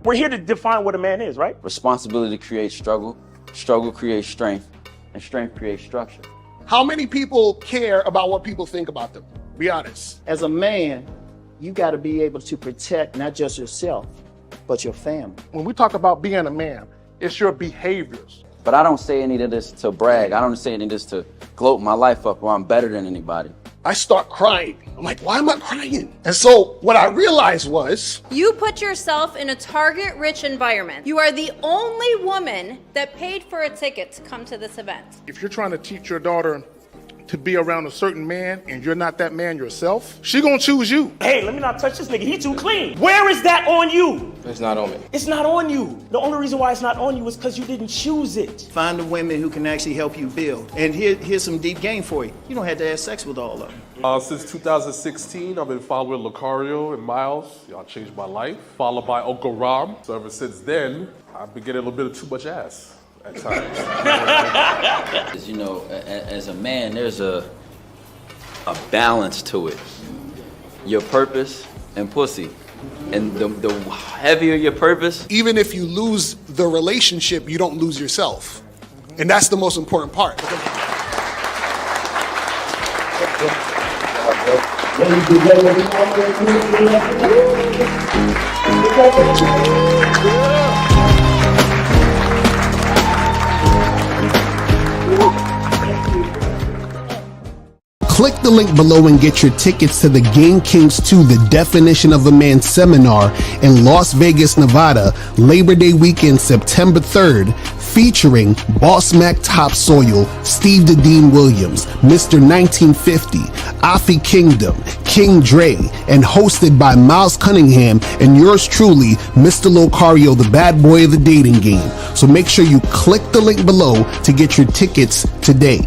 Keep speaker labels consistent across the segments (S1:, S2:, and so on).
S1: We're here to define what a man is, right?
S2: Responsibility creates struggle, struggle creates strength, and strength creates structure.
S3: How many people care about what people think about them? Be honest.
S4: As a man, you got to be able to protect not just yourself, but your family.
S3: When we talk about being a man, it's your behaviors.
S2: But I don't say any of this to brag. I don't say any of this to gloat my life up or I'm better than anybody.
S3: I start crying. I'm like, why am I crying? And so what I realized was,
S5: you put yourself in a target-rich environment. You are the only woman that paid for a ticket to come to this event.
S3: if you're trying to teach your daughter to be around a certain man and you're not that man yourself, she gonna choose you.
S1: Hey, let me not touch this nigga. He too clean. Where is that on you?
S6: It's not on me.
S1: It's not on you. The only reason why it's not on you is because you didn't choose it.
S4: Find the women who can actually help you build. And here's some deep game for you. You don't have to have sex with all of them.
S6: Since 2016, I've been following Lucario and Miles. Y'all changed my life. Followed by Uncle Ram. So ever since then, I've been getting a little bit of too much ass at times.
S2: You know, as a man, there's a balance to it. Your purpose and pussy. And the heavier your purpose.
S3: Even if you lose the relationship, you don't lose yourself. And that's the most important part.
S7: Click the link below and get your tickets to the Game Kings 2, The Definition of a Man seminar in Las Vegas, Nevada, Labor Day weekend, September 3rd, featuring Boss Mac Topsoil, Steve the Dean Williams, Mr. 1950, Afi Kingdom, King Dre, and hosted by Miles Cunningham and yours truly, Mr. Locario, the bad boy of the dating game. So make sure you click the link below to get your tickets today.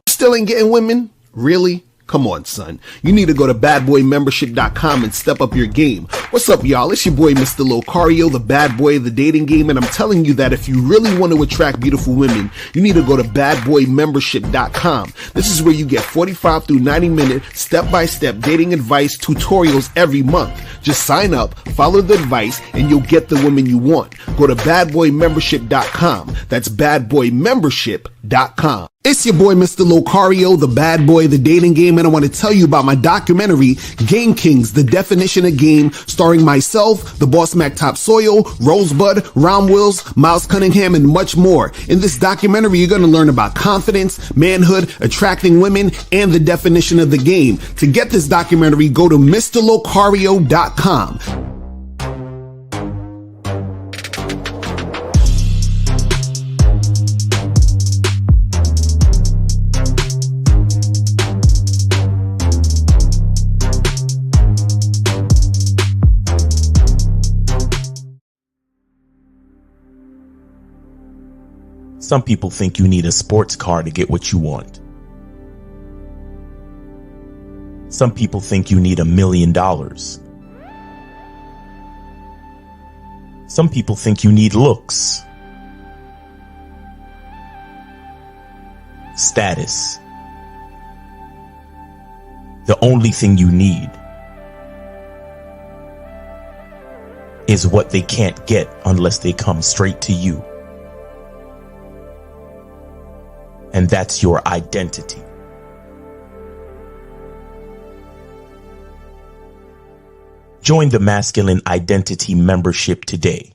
S7: Still ain't getting women? Really? Come on, son. You need to go to badboymembership.com and step up your game. What's up, y'all? It's your boy, Mr. Locario, the bad boy of the dating game, and I'm telling you that if you really want to attract beautiful women, you need to go to badboymembership.com. This is where you get 45 through 90-minute step-by-step dating advice tutorials every month. Just sign up, follow the advice, and you'll get the woman you want. Go to badboymembership.com. That's badboymembership.com. It's your boy, Mr. Locario, the bad boy of the dating game, and I want to tell you about my documentary, Game Kings, The Definition of Game, starring myself, the Boss Mac Topsoil, Rosebud, Ron Wills, Miles Cunningham, and much more. In this documentary, you're going to learn about confidence, manhood, attracting women, and the definition of the game. To get this documentary, go to MrLocario.com.
S8: Some people think you need a sports car to get what you want. Some people think you need $1 million. Some people think you need looks, status. The only thing you need is what they can't get unless they come straight to you. And that's your identity. Join the Masculine Identity membership today.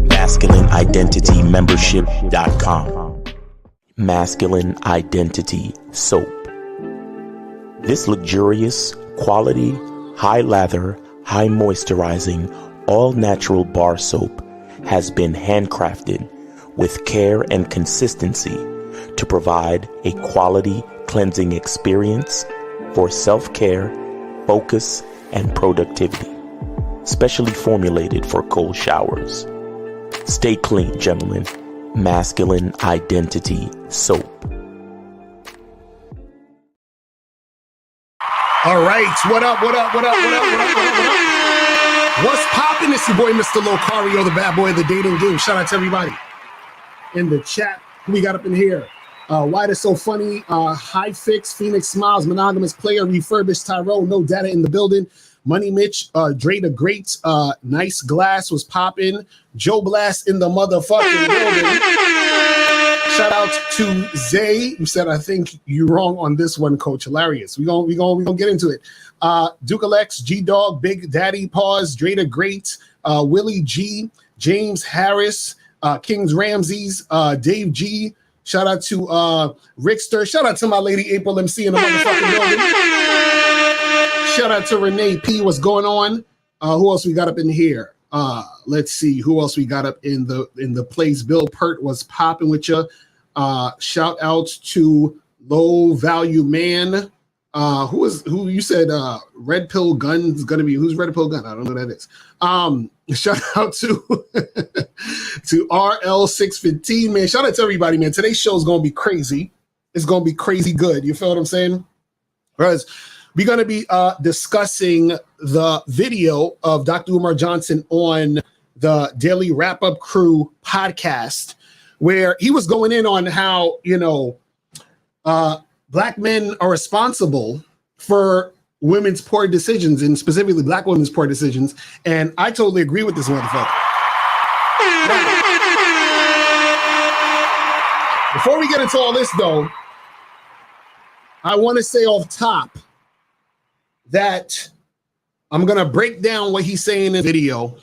S8: MasculineIdentityMembership.com. Masculine Identity Soap. This luxurious, quality, high lather, high moisturizing, all natural bar soap has been handcrafted with care and consistency to provide a quality cleansing experience for self-care, focus, and productivity. Specially formulated for cold showers. Stay clean, gentlemen. Masculine Identity Soap.
S7: All right. What up? What's poppin'? It's your boy, Mr. Locario, the bad boy of the dating game. Shout out to everybody in the chat. Who we got up in here? Why that's so funny? High Fix, Phoenix Smiles, Monogamous Player, Refurbished Tyrone, No Data in the Building. Money Mitch, Dre the Great, Nice Glass was popping. Joe Blast in the motherfucking building. Shout out to Zay, who said, I think you're wrong on this one, Coach. Hilarious. We gonna get into it. Duke Alex, G Dog, Big Daddy Pause, Dre the Great, Willie G, James Harris, Kings Ramses, Dave G. Shout out to Rickster. Shout out to my lady April MC in the motherfucking building. Shout out to Renee P. What's going on? Who else we got up in here? Let's see who else we got up in the place. Bill Pert was popping with you. Shout out to Low Value Man. Who you said Red Pill Gun is gonna be? Who's Red Pill Gun? I don't know who that is. Shout out to to RL615, man. Shout out to everybody, man. Today's show is gonna be crazy. It's gonna be crazy good. You feel what I'm saying? Because we're gonna be discussing the video of Dr. Umar Johnson on the Daily Wrap Up Crew podcast, where he was going in on how, Black men are responsible for women's poor decisions, and specifically Black women's poor decisions. And I totally agree with this motherfucker. Now, before we get into all this, though, I want to say off top that I'm going to break down what he's saying in the video.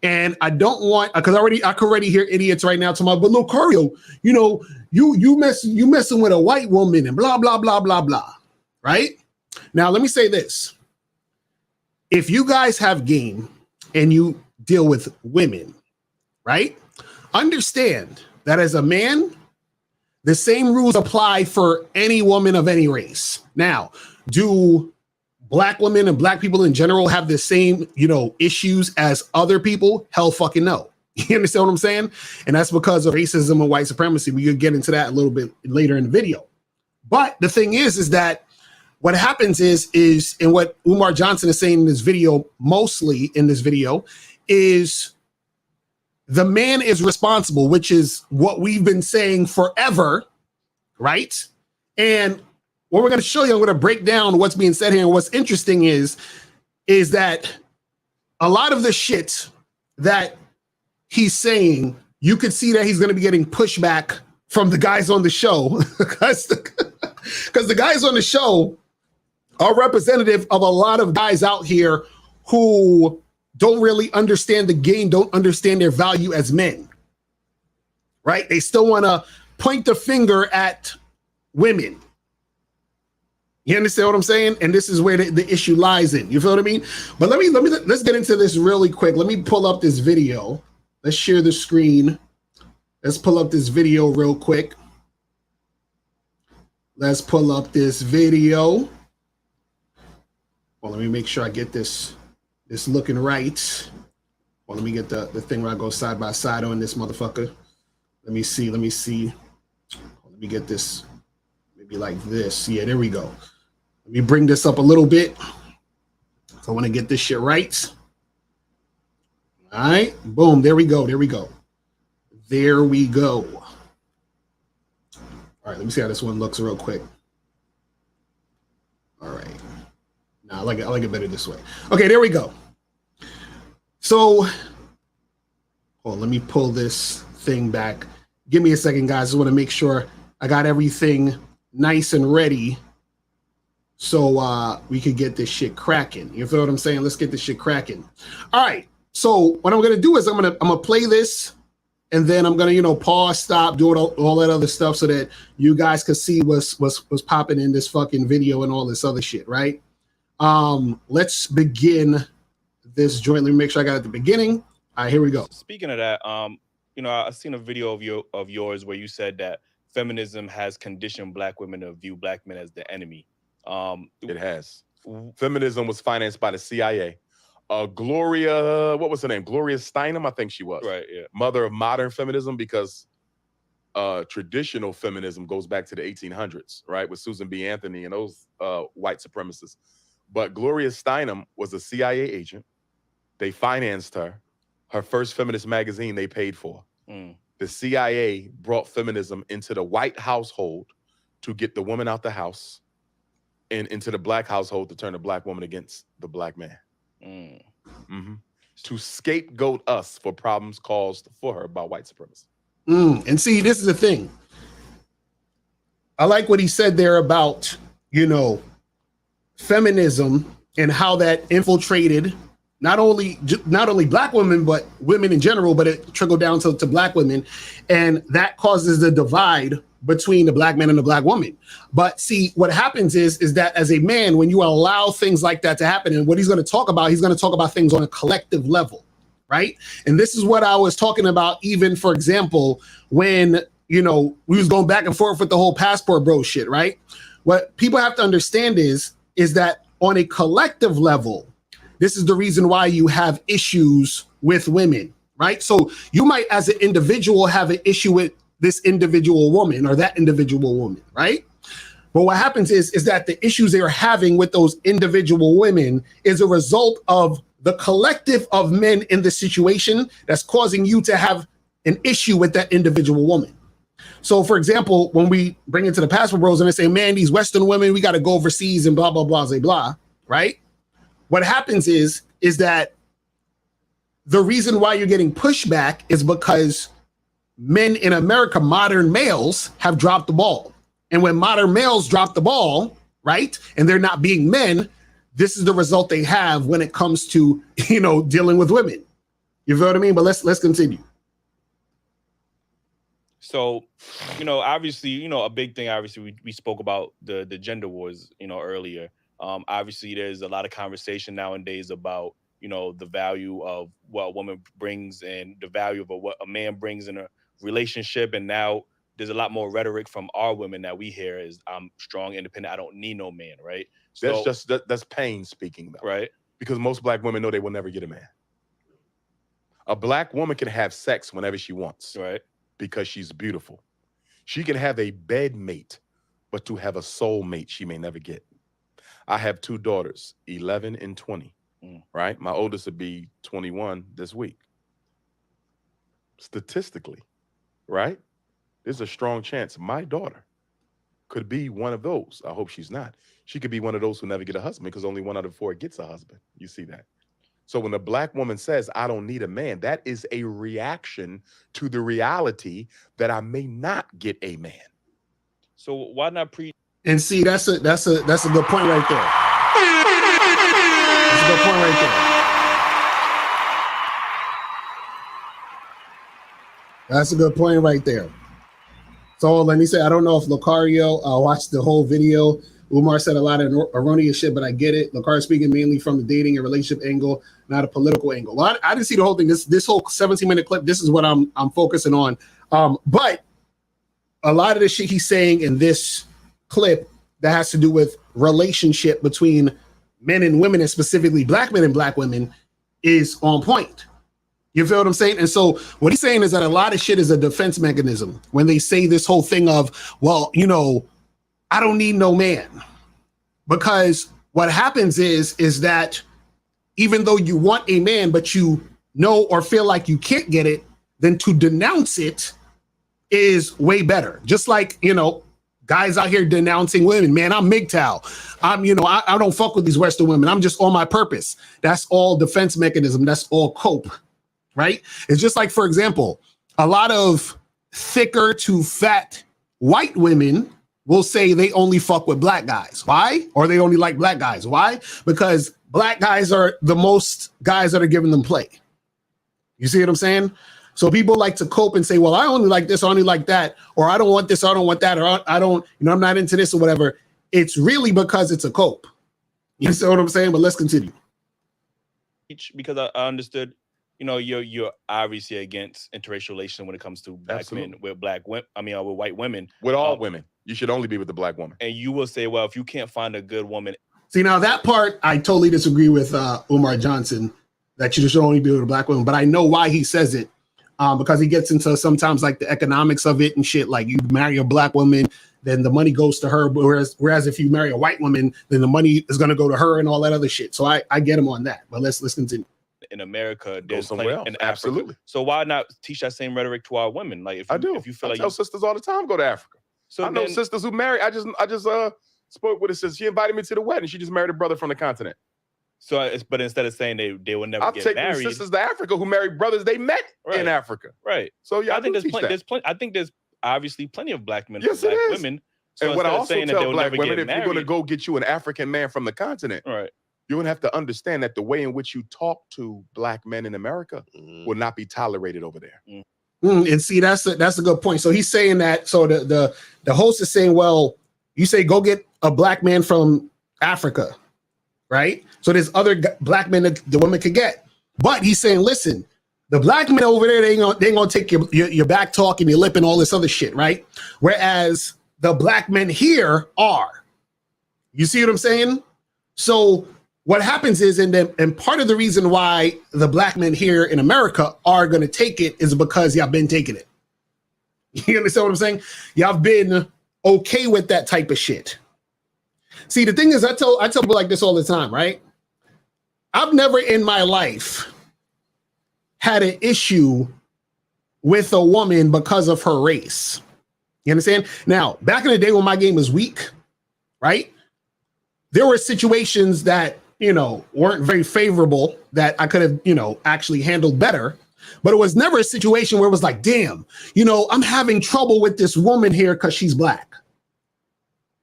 S7: And I don't want, because I can already hear idiots right now talking about, but Locario, you messing with a white woman and blah, blah, blah, blah, blah. Right? Now, let me say this. If you guys have game and you deal with women, right? Understand that as a man, the same rules apply for any woman of any race. Now, do Black women and Black people in general have the same, issues as other people? Hell fucking no. You understand what I'm saying? And that's because of racism and white supremacy. We could get into that a little bit later in the video. But the thing is that what happens is, and what Umar Johnson is saying in this video, mostly in this video, is the man is responsible, which is what we've been saying forever, right? And what we're going to show you, I'm going to break down what's being said here. And what's interesting is that a lot of the shit that he's saying, you could see that he's going to be getting pushback from the guys on the show, because the guys on the show are representative of a lot of guys out here who don't really understand the game, don't understand their value as men, right? They still want to point the finger at women. You understand what I'm saying? And this is where the issue lies in. You feel what I mean? But let's get into this really quick. Let me pull up this video. Let's share the screen. Let's pull up this video real quick. Let's pull up this video. Well, let me make sure I get this looking right. Well, let me get the thing where I go side by side on this motherfucker. Let me see. Let me get this maybe like this. Yeah, there we go. Let me bring this up a little bit. So I want to get this shit right. All right. Boom. There we go. There we go. There we go. All right. Let me see how this one looks real quick. All right. Nah, I like it better this way. Okay, there we go. So, let me pull this thing back. Give me a second, guys. I just want to make sure I got everything nice and ready, so we could get this shit cracking. You feel what I'm saying? Let's get this shit cracking. All right. So what I'm gonna do is I'm gonna play this, and then I'm gonna pause, stop, do all that other stuff so that you guys can see what's popping in this fucking video and all this other shit. Right? Let's begin this joint. Let me make sure I got it at the beginning. All right, here we go.
S9: Speaking of that, I've seen a video of yours where you said that feminism has conditioned Black women to view Black men as the enemy.
S10: It has. Feminism was financed by the CIA. Gloria, what was her name? Gloria Steinem, I think she was.
S9: Right, yeah.
S10: Mother of modern feminism, because traditional feminism goes back to the 1800s, right? With Susan B. Anthony and those white supremacists. But Gloria Steinem was a CIA agent. They financed her. Her first feminist magazine they paid for. The CIA brought feminism into the white household to get the woman out the house and into the black household to turn the black woman against the black man. To scapegoat us for problems caused for her by white supremacy.
S7: And see, this is the thing. I like what he said there about, you know, feminism and how that infiltrated not only black women, but women in general, but it trickled down to black women. And that causes the divide between the black man and the black woman. But see, what happens is that as a man, when you allow things like that to happen, and what he's going to talk about things on a collective level, right? And this is what I was talking about, even, for example, when, you know, we was going back and forth with the whole passport bro shit, right? What people have to understand is that on a collective level, this is the reason why you have issues with women, right? So you might, as an individual, have an issue with this individual woman or that individual woman, right? But what happens is that the issues they're having with those individual women is a result of the collective of men in the situation that's causing you to have an issue with that individual woman. So, for example, when we bring it to the passport bros and they say, man, these Western women, we got to go overseas and blah, blah, blah, blah, blah, right? What happens is that the reason why you're getting pushback is because men in America, modern males, have dropped the ball. And when modern males drop the ball, right, and they're not being men, this is the result they have when it comes to, you know, dealing with women. You feel what I mean? But let's continue.
S9: So, you know, obviously, you know, a big thing, obviously, we spoke about the gender wars, you know, earlier. Obviously, there's a lot of conversation nowadays about, you know, the value of what a woman brings and the value of what a man brings in a relationship. And now there's a lot more rhetoric from our women that we hear is, I'm strong, independent, I don't need no man, right? So,
S10: That's pain speaking, though.
S9: Right.
S10: Because most black women know they will never get a man. A black woman can have sex whenever she wants.
S9: Right.
S10: Because she's beautiful. She can have a bed mate, but to have a soul mate, she may never get. I have two daughters, 11 and 20, right? My oldest would be 21 this week. Statistically, right? There's a strong chance my daughter could be one of those. I hope she's not. She could be one of those who never get a husband because only 1 out of 4 gets a husband. You see that? So when a black woman says, I don't need a man, that is a reaction to the reality that I may not get a man.
S9: So why not preach?
S7: And see, that's a good point right there. That's a good point right there. That's a good point right there. So let me say, I don't know if Lucario watched the whole video. Umar said a lot of erroneous shit, but I get it. Lucario speaking mainly from the dating and relationship angle, not a political angle. Well, I didn't see the whole thing. This whole 17-minute clip, this is what I'm focusing on. But a lot of the shit he's saying in this clip that has to do with relationship between men and women, and specifically black men and black women, is on point. You feel what I'm saying? And so what he's saying is that a lot of shit is a defense mechanism when they say this whole thing of, well, you know, I don't need no man. Because what happens is that even though you want a man, but you know or feel like you can't get it, then to denounce it is way better. Just like, you know, guys out here denouncing women, man, I'm MGTOW. I don't fuck with these Western women. I'm just on my purpose. That's all defense mechanism. That's all cope, right? It's just like, for example, a lot of thicker to fat white women will say they only fuck with black guys. Why? Or they only like black guys. Why? Because black guys are the most guys that are giving them play. You see what I'm saying? So people like to cope and say, well, I only like this, I only like that, or I don't want this, I don't want that, or I don't, you know, I'm not into this or whatever. It's really because it's a cope. You see what I'm saying? But let's continue.
S9: Because I understood, you know, you're obviously against interracial relations when it comes to black men with black women. I mean, with white women.
S10: With all women, you should only be with the black woman.
S9: And you will say, well, if you can't find a good woman.
S7: See, now that part, I totally disagree with Umar Johnson, that you should only be with a black woman. But I know why he says it. because he gets into sometimes like the economics of it and shit. Like you marry a black woman, then the money goes to her. Whereas if you marry a white woman, then the money is going to go to her and all that other shit. So I get him on that. But let's continue.
S9: In America, there's
S10: somewhere
S9: plenty
S10: else.
S9: in Africa.
S10: Absolutely.
S9: So why not teach that same rhetoric to our women? Like if you feel like
S10: tell sisters all the time, go to Africa.
S9: So
S10: I know sisters who marry. I just spoke with a sister. She invited me to the wedding. She just married a brother from the continent.
S9: So, but instead of saying they will never get married,
S10: I've taken sisters to Africa who married brothers they met in Africa.
S9: Right.
S10: So yeah,
S9: I think there's plenty. I think there's obviously plenty of black men,
S10: yes,
S9: and black women. So
S10: and what I also
S9: saying
S10: tell black women, if you're going to go get you an African man from the continent,
S9: right,
S10: you're going to have to understand that the way in which you talk to black men in America will not be tolerated over there.
S7: And see, that's a good point. So he's saying that. So the host is saying, well, you say go get a black man from Africa, right? So there's other black men that the woman could get. But he's saying, listen, the black men over there, they ain't gonna take your back talk and your lip and all this other shit, right? Whereas the black men here are. You see what I'm saying? So what happens is, and part of the reason why the black men here in America are going to take it is because y'all been taking it. You understand what I'm saying? Y'all been okay with that type of shit. See, the thing is, I tell people like this all the time, right? I've never in my life had an issue with a woman because of her race. You understand? Now, back in the day when my game was weak, right? There were situations that, weren't very favorable that I could have, actually handled better. But it was never a situation where it was like, damn, I'm having trouble with this woman here because she's black.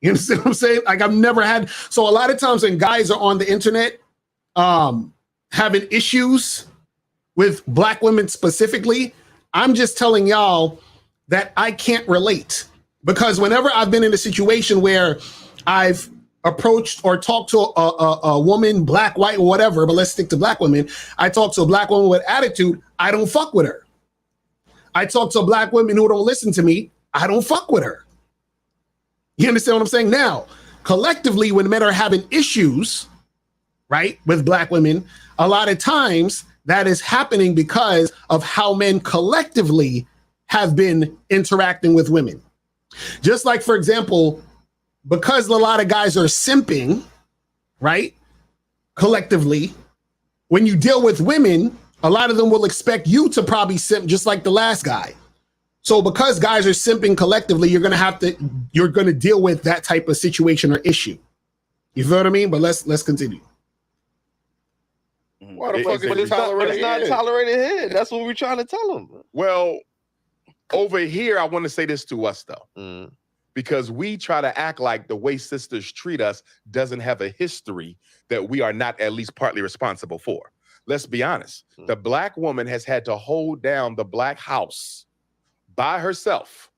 S7: You understand what I'm saying? Like I've never had. So a lot of times when guys are on the internet having issues with black women specifically, I'm just telling y'all that I can't relate. Because whenever I've been in a situation where I've approached or talked to a woman, black, white, or whatever, but let's stick to black women. I talk to a black woman with attitude, I don't fuck with her. I talk to a black woman who don't listen to me, I don't fuck with her. You understand what I'm saying? Now, collectively, when men are having issues, right, with black women, a lot of times that is happening because of how men collectively have been interacting with women. Just like, for example, because a lot of guys are simping, right? Collectively, when you deal with women, a lot of them will expect you to probably simp just like the last guy. So because guys are simping collectively, you're going to deal with that type of situation or issue. You feel what I mean? But let's continue.
S10: Why the fuck is
S11: it's not tolerated here. That's what we're trying to tell them.
S10: Well, over here, I want to say this to us though. Because we try to act like the way sisters treat us doesn't have a history that we are not at least partly responsible for. Let's be honest. The black woman has had to hold down the black house by herself,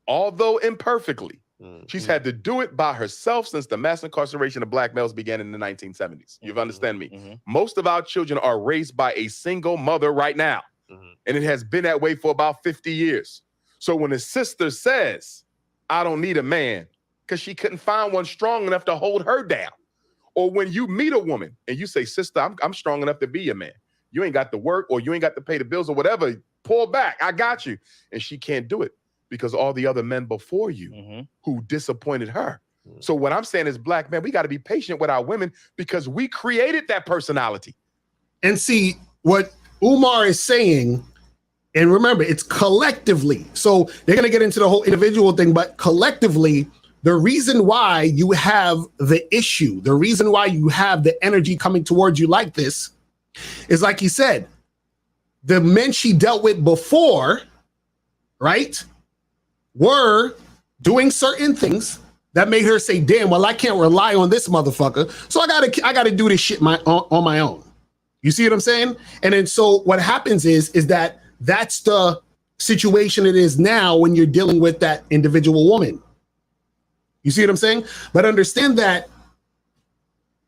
S10: although imperfectly. She's had to do it by herself since the mass incarceration of black males began in the 1970s. You understand me? Most of our children are raised by a single mother right now. And it has been that way for about 50 years. So when a sister says, I don't need a man, because she couldn't find one strong enough to hold her down. Or when you meet a woman and you say, sister, I'm strong enough to be your man. You ain't got to work or you ain't got to pay the bills or whatever. Pull back. I got you. And she can't do it because all the other men before you who disappointed her. So what I'm saying is, black men, we got to be patient with our women because we created that personality.
S7: And see, what Umar is saying, and remember, it's collectively. So they're going to get into the whole individual thing, but collectively, the reason why you have the issue, the reason why you have the energy coming towards you like this is, like he said, the men she dealt with before, right, were doing certain things that made her say, damn, well, I can't rely on this motherfucker. So I gotta do this shit on my own. You see what I'm saying? And then so what happens is that that's the situation it is now when you're dealing with that individual woman. You see what I'm saying? But understand that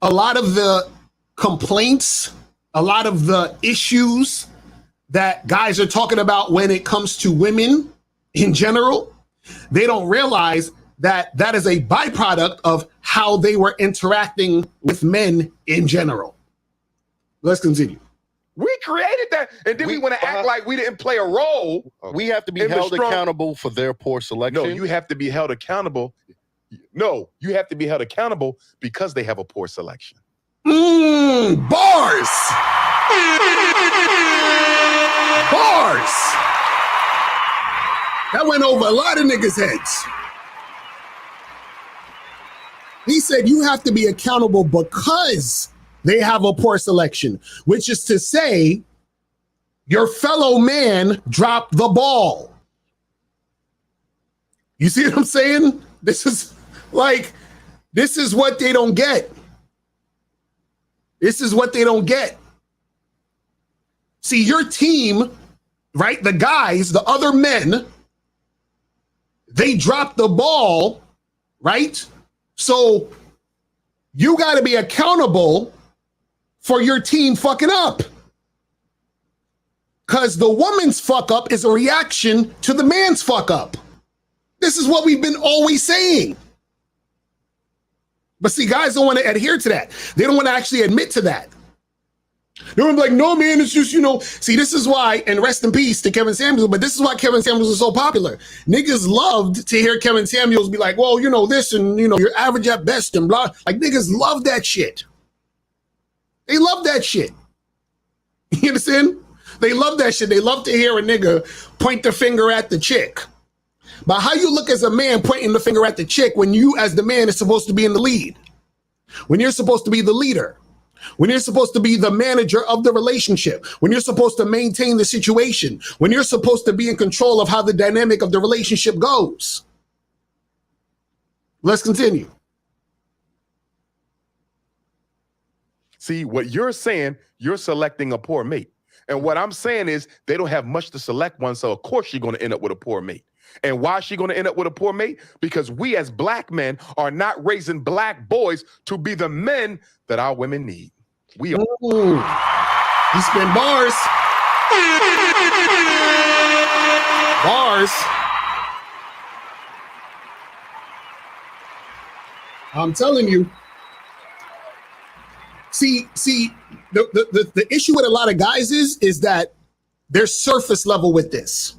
S7: a lot of the complaints, a lot of the issues that guys are talking about when it comes to women in general, they don't realize that that is a byproduct of how they were interacting with men in general. Let's continue.
S10: We created that, and then we want to act like we didn't play a role.
S11: We have to be held accountable for their poor selection.
S10: No, you have to be held accountable. No, you have to be held accountable because they have a poor selection.
S7: Bars. Bars. That went over a lot of niggas' heads. He said you have to be accountable because they have a poor selection, which is to say your fellow man dropped the ball. You see what I'm saying? This is what they don't get. This is what they don't get. See, your team, right? The guys, the other men, they dropped the ball, right? So you got to be accountable for your team fucking up. Because the woman's fuck up is a reaction to the man's fuck up. This is what we've been always saying. But see, guys don't want to adhere to that. They don't want to actually admit to that. They're like, no, man, it's just, see, this is why, and rest in peace to Kevin Samuels, but this is why Kevin Samuels is so popular. Niggas loved to hear Kevin Samuels be like, well, this and, you're average at best and blah. Like, niggas love that shit. They love that shit. You understand? They love that shit. They love to hear a nigga point the finger at the chick. But how you look as a man pointing the finger at the chick when you as the man is supposed to be in the lead? When you're supposed to be the leader? When you're supposed to be the manager of the relationship? When you're supposed to maintain the situation? When you're supposed to be in control of how the dynamic of the relationship goes? Let's continue.
S10: See, what you're saying, you're selecting a poor mate. And what I'm saying is they don't have much to select one, so of course she's going to end up with a poor mate. And why is she going to end up with a poor mate? Because we as black men are not raising black boys to be the men that our women need. We are.
S7: Ooh. He spin bars. Bars. I'm telling you. See, the issue with a lot of guys is that they're surface level with this.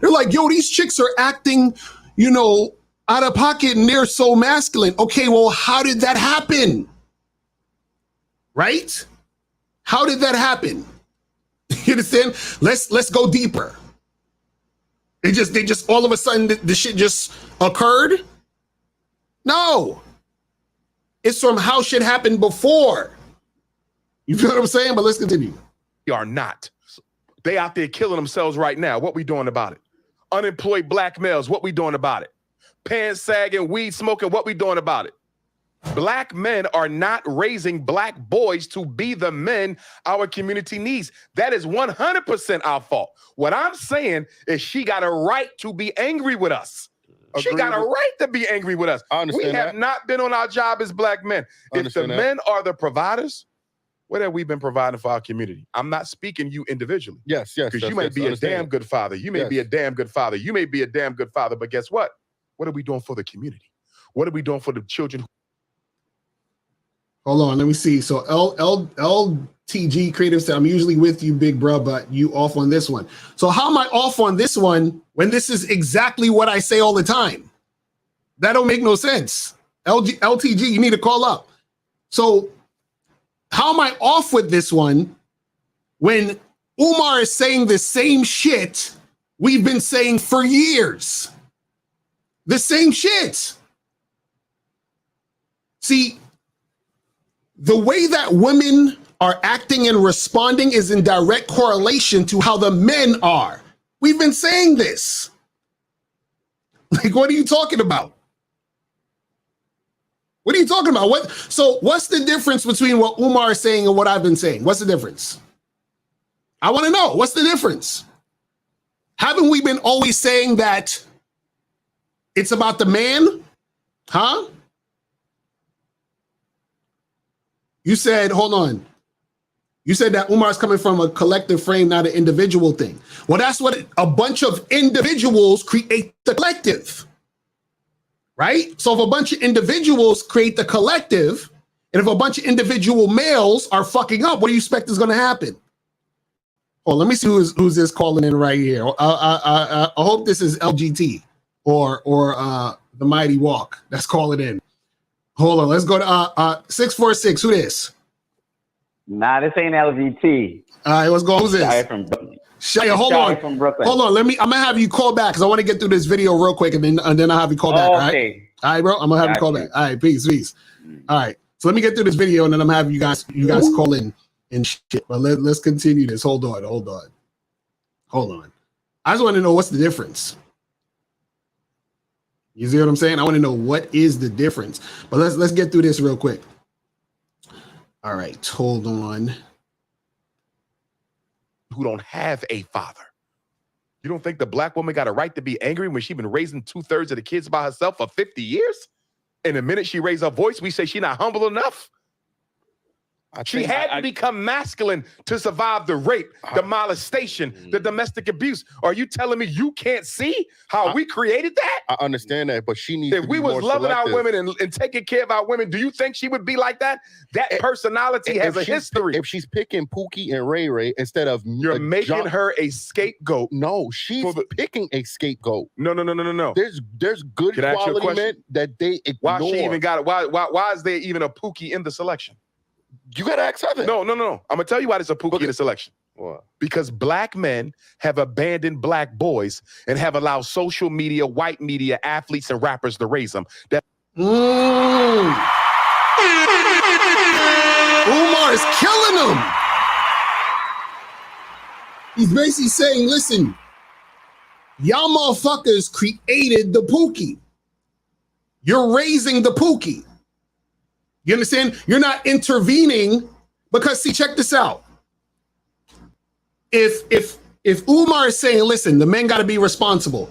S7: They're like, yo, these chicks are acting, out of pocket and they're so masculine. Okay, well, how did that happen? Right? How did that happen? You understand? Let's go deeper. They just all of a sudden the shit just occurred? No. It's from how shit happened before. You feel what I'm saying? But let's continue.
S10: We are not. They out there killing themselves right now. What we doing about it? Unemployed black males, what we doing about it? Pants sagging, weed smoking, what we doing about it? Black men are not raising black boys to be the men our community needs. That is 100% our fault. What I'm saying is she got a right to be angry with us. She got a right to be angry with us. We have not been on our job as black men. If the men are the providers, what have we been providing for our community? I'm not speaking you individually.
S11: Yes.
S10: Because you may be a damn good father. You may be a damn good father. You may be a damn good father. But guess what? What are we doing for the community? What are we doing for the children?
S7: Hold on, let me see. So LTG Creative said, I'm usually with you, big bro, but you off on this one. So how am I off on this one when this is exactly what I say all the time? That don't make no sense. LTG, you need to call up. So how am I off with this one when Umar is saying the same shit we've been saying for years? The same shit. See, the way that women are acting and responding is in direct correlation to how the men are. We've been saying this. Like, what are you talking about? What are you talking about? So what's the difference between what Umar is saying and what I've been saying? What's the difference? I want to know. What's the difference? Haven't we been always saying that it's about the man? Huh? You said, hold on. You said that Umar's coming from a collective frame, not an individual thing. Well, that's what a bunch of individuals create the collective, right? So if a bunch of individuals create the collective, and if a bunch of individual males are fucking up, what do you expect is going to happen? Oh, let me see who's this calling in right here. I hope this is LGT or the Mighty Walk that's calling in. Hold on, let's go to 646. Who this?
S12: Nah, this ain't LGT.
S7: All right, let's go. Who's this?
S12: Shia from Brooklyn.
S7: Shia, hold on.
S12: From Brooklyn.
S7: Hold on. I'm gonna have you call back because I want to get through this video real quick, and then I'll have you call back.
S12: Okay.
S7: All right, bro. I'm gonna have you call back. All right, peace. All right. So let me get through this video, and then I'm gonna have you guys call in and shit. But let's continue this. Hold on. I just want to know what's the difference. You see what I'm saying? I want to know what is the difference. But let's get through this real quick. All right, hold on.
S10: Who don't have a father. You don't think the black woman got a right to be angry when she's been raising 2/3 of the kids by herself for 50 years? And the minute she raised her voice, we say she's not humble enough? She had to become masculine to survive the rape, the molestation, the domestic abuse. Are you telling me you can't see how we created that?
S11: I understand that, but she needs
S10: if
S11: to
S10: we
S11: be
S10: was
S11: more
S10: loving
S11: selective.
S10: our women and taking care of our women, do you think she would be like that? That personality has a history.
S11: If she's picking Pookie and Ray Ray instead of
S10: You're making her a scapegoat.
S11: No, she's picking a scapegoat.
S10: No.
S11: There's good
S10: Can I ask you a
S11: quality
S10: question?
S11: men that they ignore.
S10: Why she even got it? Why is there even a Pookie in the selection?
S11: You gotta ask her that.
S10: No. I'm gonna tell you why there's a Pookie in the selection.
S11: What?
S10: Because black men have abandoned black boys and have allowed social media, white media, athletes, and rappers to raise them.
S7: Umar is killing them. He's basically saying, listen, y'all motherfuckers created the Pookie. You're raising the Pookie. You understand? You're not intervening because, see, check this out. If Umar is saying, listen, the men got to be responsible.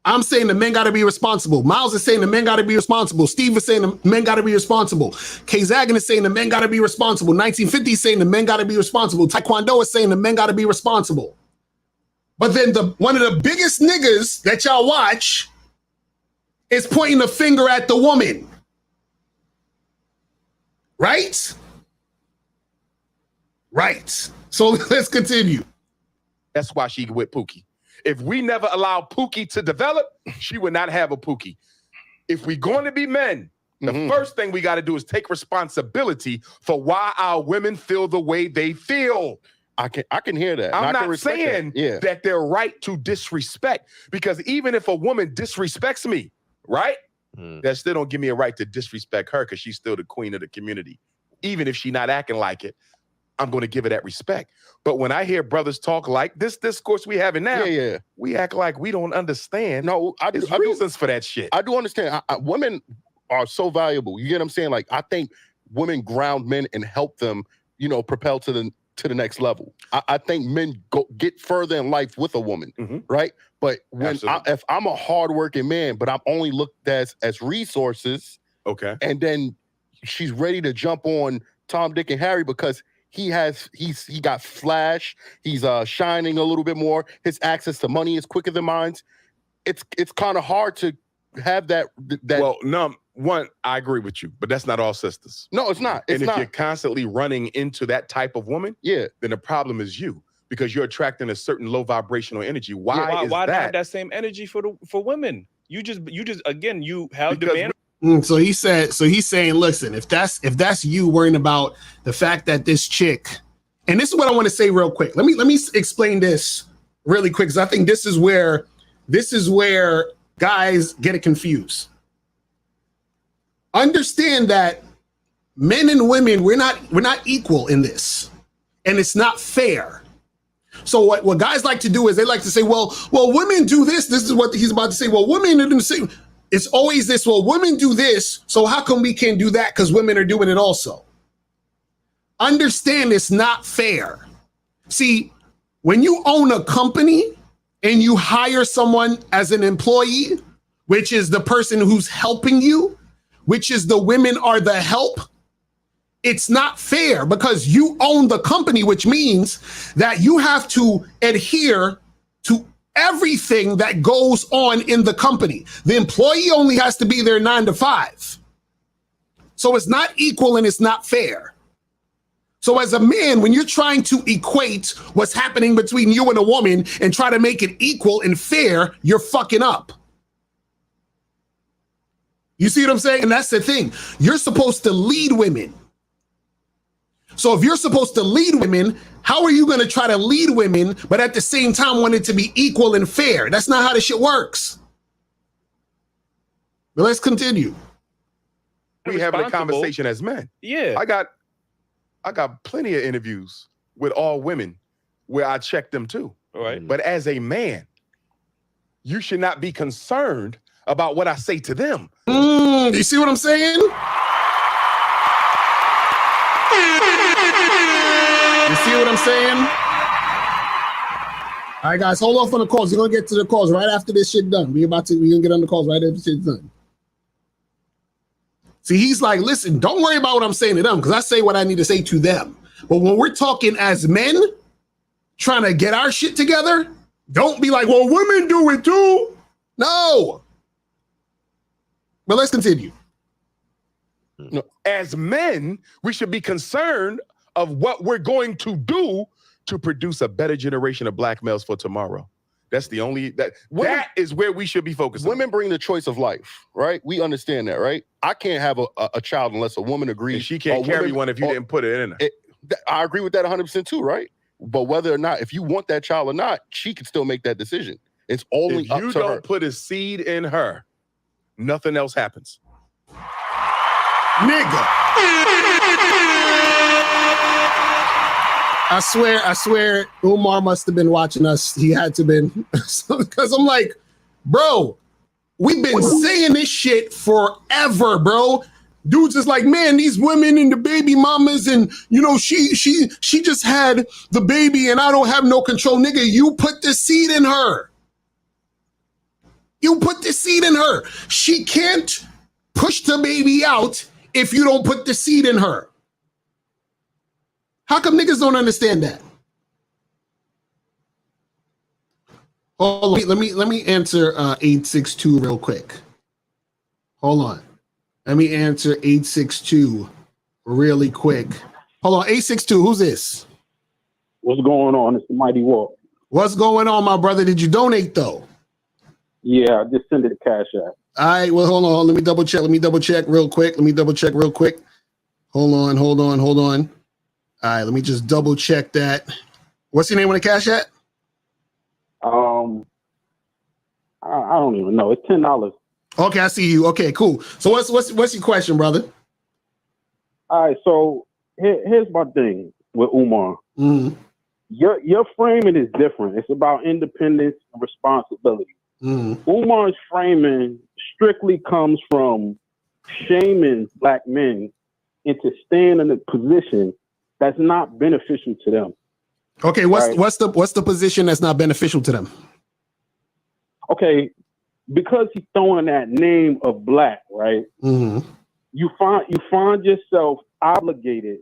S7: I'm saying the men got to be responsible. Miles is saying the men got to be responsible. Steve is saying the men got to be responsible. K-Zagan is saying the men got to be responsible. 1950 is saying the men got to be responsible. Taekwondo is saying the men got to be responsible. But then one of the biggest niggas that y'all watch is pointing the finger at the woman. Right? So let's continue.
S10: That's why she with Pookie. If we never allow Pookie to develop, she would not have a Pookie. If we're going to be men, the first thing we got to do is take responsibility for why our women feel the way they feel.
S11: I can hear that.
S10: I'm not saying that they're right to disrespect, because even if a woman disrespects me, right? That still don't give me a right to disrespect her because she's still the queen of the community. Even if she's not acting like it, I'm going to give her that respect. But when I hear brothers talk like this discourse we having now, we act like we don't understand.
S11: No,
S10: There's reasons for that shit.
S11: I do understand. Women are so valuable. You get what I'm saying? Like, I think women ground men and help them, propel to the next level. I think men get further in life with a woman, right? But if I'm a hardworking man, but I'm only looked at as resources,
S10: okay,
S11: and then she's ready to jump on Tom, Dick, and Harry because he got flash, he's shining a little bit more, his access to money is quicker than mine. It's kind of hard to have that.
S10: Well, no, one, I agree with you, but that's not all sisters.
S11: No, it's not.
S10: And if you're constantly running into that type of woman, then the problem is you, because you're attracting a certain low vibrational energy. Why
S9: not have that same energy for women? You just again, you have demand.
S7: So he's saying, listen, if that's you worrying about the fact that this chick, and this is what I want to say real quick. Let me explain this really quick, because I think this is where guys get it confused. Understand that men and women, we're not equal in this, and it's not fair. So what guys like to do is they like to say, well, women do this. This is what he's about to say. Well, women are doing the same. It's always this. Well, women do this, so how come we can't do that? Because women are doing it also. Understand it's not fair. See, when you own a company and you hire someone as an employee, which is the person who's helping you, which is the women are the help, it's not fair because you own the company, which means that you have to adhere to everything that goes on in the company. The employee only has to be there 9 to 5. So it's not equal and it's not fair. So as a man, when you're trying to equate what's happening between you and a woman and try to make it equal and fair, you're fucking up. You see what I'm saying? And that's the thing. You're supposed to lead women. So if you're supposed to lead women, how are you going to try to lead women, but at the same time want it to be equal and fair? That's not how this shit works. But let's continue.
S10: We having a conversation as men.
S9: Yeah.
S10: I got plenty of interviews with all women where I check them too.
S9: All right.
S10: But as a man, you should not be concerned about what I say to them.
S7: You see what I'm saying? You see what I'm saying? All right, guys, hold off on the calls. We're gonna get to the calls right after this shit done. We're gonna get on the calls right after this shit's done. See, he's like, listen, don't worry about what I'm saying to them, because I say what I need to say to them. But when we're talking as men, trying to get our shit together, don't be like, well, women do it too. No. But let's continue.
S10: No, as men, we should be concerned of what we're going to do to produce a better generation of black males for tomorrow. That's the only, that is where we should be focusing.
S11: Women bring the choice of life, right? We understand that, right? I can't have a child unless a woman agrees.
S10: And she can't carry one if you didn't put it in her.
S11: I agree with that 100% too, right? But whether or not, if you want that child or not, she can still make that decision. It's only up to her.
S10: If you don't put a seed in her, nothing else happens.
S7: Nigga. I swear, Umar must have been watching us. He had to been, because I'm like, bro, we've been saying this shit forever, bro. Dude's just like, man, these women and the baby mamas, and you know, she just had the baby, and I don't have no control. Nigga, you put the seed in her. You put the seed in her. She can't push the baby out if you don't put the seed in her. How come niggas don't understand that? Hold on, let me answer 862 real quick. Hold on. Let me answer 862 really quick. Hold on, 862, who's this?
S13: What's going on? It's the Mighty Wolf.
S7: What's going on, my brother? Did you donate though?
S13: Yeah, I just sent it a cash app.
S7: All right, well, hold on. Let me double check real quick. Hold on. All right, let me just double check that. What's your name on the cash app?
S13: I don't even know. It's $10.
S7: Okay, I see you. Okay, cool. So what's your question, brother?
S13: All right, so here's my thing with Umar.
S7: Mm-hmm.
S13: Your framing is different. It's about independence and responsibility.
S7: Mm-hmm.
S13: Umar's framing strictly comes from shaming black men into staying in a position that's not beneficial to them.
S7: Okay, what's the position that's not beneficial to them?
S13: Okay, because he's throwing that name of black, right?
S7: Mm-hmm.
S13: You find yourself obligated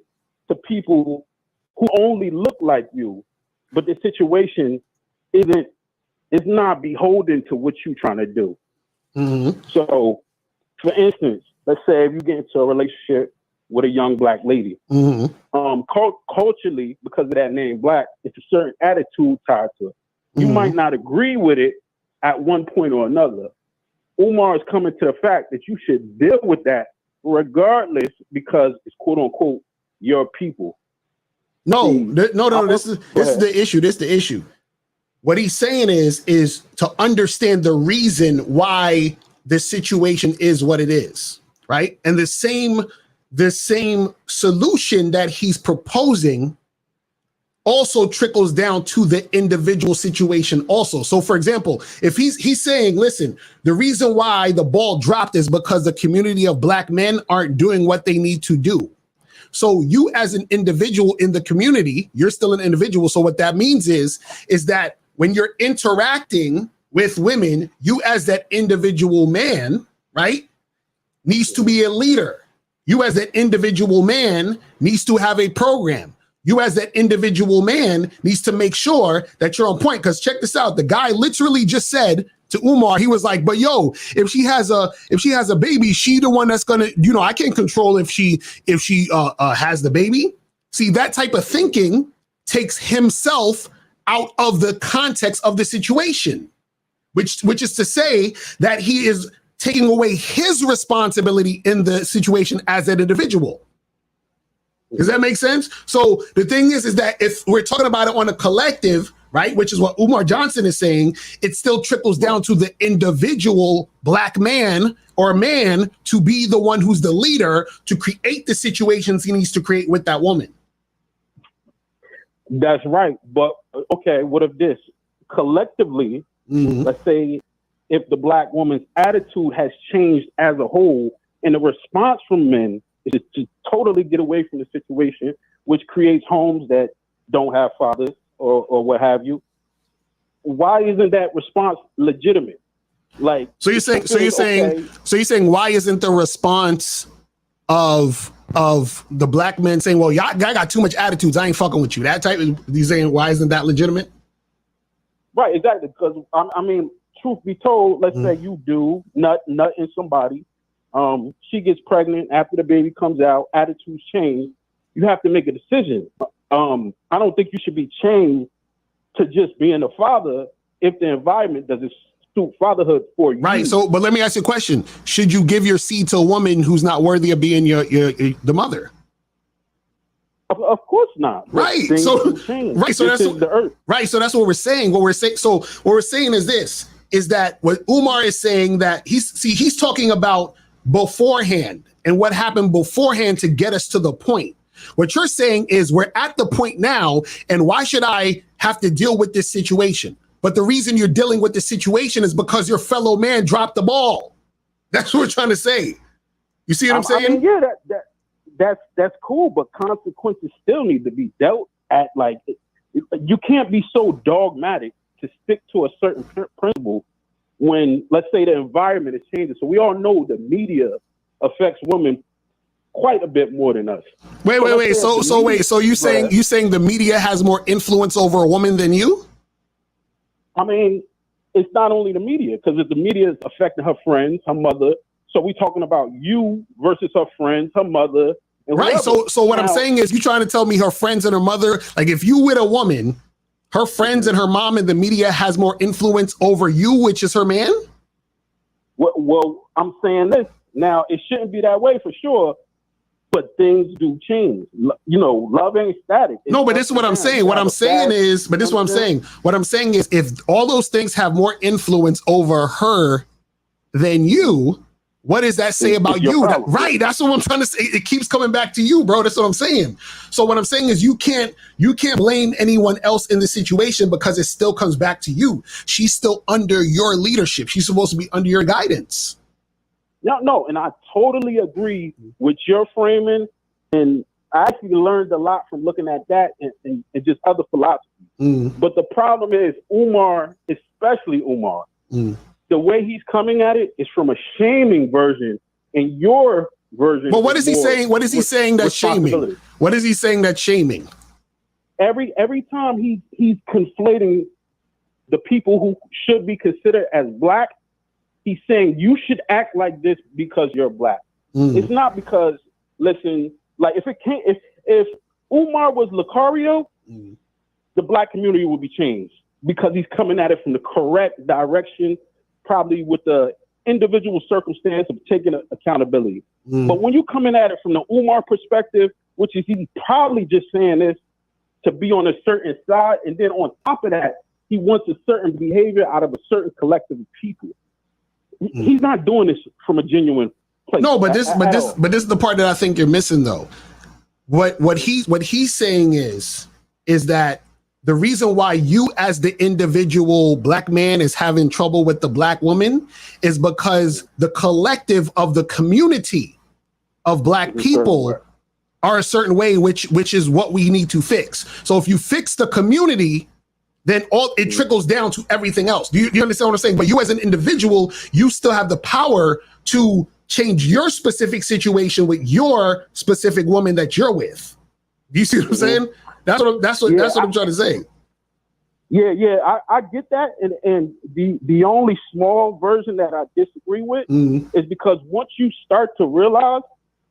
S13: to people who only look like you, but the situation is not beholden to what you're trying to do.
S7: Mm-hmm.
S13: So, for instance, let's say if you get into a relationship with a young black lady,
S7: mm-hmm.
S13: Culturally, because of that name black, it's a certain attitude tied to it. You
S7: Mm-hmm.
S13: might not agree with it at one point or another. Umar is coming to the fact that you should deal with that regardless, because it's quote unquote your people.
S7: No. This is the issue. This is the issue. What he's saying is to understand the reason why this situation is what it is, right? And the same solution that he's proposing also trickles down to the individual situation also. So for example, if he's saying, listen, the reason why the ball dropped is because the community of black men aren't doing what they need to do. So you as an individual in the community, you're still an individual. So what that means is that when you're interacting with women, you as that individual man, right, needs to be a leader. You as that individual man needs to have a program. You as that individual man needs to make sure that you're on point. Because check this out. The guy literally just said to Umar, he was like, but yo, if she has a baby, she the one that's gonna, I can't control if she has the baby. See, that type of thinking takes himself out of the context of the situation, which is to say that he is taking away his responsibility in the situation as an individual. Does that make sense? So the thing is that if we're talking about it on a collective, right, which is what Umar Johnson is saying, it still trickles down to the individual black man or man to be the one who's the leader to create the situations he needs to create with that woman.
S13: That's right. But okay, what if this collectively, let's say if the black woman's attitude has changed as a whole and the response from men is to totally get away from the situation, which creates homes that don't have fathers or what have you. Why isn't that response legitimate? Like,
S7: so you're saying why isn't the response of the black men saying, well, y'all got too much attitudes, I ain't fucking with you, that type of, you saying why isn't that legitimate?
S13: Right, exactly. Because I mean, truth be told, let's say you do nut in somebody, she gets pregnant, after the baby comes out, attitudes change, you have to make a decision. I don't think you should be chained to just being a father if the environment doesn't suit fatherhood for you.
S7: Right. So, but let me ask you a question: should you give your seed to a woman who's not worthy of being the mother?
S13: Of course not.
S7: Right. So that's the earth. Right. So that's what we're saying. So what we're saying is this: is that what Umar is saying, that he's talking about beforehand and what happened beforehand to get us to the point. What you're saying is we're at the point now, and why should I have to deal with this situation? But the reason you're dealing with the situation is because your fellow man dropped the ball. That's what we're trying to say. You see what I'm saying?
S13: I mean, yeah, that's cool, but consequences still need to be dealt at. Like, you can't be so dogmatic to stick to a certain principle when, let's say, the environment is changing. So we all know the media affects women quite a bit more than us.
S7: Wait. So you saying the media has more influence over a woman than you?
S13: I mean, it's not only the media, because if the media is affecting her friends, her mother, so we're talking about you versus her friends, her mother. And
S7: right.
S13: Whoever.
S7: So what I'm saying is, you trying to tell me her friends and her mother, like if you with a woman, her friends and her mom and the media has more influence over you, which is her man?
S13: Well, I'm saying this. Now, it shouldn't be that way for sure, but things do change. You know, love ain't static.
S7: No, but this is what I'm saying. What I'm saying is if all those things have more influence over her than you, what does that say about you? Right. That's what I'm trying to say. It keeps coming back to you, bro. That's what I'm saying. So what I'm saying is you can't blame anyone else in the situation because it still comes back to you. She's still under your leadership. She's supposed to be under your guidance.
S13: No, and I totally agree with your framing, and I actually learned a lot from looking at that and just other philosophies. But the problem is Umar, especially Umar, the way he's coming at it is from a shaming version, and your version.
S7: But what is he saying? What is he saying that's shaming? What is he saying that's shaming?
S13: Every time he's conflating the people who should be considered as black. He's saying you should act like this because you're black. It's not because, listen, like if Umar was Lucario, the black community would be changed because he's coming at it from the correct direction, probably with the individual circumstance of taking accountability. But when you coming at it from the Umar perspective, which is he's probably just saying this to be on a certain side, and then on top of that, he wants a certain behavior out of a certain collective of people. He's not doing this from a genuine place.
S7: No, but this is the part that I think you're missing, though. What he's saying is that the reason why you as the individual black man is having trouble with the black woman is because the collective of the community of black people are a certain way, which is what we need to fix. So if you fix the community, then it trickles down to everything else. Do you understand what I'm saying? But you as an individual, you still have the power to change your specific situation with your specific woman that you're with. Do you see what I'm saying? That's what I'm trying to say.
S13: Yeah, I get that. And the only small version that I disagree with is because once you start to realize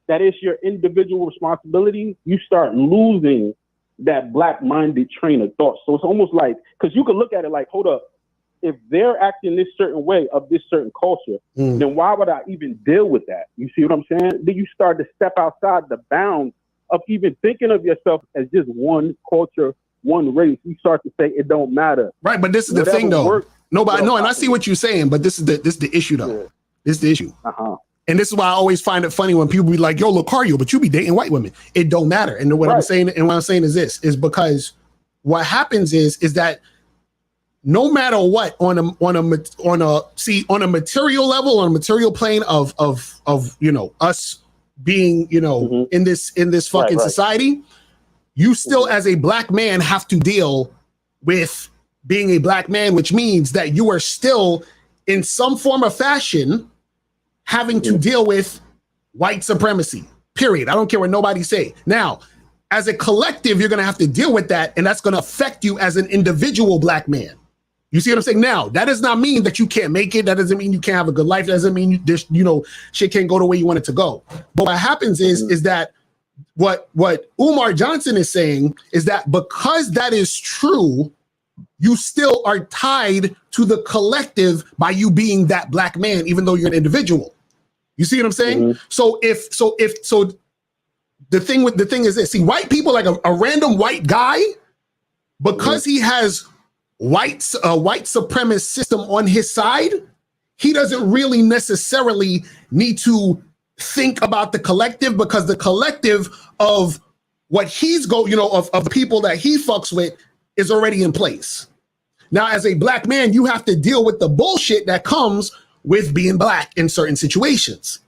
S13: that it's your individual responsibility, you start losing that black-minded train of thought. So it's almost like, because you can look at it like, hold up, if they're acting this certain way of this certain culture, then why would I even deal with that? You see what I'm saying? Then you start to step outside the bounds of even thinking of yourself as just one culture, one race. You start to say it don't matter.
S7: Right, but this is the thing though. No, and I see what you're saying, but this is the issue though. Yeah. This is the issue. And this is why I always find it funny when people be like, yo, Lucario, but you be dating white women. It don't matter. And what I'm saying is this, is because what happens is that no matter what, on a material level, on a material plane of you know, us being, you know, in this fucking society, you still as a black man have to deal with being a black man, which means that you are still in some form of fashion having to deal with white supremacy, period. I don't care what nobody say. Now, as a collective, you're going to have to deal with that, and that's going to affect you as an individual black man. You see what I'm saying? Now, that does not mean that you can't make it. That doesn't mean you can't have a good life. That doesn't mean shit can't go the way you want it to go. But what happens is that what Umar Johnson is saying is that because that is true, you still are tied to the collective by you being that black man, even though you're an individual. You see what I'm saying? So the thing is this: see, white people, like a random white guy, because he has white supremacist system on his side, he doesn't really necessarily need to think about the collective, because the collective of what he's of the people that he fucks with is already in place. Now, as a black man, you have to deal with the bullshit that comes with being black in certain situations.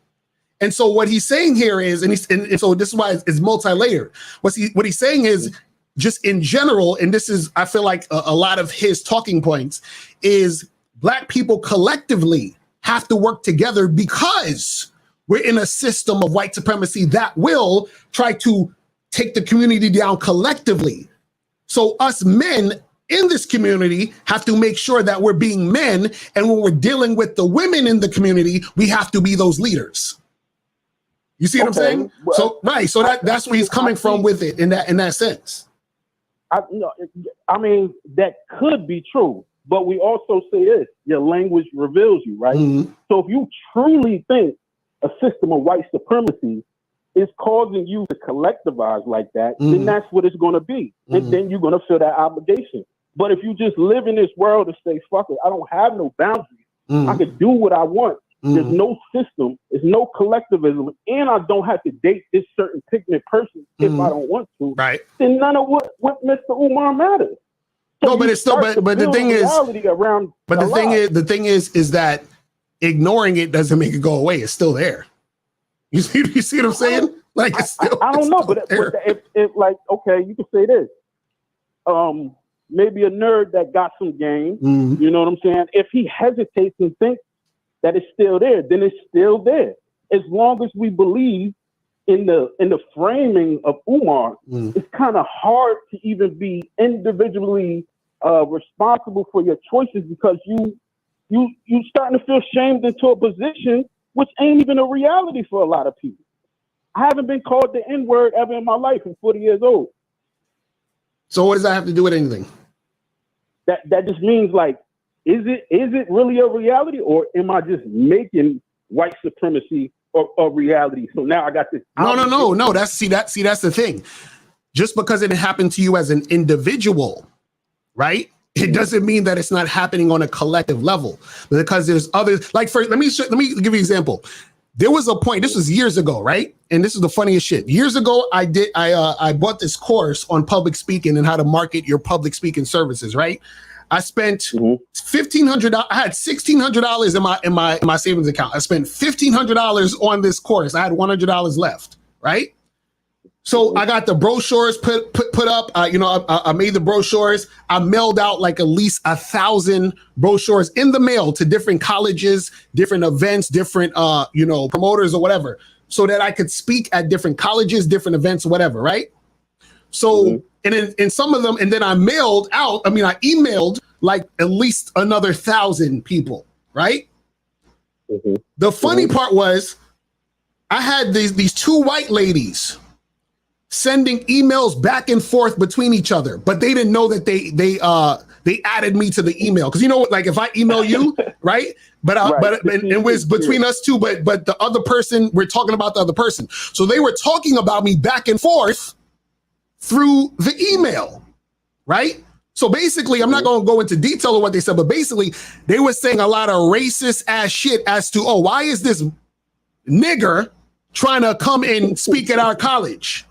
S7: And so what he's saying here is, and so this is why it's multi-layered. What he's saying is, just in general, and this is, I feel like a lot of his talking points, is black people collectively have to work together because we're in a system of white supremacy that will try to take the community down collectively. So us men in this community have to make sure that we're being men, and when we're dealing with the women in the community, we have to be those leaders. You see what I'm saying? Well, so that's where he's coming from with it in that sense.
S13: I mean, that could be true, but we also say this: your language reveals you, right? So if you truly think a system of white supremacy is causing you to collectivize like that, then that's what it's going to be. And then you're going to feel that obligation. But if you just live in this world and say, fuck it, I don't have no boundaries. I can do what I want. There's no system. There's no collectivism. And I don't have to date this certain pigment person if I don't want to.
S7: Right.
S13: Then none of what Mr. Umar matters. So
S7: no, but it's still, but the thing is, the thing is that ignoring it doesn't make it go away. It's still there. You see what I'm saying? Like, it's still,
S13: I don't know, but if like, okay, you can say this. Maybe a nerd that got some game, you know what I'm saying? If he hesitates and thinks that it's still there, then it's still there. As long as we believe in the framing of Umar, it's kind of hard to even be individually responsible for your choices, because you starting to feel shamed into a position which ain't even a reality for a lot of people. I haven't been called the N-word ever in my life. I'm 40 years old.
S7: So what does that have to do with anything?
S13: That just means, like, is it really a reality, or am I just making white supremacy a reality? So now I got this. No. That's
S7: the thing. Just because it happened to you as an individual, right? It doesn't mean that it's not happening on a collective level, because there's others. Like, let me give you an example. There was a point, this was years ago, right? And this is the funniest shit. Years ago, I bought this course on public speaking and how to market your public speaking services, right? I spent $1,500. I had $1,600 in my savings account. I spent $1,500 on this course. I had $100 left, right? So I got the brochures put up. I made the brochures. I mailed out like at least 1,000 brochures in the mail to different colleges, different events, different promoters or whatever, so that I could speak at different colleges, different events, whatever, right? So and in some of them, and then I emailed like at least another 1,000 people, right? The funny part was, I had these two white ladies sending emails back and forth between each other, but they didn't know that they added me to the email. Because you know what, like if I email you, right? But it was between us two, but the other person, we're talking about the other person. So they were talking about me back and forth through the email, right? So basically, I'm not going to go into detail of what they said, but basically they were saying a lot of racist ass shit as to, oh, why is this nigger trying to come and speak at our college?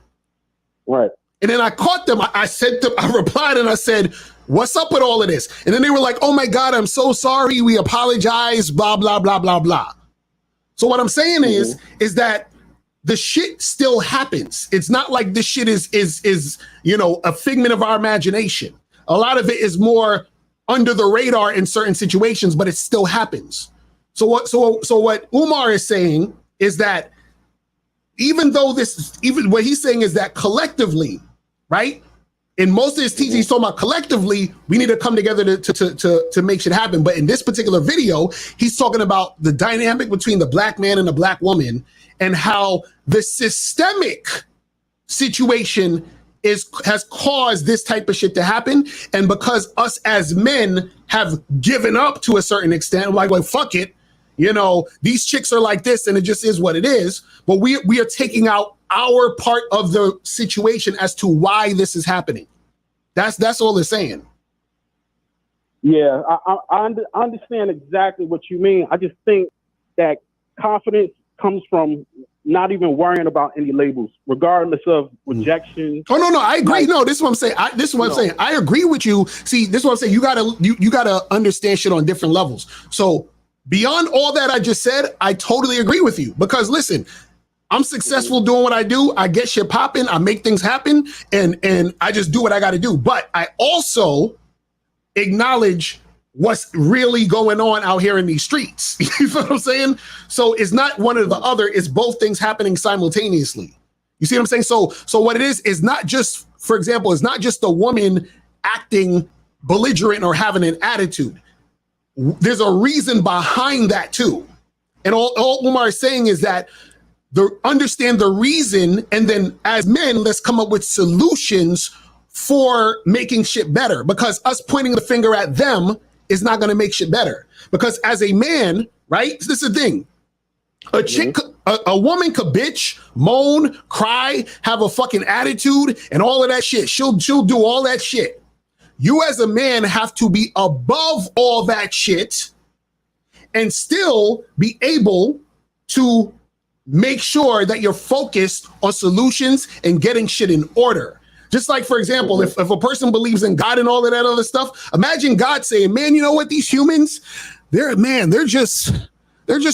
S13: Right.
S7: And then I caught them. I replied and I said, what's up with all of this? And then they were like, oh my God, I'm so sorry. We apologize, blah, blah, blah, blah, blah. So what I'm saying is that the shit still happens. It's not like this shit is you know, a figment of our imagination. A lot of it is more under the radar in certain situations, but it still happens. So what Umar is saying is that even what he's saying is that collectively, right? In most of his teachings, he's talking about collectively, we need to come together to make shit happen. But in this particular video, he's talking about the dynamic between the black man and the black woman and how the systemic situation has caused this type of shit to happen. And because us as men have given up to a certain extent, like, well, fuck it. You know, these chicks are like this and it just is what it is. But we are taking out our part of the situation as to why this is happening. That's all they're saying.
S13: Yeah, I understand exactly what you mean. I just think that confidence comes from not even worrying about any labels, regardless of rejection.
S7: Oh no, I agree. No, this is what I'm saying. I'm saying. I agree with you. See, this is what I'm saying. You gotta understand shit on different levels. So beyond all that I just said, I totally agree with you. Because listen, I'm successful doing what I do. I get shit popping. I make things happen, and I just do what I got to do. But I also acknowledge what's really going on out here in these streets. You know what I'm saying? So it's not one or the other. It's both things happening simultaneously. You see what I'm saying? So what it is not just, for example, it's not just a woman acting belligerent or having an attitude. There's a reason behind that too. And all Umar is saying is that understand the reason, and then as men, let's come up with solutions for making shit better. Because us pointing the finger at them is not going to make shit better. Because as a man, right? This is the thing. A chick, a woman could bitch, moan, cry, have a fucking attitude, and all of that shit. She'll do all that shit. You as a man have to be above all that shit and still be able to make sure that you're focused on solutions and getting shit in order. Just like, for example, if a person believes in God and all of that other stuff, imagine God saying, man, you know what, these humans, they're just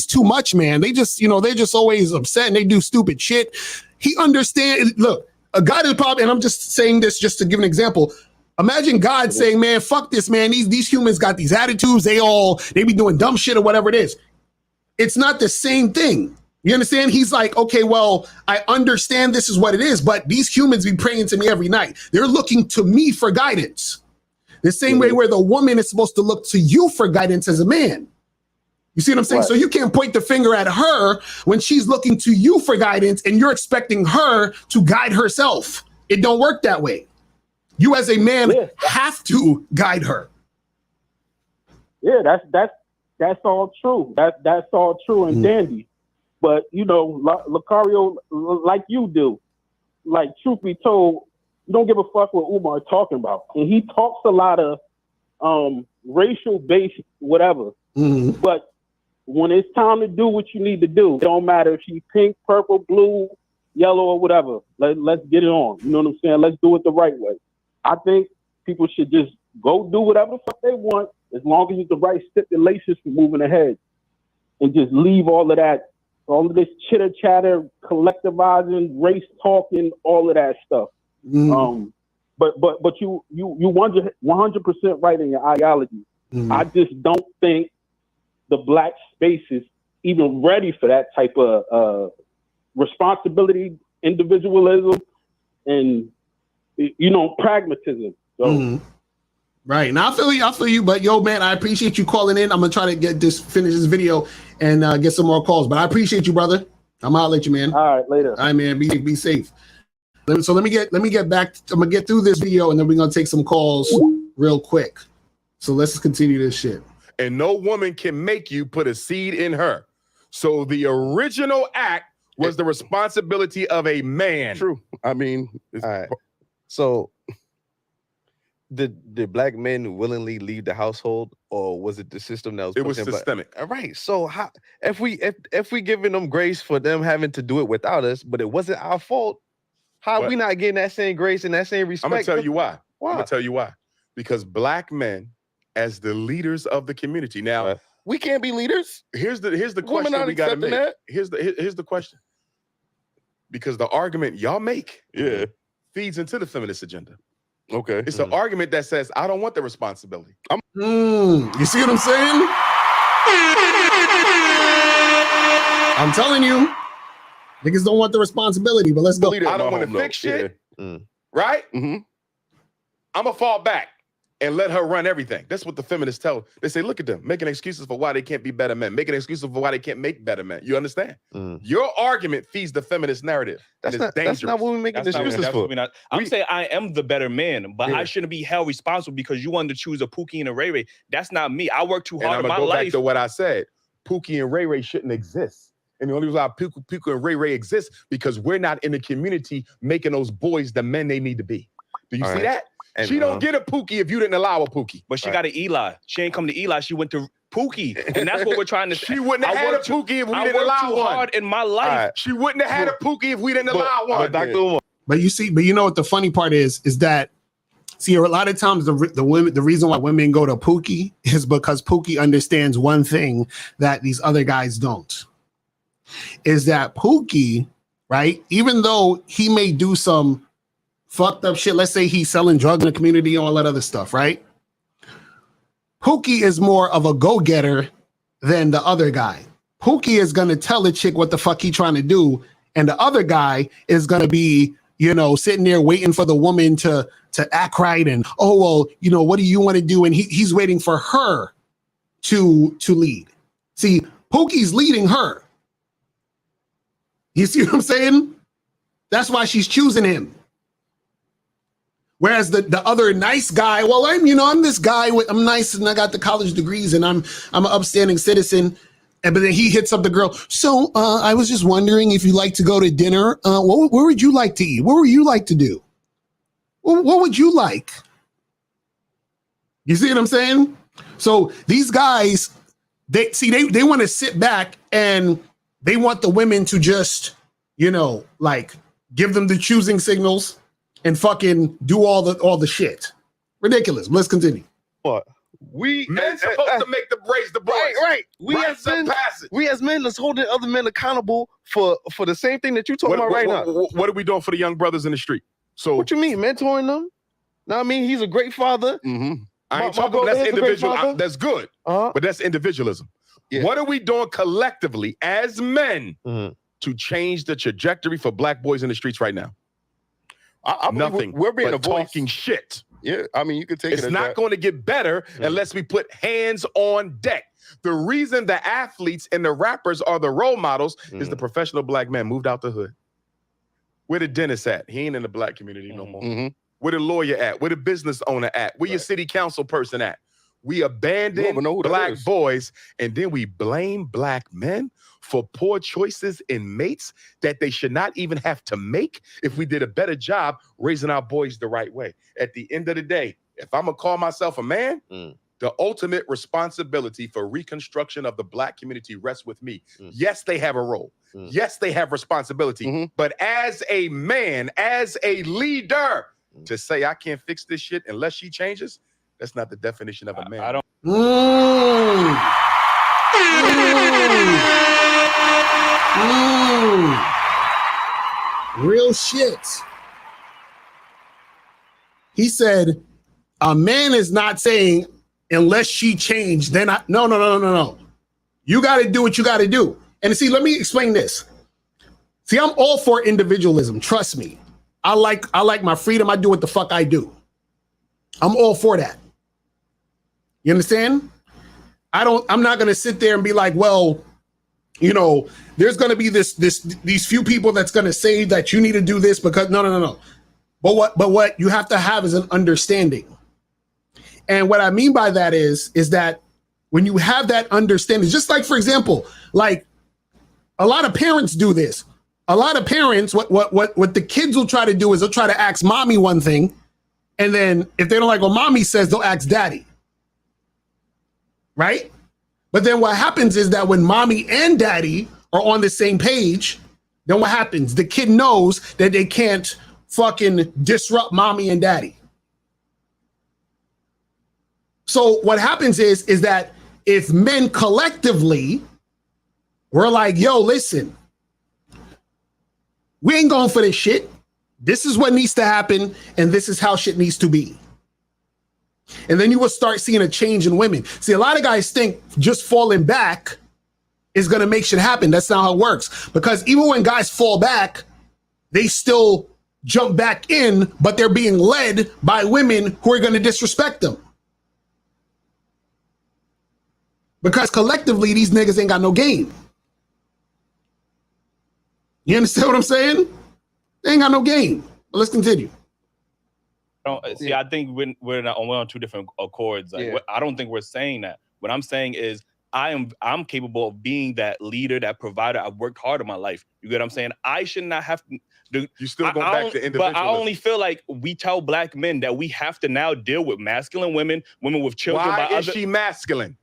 S7: too much, man. They're just always upset and they do stupid shit. He understands. Look, God is probably, and I'm just saying this just to give an example. Imagine God saying, man, fuck this, man. These humans got these attitudes. They be doing dumb shit or whatever it is. It's not the same thing. You understand? He's like, okay, well, I understand this is what it is, but these humans be praying to me every night. They're looking to me for guidance. The same way where the woman is supposed to look to you for guidance as a man. You see what I'm saying? Right. So you can't point the finger at her when she's looking to you for guidance and you're expecting her to guide herself. It don't work that way. You as a man have to guide her.
S13: Yeah, that's all true. That's all true and dandy. But, you know, Lucario, like you do, like, truth be told, you don't give a fuck what Umar talking about. And he talks a lot of racial-based whatever. But when it's time to do what you need to do, it don't matter if she's pink, purple, blue, yellow, or whatever. Let's get it on. You know what I'm saying? Let's do it the right way. I think people should just go do whatever the fuck they want as long as it's the right stipulations for moving ahead. And just leave all of that, all of this chitter chatter, collectivizing, race talking, all of that stuff. But you 100% right in your ideology. I just don't think the black space is even ready for that type of responsibility, individualism, and pragmatism. So.
S7: Right. Now I feel you, but yo, man, I appreciate you calling in. I'm gonna try to finish this video and get some more calls, but I appreciate you, brother. I'm gonna holler at you, man.
S13: All right, later.
S7: All right, man. Be safe. So let me get back. I'm gonna get through this video, and then we're gonna take some calls real quick. So let's just continue this shit.
S10: And no woman can make you put a seed in her. So the original act was the responsibility of a man.
S11: True. I mean,
S14: all right. So did black men willingly leave the household, or was it the system that was?
S10: It was systemic.
S14: All right. So how, if we giving them grace for them having to do it without us, but it wasn't our fault, how are we not getting that same grace and that same respect?
S10: I'm gonna tell you why.
S14: Why?
S10: I'm gonna tell you why. Because black men, as the leaders of the community, now
S11: we can't be leaders.
S10: Here's the question we got to make. Here's the question. Because the argument y'all make, feeds into the feminist agenda.
S11: Okay,
S10: it's an argument that says I don't want the responsibility.
S7: You see what I'm saying? I'm telling you, niggas don't want the responsibility. But let's go.
S10: I don't want to fix shit, right? I'm gonna fall back and let her run everything. That's what the feminists tell. They say, look at them making excuses for why they can't be better men, making excuses for why they can't make better men. You understand? Your argument feeds the feminist narrative.
S14: That's
S10: dangerous.
S14: not what we're making excuses for.
S9: I'm saying I am the better man, but I shouldn't be held responsible because you wanted to choose a Pookie and a Ray Ray. That's not me. I worked too hard in my
S10: go
S9: life.
S10: Back to what I said. Pookie and Ray Ray shouldn't exist. And the only reason why Pookie and Ray Ray exist because we're not in the community making those boys the men they need to be. Do you see that? And she don't get a Pookie if you didn't allow a Pookie.
S9: But she got an Eli. She ain't come to Eli. She went to Pookie. And that's what we're trying to say.
S10: She wouldn't have had a Pookie if we didn't allow one.
S9: Hard in my life.
S10: She wouldn't have had a Pookie if we didn't allow one.
S7: But you know what the funny part is that, see, a lot of times the reason why women go to Pookie is because Pookie understands one thing that these other guys don't. Is that Pookie, right? Even though he may do some fucked up shit, let's say he's selling drugs in the community and all that other stuff, right? Pookie is more of a go-getter than the other guy. Pookie is gonna tell the chick what the fuck he trying to do, and the other guy is gonna be, sitting there waiting for the woman to act right and, oh, well, what do you want to do? And he's waiting for her to lead. See, Pookie's leading her. You see what I'm saying? That's why she's choosing him. Whereas the other nice guy, well, I'm this guy I'm nice and I got the college degrees and I'm an upstanding citizen. But then he hits up the girl. So I was just wondering if you like to go to dinner. Where would you like to eat? What would you like to do? What would you like? You see what I'm saying? So these guys, they want to sit back and they want the women to just, give them the choosing signals and fucking do all the shit. Ridiculous. Let's continue.
S14: What?
S10: Men supposed to make the raise the boys.
S14: Right. We as men, let's hold the other men accountable for the same thing that you're talking about right now.
S10: What are we doing for the young brothers in the street? So
S14: what you mean, mentoring them? No, I mean he's a great father.
S10: I ain't talking. That's individual. That's good, but that's individualism. Yeah. What are we doing collectively as men to change the trajectory for black boys in the streets right now? Nothing.
S11: We're being
S10: but talking shit.
S11: Yeah, I mean, you could take it.
S10: It's not going to get better unless we put hands on deck. The reason the athletes and the rappers are the role models is the professional black man moved out the hood. Where the dentist at? He ain't in the black community no more. Where the lawyer at? Where the business owner at? Where your city council person at? We abandon black boys and then we blame black men for poor choices in mates that they should not even have to make if we did a better job raising our boys the right way. At the end of the day, if I'm gonna call myself a man, the ultimate responsibility for reconstruction of the black community rests with me. Yes, they have a role. Yes, they have responsibility. But as a man, as a leader, to say I can't fix this shit unless she changes, that's not the definition of a man.
S9: I don't.
S7: Real shit. He said, a man is not saying unless she changed, then no. You got to do what you got to do. And see, let me explain this. See, I'm all for individualism. Trust me. I like my freedom. I do what the fuck I do. I'm all for that. You understand? I'm not going to sit there and be like, well, you know, there's going to be these few people that's going to say that you need to do this because no. But what you have to have is an understanding. And what I mean by that is that when you have that understanding, just like, for example, like a lot of parents do this. A lot of parents, what the kids will try to do is they'll try to ask mommy one thing. And then if they don't like what mommy says, they'll ask daddy. Right? But then what happens is that when mommy and daddy are on the same page, then what happens? The kid knows that they can't fucking disrupt mommy and daddy. So what happens is that if men collectively were like, yo, listen, we ain't going for this shit. This is what needs to happen, and this is how shit needs to be. And then you will start seeing a change in women. See, a lot of guys think just falling back is going to make shit happen. That's not how it works. Because even when guys fall back, they still jump back in, but they're being led by women who are going to disrespect them. Because collectively, these niggas ain't got no game. You understand what I'm saying? They ain't got no game. But let's continue.
S9: See, I think we're on two different accords. Like, I don't think we're saying that. What I'm saying is I'm capable of being that leader, that provider. I've worked hard in my life. You get what I'm saying? I should not have to. You still go back to individualism. But I only feel like we tell black men that we have to now deal with masculine women, women with children.
S10: Why is she masculine?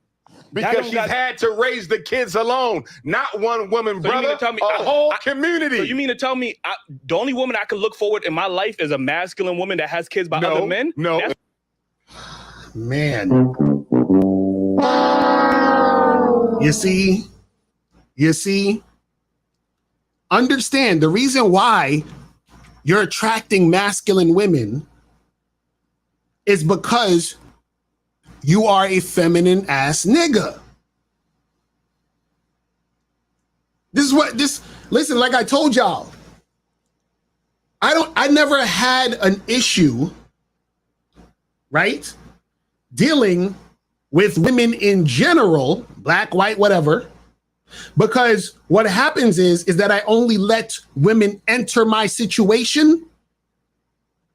S10: Because she's had to raise the kids alone, not one woman, so brother, a whole community.
S9: So you mean to tell me the only woman I could look forward in my life is a masculine woman that has kids by other men?
S10: No.
S7: Man. You see, understand the reason why you're attracting masculine women is because you are a feminine ass nigga. Listen, like I told y'all, I never had an issue, right? Dealing with women in general, black, white, whatever, because what happens is that I only let women enter my situation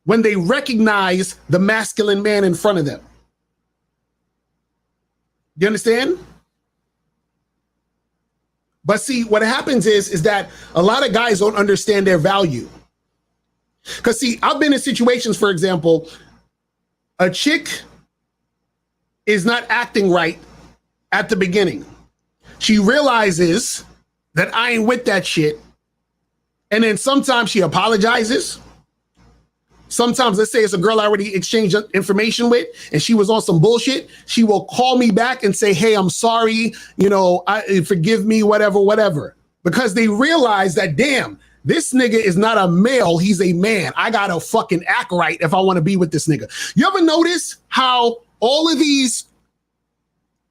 S7: when they recognize the masculine man in front of them. You understand? But see, what happens is that a lot of guys don't understand their value. Because see, I've been in situations, for example, a chick is not acting right at the beginning. She realizes that I ain't with that shit. And then sometimes she apologizes. Sometimes, let's say it's a girl I already exchanged information with and she was on some bullshit. She will call me back and say, hey, I'm sorry. You know, forgive me, whatever. Because they realize that, damn, this nigga is not a male. He's a man. I got to fucking act right if I want to be with this nigga. You ever notice how all of these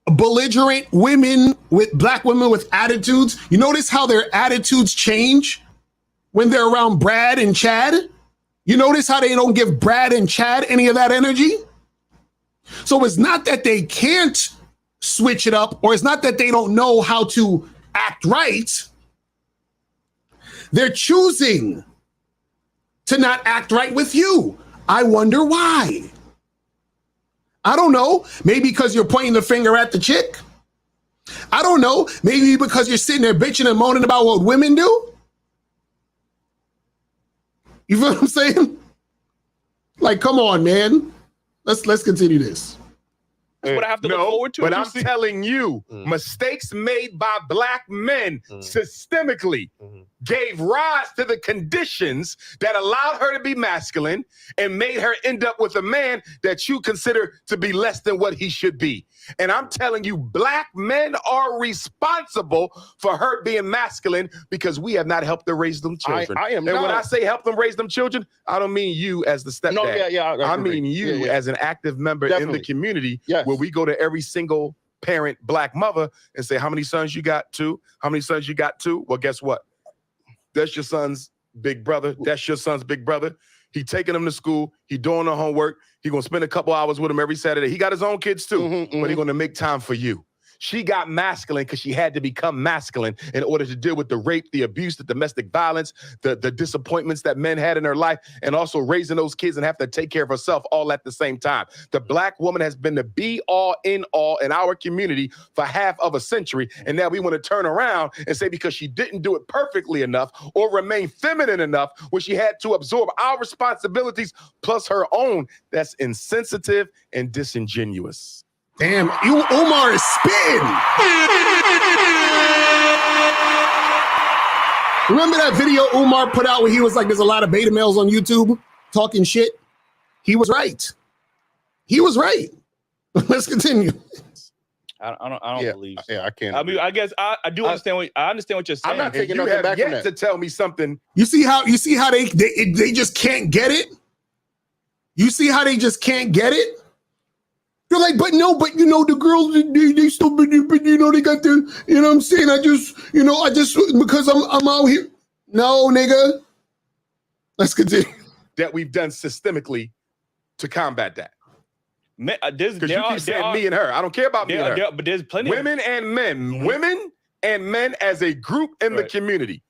S7: belligerent women black women with attitudes, you notice how their attitudes change when they're around Brad and Chad? You notice how they don't give Brad and Chad any of that energy? So it's not that they can't switch it up, or it's not that they don't know how to act right. They're choosing to not act right with you. I wonder why. I don't know. Maybe because you're pointing the finger at the chick. I don't know. Maybe because you're sitting there bitching and moaning about what women do. You feel what I'm saying? Like, come on, man. Let's continue this.
S9: That's what I have to look forward to.
S10: But I'm telling you, mistakes made by black men systemically gave rise to the conditions that allowed her to be masculine and made her end up with a man that you consider to be less than what he should be. And I'm telling you, black men are responsible for her being masculine because we have not helped her raise them children.
S11: I am
S10: and
S11: not.
S10: when I say help them raise them children, I don't mean you as the stepdad.
S11: No, I
S10: mean you as an active member in the community where we go to every single parent black mother and say, how many sons you got? 2? How many sons you got? 2? Well, guess what? That's your son's big brother. That's your son's big brother. He taking him to school. He doing the homework. He gonna spend a couple hours with him every Saturday. He got his own kids too, but he gonna make time for you. She got masculine because she had to become masculine in order to deal with the rape, the abuse, the domestic violence, the disappointments that men had in her life, and also raising those kids and have to take care of herself all at the same time. The black woman has been the be-all, in-all in our community for half of a century, and now we want to turn around and say because she didn't do it perfectly enough or remain feminine enough when she had to absorb our responsibilities plus her own, that's insensitive and disingenuous.
S7: Damn, Umar is spitting. Remember that video Umar put out where he was like, there's a lot of beta males on YouTube talking shit? He was right. He was right. Let's continue.
S9: I don't believe so.
S11: Yeah, I can't.
S9: I mean, I guess I do understand what you're saying.
S11: I'm not taking
S10: You
S11: nothing
S10: have
S11: back from
S10: yet
S11: that.
S10: to tell me something.
S7: You see how they just can't get it? You see how they just can't get it? They're like, but you know, the girls, they still, but you know, they got the, you know what I'm saying? I just, because I'm out here. No, nigga. Let's continue.
S10: That we've done systemically to combat that. Because you keep saying me and her. I don't care about me and her.
S9: But there's plenty
S10: women and men. Women and men as a group in the community.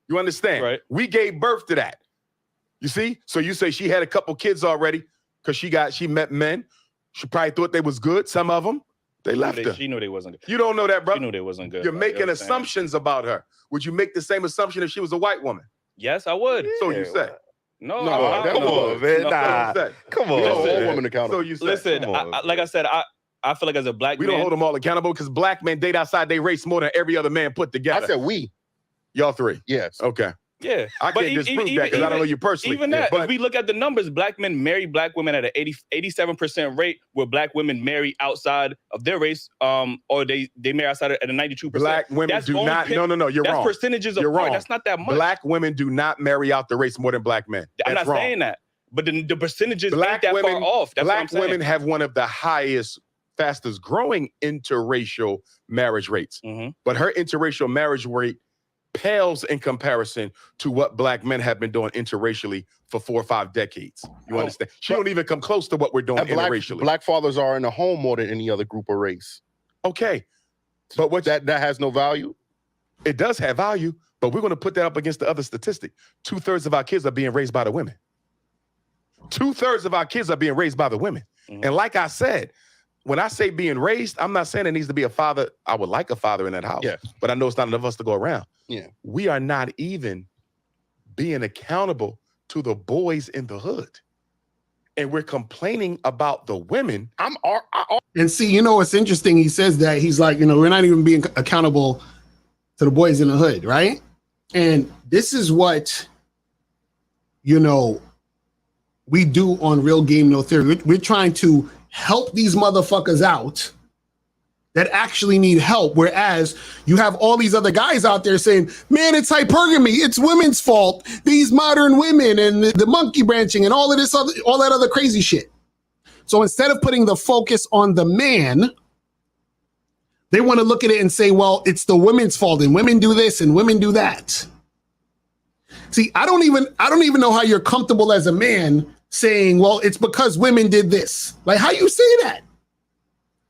S10: You understand?
S9: Right.
S10: We gave birth to that. You see? So you say she had a couple kids already because she met men. She probably thought they was good. Some of them, they left her.
S9: She knew they wasn't good.
S10: You don't know that, bro.
S9: She knew they wasn't good.
S10: You're
S9: bro.
S10: making
S9: You know
S10: assumptions about her. Would you make the same assumption if she was a white woman?
S9: Yes, I would.
S10: So you say.
S9: No,
S14: come on, man. Nah, come on.
S11: All women accountable.
S10: So you say.
S9: Listen, like I said, I feel like as a black
S10: we
S9: man,
S10: don't hold them all accountable because black men date outside their race more than every other man put together.
S11: I said we.
S10: Y'all three.
S11: Yes.
S10: Okay.
S9: yeah.
S10: I
S9: But
S10: can't disprove that because I don't know you personally.
S9: Even that,
S10: But
S9: if we look at the numbers, black men marry black women at an 87% rate, where black women marry outside of their race, or they marry outside at a 92%.
S10: black women do not. No, you're
S9: that's
S10: wrong.
S9: percentages of
S10: You're wrong.
S9: That's not that much.
S10: Black women do not marry out the race more than black men.
S9: I'm
S10: That's
S9: not
S10: wrong.
S9: saying that, but the percentages
S10: Black
S9: ain't that
S10: women,
S9: far off. That's what I'm
S10: black
S9: saying.
S10: women have one of the highest, fastest growing interracial marriage rates. But her interracial marriage rate pales in comparison to what black men have been doing interracially for 4 or 5 decades. You understand? She don't even come close to what we're doing interracially.
S11: Black fathers are in the home more than any other group or race.
S10: Okay. But what
S11: that has no value?
S10: It does have value, but we're going to put that up against the other statistic. 2/3 of our kids are being raised by the women. 2/3 of our kids are being raised by the women. And like I said, when I say being raised, I'm not saying it needs to be a father. I would like a father in that house, but I know it's not enough of us to go around.
S11: Yeah.
S10: We are not even being accountable to the boys in the hood. And we're complaining about the women.
S7: And see, you know what's interesting? He says that he's like, we're not even being accountable to the boys in the hood, right? And this is what, we do on Real Game No Theory. We're trying to help these motherfuckers out that actually need help. Whereas you have all these other guys out there saying, man, it's hypergamy. It's women's fault. These modern women and the monkey branching and all of this other, all that other crazy shit. So instead of putting the focus on the man, they want to look at it and say, well, it's the women's fault and women do this and women do that. See, I don't even know how you're comfortable as a man saying, well, it's because women did this. Like, how you say that?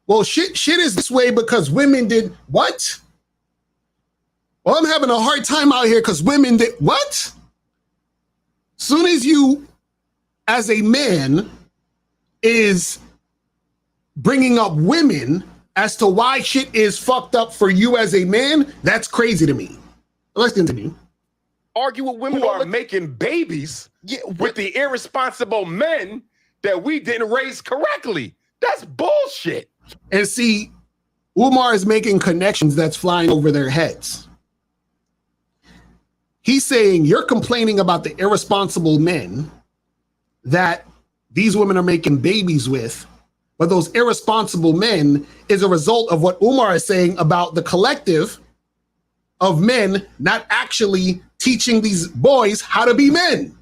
S7: Well, shit is this way because women did what? Well, I'm having a hard time out here because women did what? Soon as you, as a man, is bringing up women as to why shit is fucked up for you as a man, that's crazy to me. Let's continue.
S11: Argue with women
S10: who are making babies with the irresponsible men that we didn't raise correctly. That's bullshit.
S7: And see, Umar is making connections that's flying over their heads. He's saying you're complaining about the irresponsible men that these women are making babies with, but those irresponsible men is a result of what Umar is saying about the collective of men not actually teaching these boys how to be men.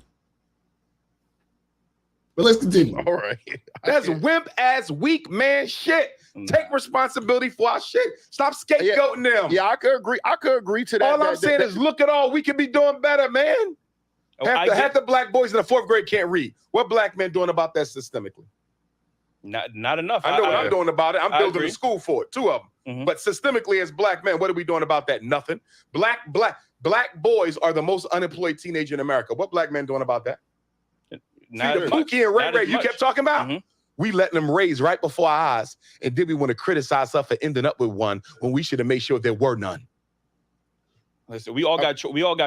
S7: But let's continue.
S11: All right.
S10: That's wimp ass weak man shit. Take responsibility for our shit. Stop scapegoating them.
S11: Yeah, I could agree to that.
S10: All I'm saying is look at all we could be doing better, man. Half the black boys in the 4th grade can't read. What black men doing about that systemically?
S9: Not enough.
S10: I know what I'm doing about it. I'm building a school for it. 2 of them. But systemically, as black men, what are we doing about that? Nothing. Black boys are the most unemployed teenager in America. What black men doing about that?
S9: Not
S10: See, the
S9: as much.
S10: Pookie and Ray
S9: Not
S10: Ray
S9: as
S10: you
S9: much.
S10: kept talking about? We letting them raise right before our eyes, and then we want to criticize us for ending up with one when we should have made sure there were none.
S9: Listen, we all got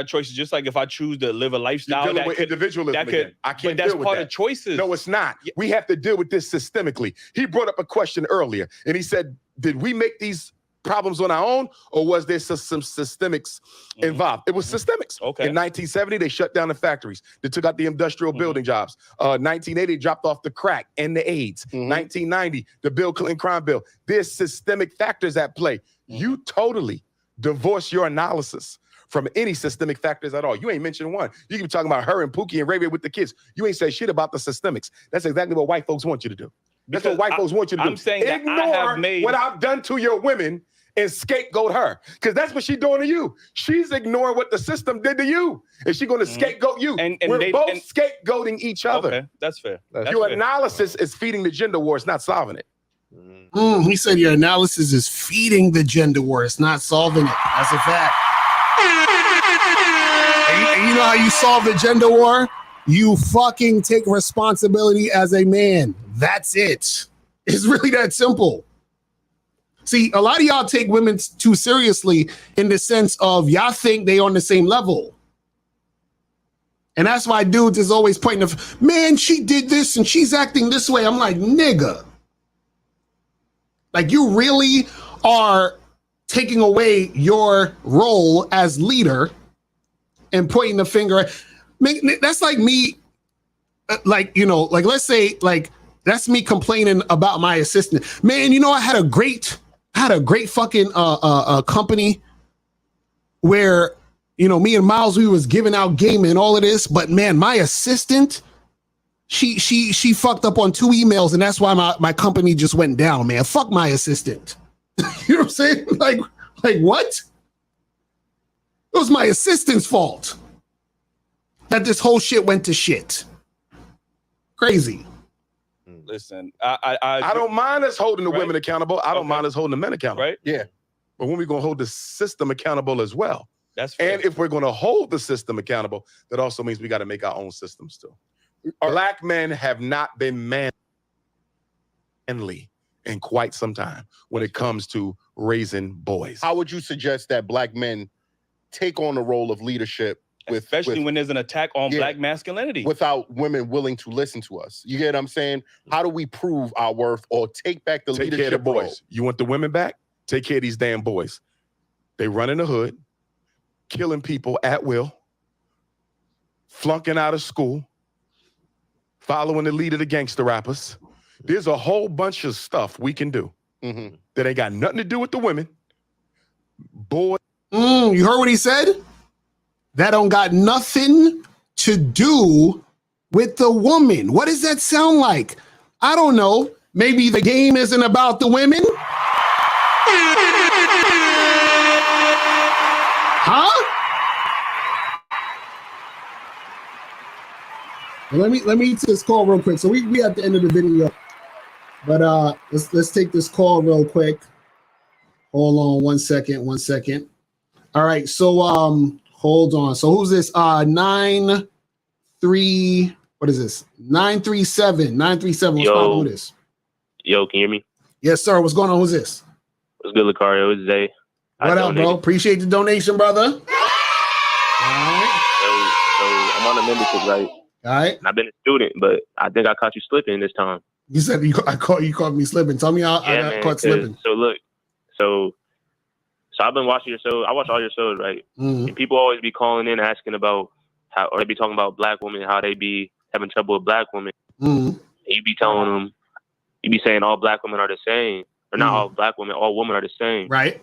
S9: choices. Just like if I choose to live a lifestyle,
S10: You're dealing with individualism again. I can't
S9: but that's
S10: deal with
S9: part
S10: that.
S9: of choices.
S10: No, it's not. We have to deal with this systemically. He brought up a question earlier, and he said, did we make these problems on our own, or was there some systemics involved? It was systemics.
S9: Okay.
S10: In 1970, they shut down the factories. They took out the industrial building jobs. 1980, dropped off the crack and the AIDS. 1990, the Bill Clinton crime bill. There's systemic factors at play. You totally divorce your analysis from any systemic factors at all. You ain't mentioned one. You can be talking about her and Pookie and Ray Ray with the kids. You ain't said shit about the systemics. That's exactly what white folks want you to do. That's what white folks want you to do.
S9: I'm saying that
S10: Ignore
S9: I have made
S10: what I've done to your women and scapegoat her. Because that's what she's doing to you. She's ignoring what the system did to you. And she's going to scapegoat you.
S9: And
S10: We're both scapegoating each other.
S9: Okay, that's fair.
S10: Your analysis is feeding the gender war. It's not solving it.
S7: He said your analysis is feeding the gender war. It's not solving it. That's a fact. And you know how you solve the gender war? You fucking take responsibility as a man. That's it. It's really that simple. See, a lot of y'all take women too seriously in the sense of y'all think they on the same level. And that's why dudes is always pointing the, man, she did this and she's acting this way. I'm like, nigga. Like, you really are taking away your role as leader and pointing the finger. That's like me, like, you know, like, let's say, like, that's me complaining about my assistant. Man, you know, I had a great fucking company where, you know, me and Miles, we was giving out game and all of this, but man, my assistant, she fucked up on 2 emails, and that's why my company just went down, man. Fuck my assistant. You know what I'm saying? Like what? It was my assistant's fault that this whole shit went to shit. Crazy.
S9: Listen,
S10: I don't mind us holding the women accountable. I don't mind us holding the men accountable.
S9: Right?
S10: Yeah. But when we're going to hold the system accountable as well.
S9: That's fair.
S10: And if we're going to hold the system accountable, that also means we got to make our own systems too. Black men have not been manly in quite some time when it comes to raising boys.
S11: How would you suggest that black men take on the role of leadership,
S9: especially when there's an attack on black masculinity,
S11: without women willing to listen to us? You get what I'm saying? How do we prove our worth or take back the
S10: Take
S11: leadership
S10: care of the boys.
S11: role?
S10: You want the women back? Take care of these damn boys. They run in the hood, killing people at will, flunking out of school, following the lead of the gangster rappers. There's a whole bunch of stuff we can do that ain't got nothing to do with the women. Boy.
S7: You heard what he said? That don't got nothing to do with the woman. What does that sound like? I don't know. Maybe the game isn't about the women? Huh? Let me take this call real quick. So we at the end of the video, but let's take this call real quick. Hold on 1 second. All right, so hold on. So who's this? 937. What is this? 937. 937. What's going on with this?
S15: Yo, can you hear me?
S7: Yes, sir. What's going on? Who's this?
S15: What's good, Lucario? It's Zay.
S7: What up, bro? Appreciate the donation, brother. All right.
S15: So I'm on the membership, right?
S7: All right.
S15: And I've been a student, but I think I caught you slipping this time.
S7: You said you caught me slipping. Tell me how I got caught slipping.
S15: So look, so I've been watching your show. I watch all your shows, right? And people always be calling in asking about how, or they be talking about black women, how they be having trouble with black women. And you be telling them, you be saying all black women are the same, or not all black women, all women are the same.
S7: Right.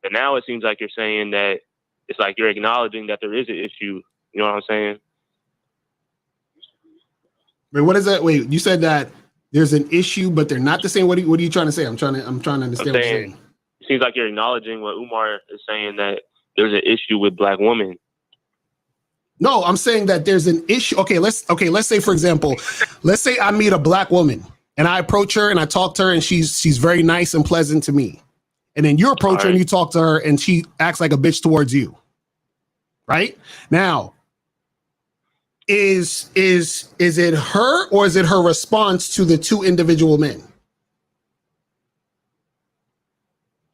S15: And now it seems like you're saying that it's like you're acknowledging that there is an issue. You know what I'm saying?
S7: Wait, what is that? Wait, you said that there's an issue, but they're not the same. What are you trying to say? I'm trying to understand what you're saying.
S15: It seems like you're acknowledging what Umar is saying, that there's an issue with black women.
S7: No, I'm saying that there's an issue. Okay, let's say, for example, let's say I meet a black woman and I approach her and I talk to her and she's very nice and pleasant to me. And then you approach her and you talk to her and she acts like a bitch towards you. Right? Now, is it her or is it her response to the two individual men?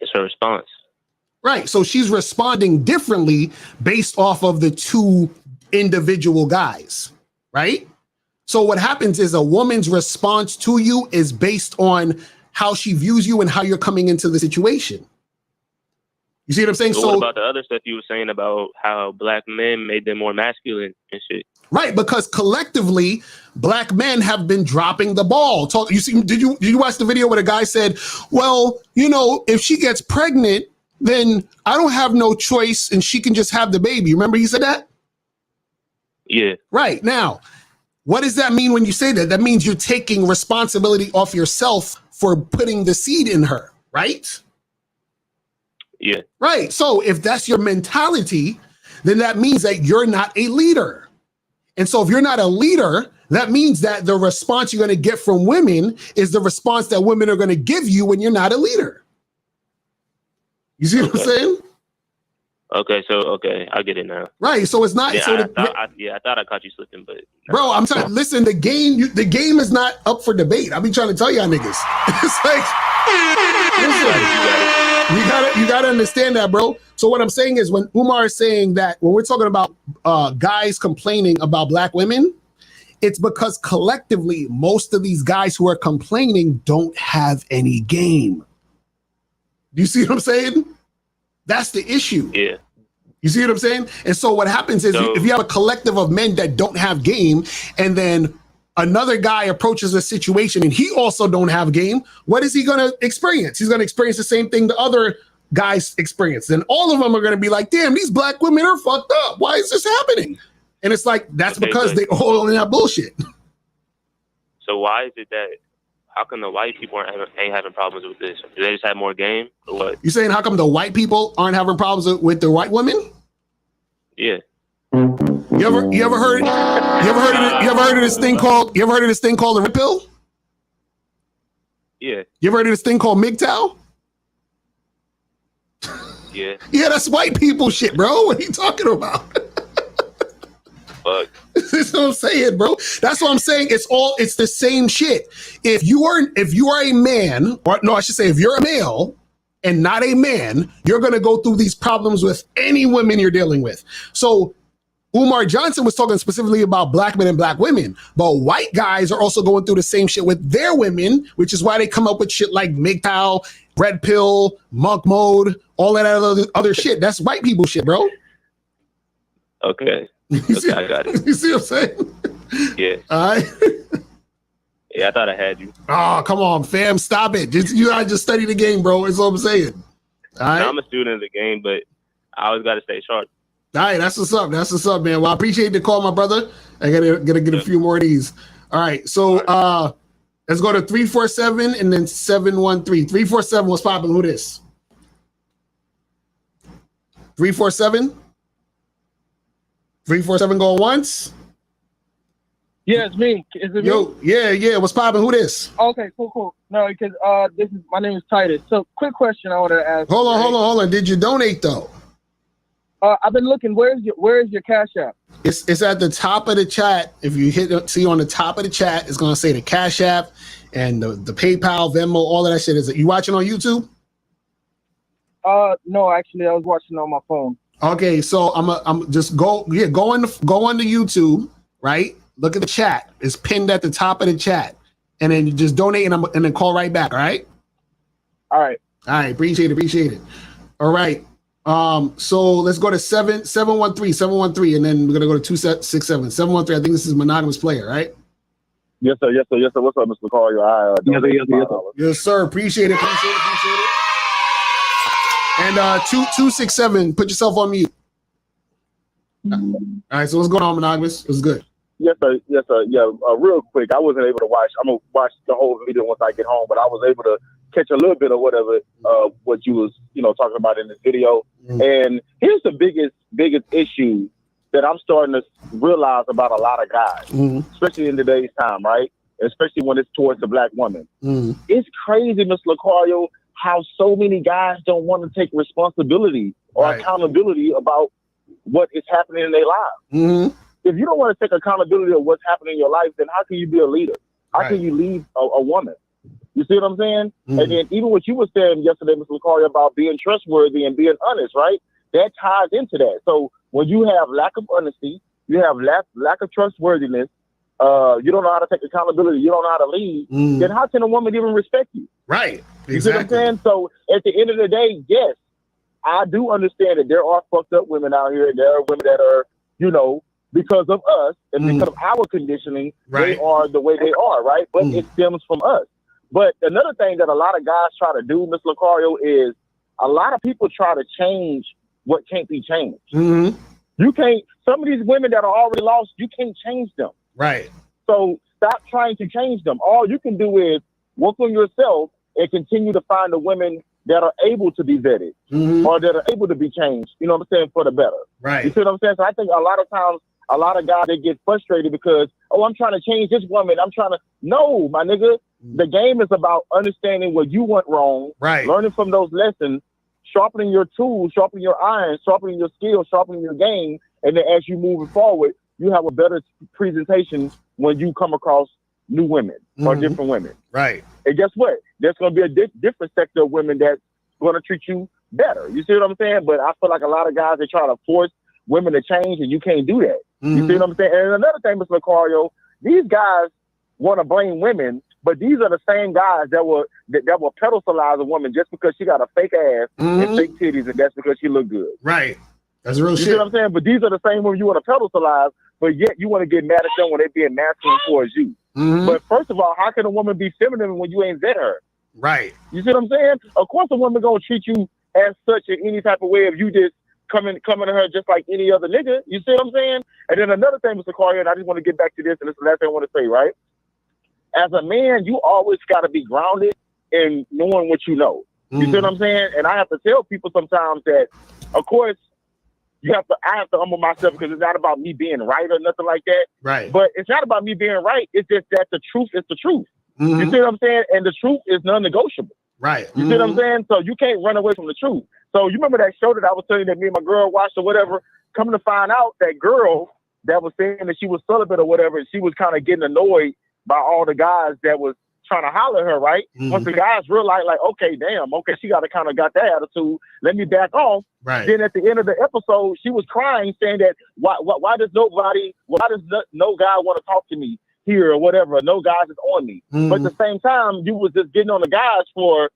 S15: It's her response.
S7: Right. So she's responding differently based off of the two individual guys. Right? So what happens is a woman's response to you is based on how she views you and how you're coming into the situation. You see what I'm saying?
S15: So what about the other stuff you were saying about how black men made them more masculine and shit?
S7: Right, because collectively, black men have been dropping the ball. Did you watch the video where the guy said, well, you know, if she gets pregnant, then I don't have no choice and she can just have the baby. Remember he said that?
S15: Yeah.
S7: Right. Now, what does that mean when you say that? That means you're taking responsibility off yourself for putting the seed in her, right?
S15: Yeah.
S7: Right. So if that's your mentality, then that means that you're not a leader. And so if you're not a leader, that means that the response you're going to get from women is the response that women are going to give you when you're not a leader. You see what I'm saying?
S15: Okay, I get it now.
S7: Right. So it's not.
S15: Yeah,
S7: so
S15: I thought I caught you slipping, but
S7: bro, I'm trying. Listen, the game is not up for debate. I've been trying to tell y'all niggas. It's like, listen, you gotta understand that, bro. So what I'm saying is, when Umar is saying that, when we're talking about guys complaining about black women, it's because collectively most of these guys who are complaining don't have any game. Do you see what I'm saying? That's the issue.
S15: Yeah.
S7: You see what I'm saying? And so what happens is, if you have a collective of men that don't have game, and then another guy approaches a situation and he also don't have game, what is he going to experience? He's going to experience the same thing the other guys experience. Then all of them are going to be like, damn, these black women are fucked up. Why is this happening? And it's like, that's because they all in that bullshit.
S15: So why is it that, how come the white people ain't having problems with this? Do they just have more game or what?
S7: You saying how come the white people aren't having problems with the white women?
S15: Yeah.
S7: You ever heard of this thing called the red pill?
S15: Yeah.
S7: You ever heard of this thing called MGTOW?
S15: Yeah.
S7: Yeah, that's white people shit, bro. What are you talking about?
S15: Fuck.
S7: That's what I'm saying, bro. That's what I'm saying. It's the same shit. If you are a man, or no, I should say, if you're a male and not a man, you're gonna go through these problems with any women you're dealing with. So Umar Johnson was talking specifically about black men and black women, but white guys are also going through the same shit with their women, which is why they come up with shit like MGTOW, red pill, monk mode, all that other shit. That's white people shit, bro.
S15: Okay. Okay, I got it.
S7: You see what I'm saying?
S15: Yeah.
S7: All right.
S15: Yeah, I thought I had you.
S7: Oh, come on, fam. Stop it. You gotta just study the game, bro. That's what I'm saying. All right.
S15: I'm a student of the game, but I always got to stay sharp.
S7: All right, that's what's up. That's what's up, man. Well, I appreciate the call, my brother. I gotta get a few more of these. All right, so let's go to 347 and then 713. 347, what's popping? Who this? 347? 347 going once?
S16: Yeah, it's me. Is it
S7: Yo,
S16: me?
S7: yeah. What's popping? Who this?
S16: Okay, cool. No, because my name is Titus. So, quick question I wanted to ask.
S7: Hold on. Did you donate though?
S16: I've been looking. Where is your Cash App?
S7: It's at the top of the chat. If you see on the top of the chat, it's gonna say the Cash App and the PayPal, Venmo, all of that shit. Is it you watching on YouTube?
S16: No, actually, I was watching on my phone.
S7: Okay, so I'm just go on to YouTube, right? Look at the chat. It's pinned at the top of the chat, and then you just donate and then call right back. All right.
S16: All right.
S7: Appreciate it. All right. So let's go to 713, and then we're gonna go to 267. 713. I think this is monogamous player, right?
S17: Yes, sir. What's up, Mr. Carl?
S7: Yes, sir. Appreciate it. And 267, put yourself on mute. All right, so what's going on, monogamous? It was good.
S17: Yes, sir. Yeah, real quick, I wasn't able to watch. I'm gonna watch the whole video once I get home, but I was able to catch a little bit of whatever what you was talking about in this video. And here's the biggest issue that I'm starting to realize about a lot of guys, especially in today's time, right? Especially when it's towards the black woman. It's crazy, Mr. Lucario, how so many guys don't want to take responsibility or accountability about what is happening in their lives. If you don't want to take accountability of what's happening in your life, then how can you be a leader? How can you lead a woman? You see what I'm saying? And then even what you were saying yesterday, Mr. LaCarrie, about being trustworthy and being honest, right? That ties into that. So when you have lack of honesty, you have lack of trustworthiness, you don't know how to take accountability, you don't know how to lead, then how can a woman even respect you?
S7: Right.
S17: You see what I'm saying? So at the end of the day, yes, I do understand that there are fucked up women out here, and there are women that are, you know, because of us and because of our conditioning, they are the way they are, right? But it stems from us. But another thing that a lot of guys try to do, Mr. LaCario, is a lot of people try to change what can't be changed. You can't, some of these women that are already lost, you can't change them.
S7: Right.
S17: So stop trying to change them. All you can do is work on yourself and continue to find the women that are able to be vetted or that are able to be changed, you know what I'm saying, for the better.
S7: Right.
S17: You see what I'm saying? So I think a lot of times, a lot of guys, they get frustrated because, oh, I'm trying to change this woman. I'm trying to, no, my nigga, the game is about understanding what you went wrong, learning from those lessons, sharpening your tools, sharpening your iron, sharpening your skills, sharpening your game. And then as you move forward, you have a better presentation when you come across new women or different women.
S7: Right.
S17: And guess what? There's going to be a different sector of women that's going to treat you better. You see what I'm saying? But I feel like a lot of guys, they try to force women to change, and you can't do that. You see what I'm saying? And another thing, Mr. LaCario, these guys want to blame women, but these are the same guys that will pedestalize a woman just because she got a fake ass and fake titties, and that's because she look good.
S7: Right. That's real shit.
S17: You see what I'm saying? But these are the same women you want to pedestalize, but yet you want to get mad at them when they're being masculine towards you. But first of all, how can a woman be feminine when you ain't vet her?
S7: Right.
S17: You see what I'm saying? Of course a woman gonna treat you as such in any type of way if you just coming to her just like any other nigga. You see what I'm saying? And then another thing, Mr. Carter, and I just want to get back to this, and this is the last thing I want to say, right? As a man, you always got to be grounded in knowing what you know. You see what I'm saying? And I have to tell people sometimes that, of course, I have to humble myself because it's not about me being right or nothing like that.
S7: Right.
S17: But it's not about me being right. It's just that the truth is the truth. You see what I'm saying? And the truth is non-negotiable.
S7: Right.
S17: You see what I'm saying? So you can't run away from the truth. So you remember that show that I was telling you that me and my girl watched or whatever, coming to find out that girl that was saying that she was celibate or whatever, and she was kind of getting annoyed by all the guys that was trying to holler at her, right? Once the guys realized, like, okay, damn, okay, she got that attitude. Let me back off.
S7: Right.
S17: Then at the end of the episode, she was crying, saying that why does no guy want to talk to me here or whatever? No guys is on me. But at the same time, you was just getting on the guys for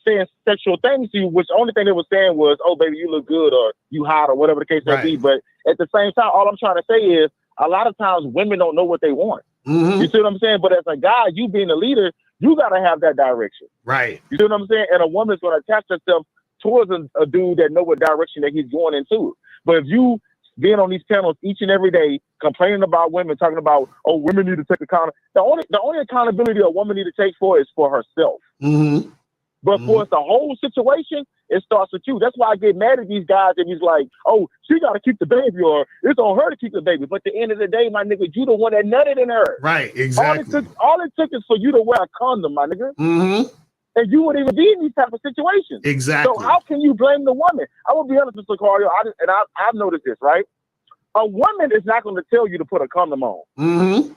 S17: saying sexual things to you, which the only thing they were saying was, oh, baby, you look good or you hot or whatever the case may be. But at the same time, all I'm trying to say is a lot of times women don't know what they want. You see what I'm saying? But as a guy, you being a leader, you got to have that direction.
S7: Right.
S17: You see what I'm saying? And a woman's going to attach herself towards a dude that know what direction that he's going into. But if you being on these panels each and every day, complaining about women, talking about, oh, women need to take accountability. The only accountability a woman need to take for is for herself. But for the whole situation, it starts with you. That's why I get mad at these guys and he's like, oh, she got to keep the baby or it's on her to keep the baby. But at the end of the day, my nigga, you the one that nutted in her.
S7: Right, exactly.
S17: All it took is for you to wear a condom, my nigga. And you wouldn't even be in these type of situations.
S7: Exactly.
S17: So how can you blame the woman? I will be honest, Mr. Cardio, I've noticed this, right? A woman is not going to tell you to put a condom on.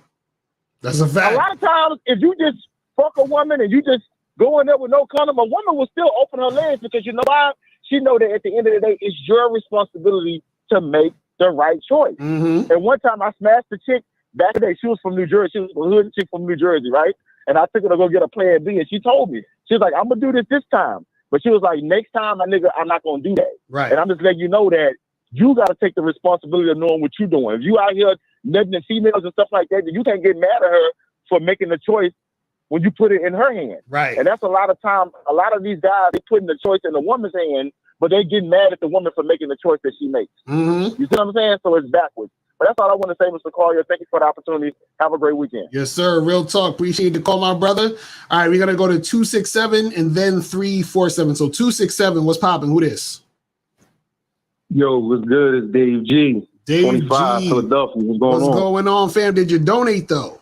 S7: That's a fact.
S17: A lot of times, if you just fuck a woman and you just go in there with no condom, a woman will still open her legs because you know why? She know that at the end of the day, it's your responsibility to make the right choice. And one time I smashed the chick back in the day. She was from New Jersey. She was a hood chick from New Jersey, right? And I took her to go get a Plan B, and she told me, she was like, I'm going to do this time. But she was like, next time, my nigga, I'm not going to do that.
S7: Right.
S17: And I'm just letting you know that you got to take the responsibility of knowing what you're doing. If you out here nutting the females and stuff like that, then you can't get mad at her for making the choice when you put it in her hand.
S7: Right.
S17: And that's a lot of time, a lot of these guys, they putting the choice in the woman's hand, but they get mad at the woman for making the choice that she makes. You see what I'm saying? So it's backwards. But that's all I want to say, Mr. Collier. Thank you for the opportunity. Have a great weekend.
S7: Yes, sir. Real talk. Appreciate the call, my brother. All right, we're going to go to 267 and then 347. So 267, what's popping? Who this?
S18: Yo, what's good? It's Dave G.
S7: Dave
S18: 25,
S7: G.
S18: Philadelphia. What's
S7: going on, fam? Did you donate, though?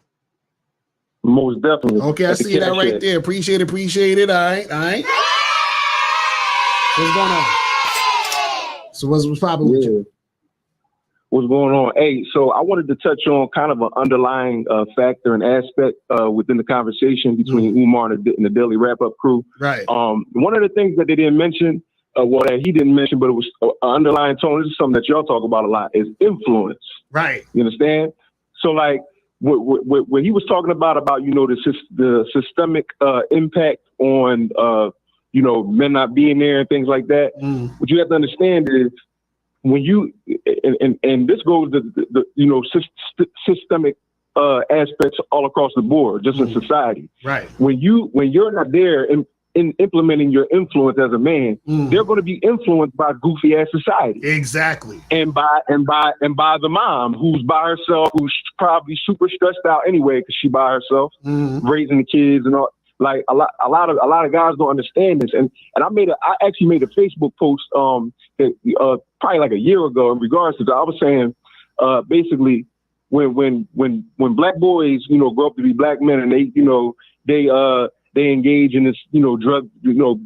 S18: Most definitely.
S7: Okay, I see that right there. Appreciate it. All right.
S19: What's going on? So what's popping with you?
S18: What's going on? Hey, so I wanted to touch on kind of an underlying factor and aspect within the conversation between Umar and the Daily Wrap-Up crew.
S19: Right.
S18: One of the things that they didn't mention, that he didn't mention, but it was an underlying tone, this is something that y'all talk about a lot, is influence.
S19: Right.
S18: You understand? So like when he was talking about the systemic impact on men not being there and things like that, what you have to understand is when you and this goes to the systemic aspects all across the board, just in society.
S19: Right.
S18: When you're not there in implementing your influence as a man, they're going to be influenced by goofy ass society.
S19: Exactly.
S18: And by the mom who's by herself, who's probably super stressed out anyway because she by herself, raising the kids and all. Like a lot of guys don't understand this, and I actually made a Facebook post probably like a year ago in regards to that. I was saying basically when black boys grow up to be black men and they engage in this drug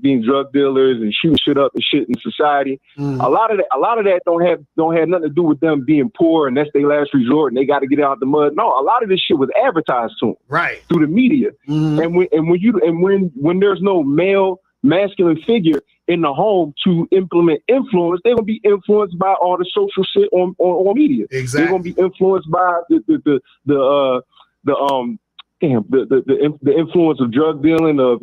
S18: being drug dealers and shooting shit up and shit in society. A lot of that don't have nothing to do with them being poor and that's their last resort and they got to get out the mud. No, a lot of this shit was advertised to them
S19: right
S18: through the media. And when there's no male masculine figure in the home to implement influence, they're gonna be influenced by all the social shit on media.
S19: Exactly.
S18: They're gonna be influenced by the influence of drug dealing, of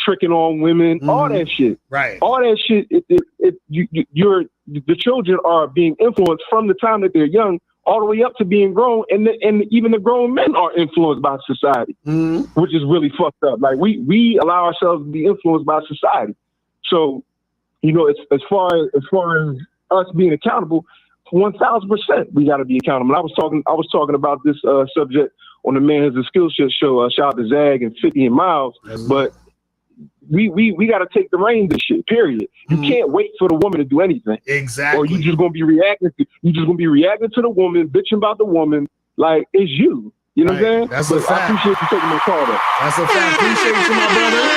S18: tricking on women, all that shit.
S19: Right.
S18: All that shit. The children are being influenced from the time that they're young all the way up to being grown, and even the grown men are influenced by society, which is really fucked up. Like we allow ourselves to be influenced by society. So, as far as us being accountable, 1,000%, we got to be accountable. I was talking about this subject on the Man Has a Skill Set show. Shout out to Zag and 50 and Miles. But we got to take the reins of shit. Period. You can't wait for the woman to do anything.
S19: Exactly.
S18: Or you just gonna be reacting to the woman, bitching about the woman. Like it's you. You know what I'm saying?
S19: That's a fact.
S18: I appreciate you taking my call though.
S19: That's a fact. Appreciate you, my brother.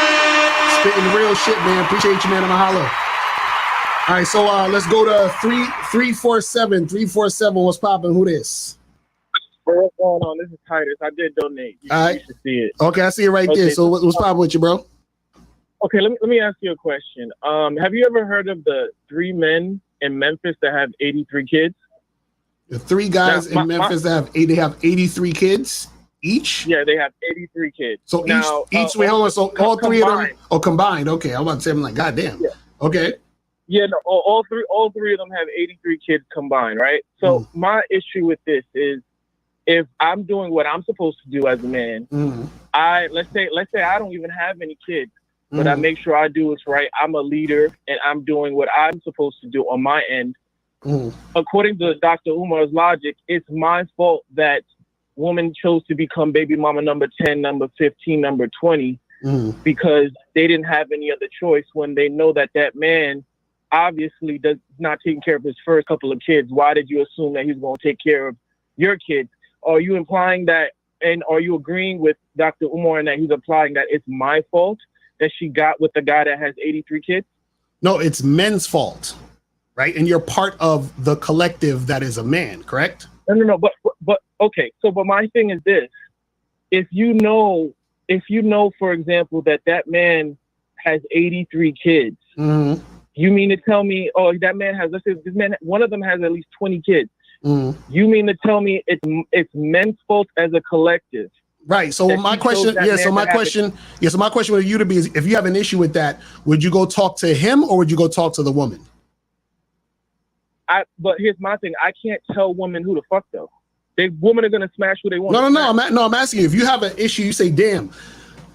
S19: Spitting real shit, man. Appreciate you, man. I'm a holla. All right, so let's go to 347. 347. What's popping? Who this?
S16: What's going on? This is Titus. I did donate. You should see it.
S19: Okay, I see it right there. So what's popping with you, bro?
S16: Okay, let me ask you a question. Have you ever heard of the 3 men in Memphis that have 83 kids?
S19: The 3 guys in Memphis that have 83 kids each?
S16: Yeah, they have 83 kids.
S19: So
S16: now,
S19: each wait, hold on. So all 3 of them combined. Okay, I'm about to say, I'm like, goddamn.
S16: Yeah.
S19: Okay.
S16: Yeah, no, all three of them have 83 kids combined, right? So my issue with this is, if I'm doing what I'm supposed to do as a man, let's say I don't even have any kids, but I make sure I do what's right. I'm a leader and I'm doing what I'm supposed to do on my end. According to Dr. Umar's logic, it's my fault that woman chose to become baby mama number 10, number 15, number 20, because they didn't have any other choice when they know that man obviously does not taking care of his first couple of kids. Why did you assume that he's going to take care of your kids? Are you implying that, and are you agreeing with Dr. Umar and that he's implying that it's my fault that she got with the guy that has 83 kids?
S19: No, it's men's fault, right? And you're part of the collective that is a man, correct?
S16: No, but okay. So, but my thing is this: if you know, for example, that man has 83 kids, you mean to tell me, oh, that man has, let's say this man, one of them has at least 20 kids. You mean to tell me it's men's fault as a collective?
S19: Right. So my question, So my question with you to be is, if you have an issue with that, would you go talk to him or would you go talk to the woman?
S16: But here's my thing: I can't tell women who to fuck though. Women are gonna smash who they want.
S19: No. I'm asking you, if you have an issue, you say, damn,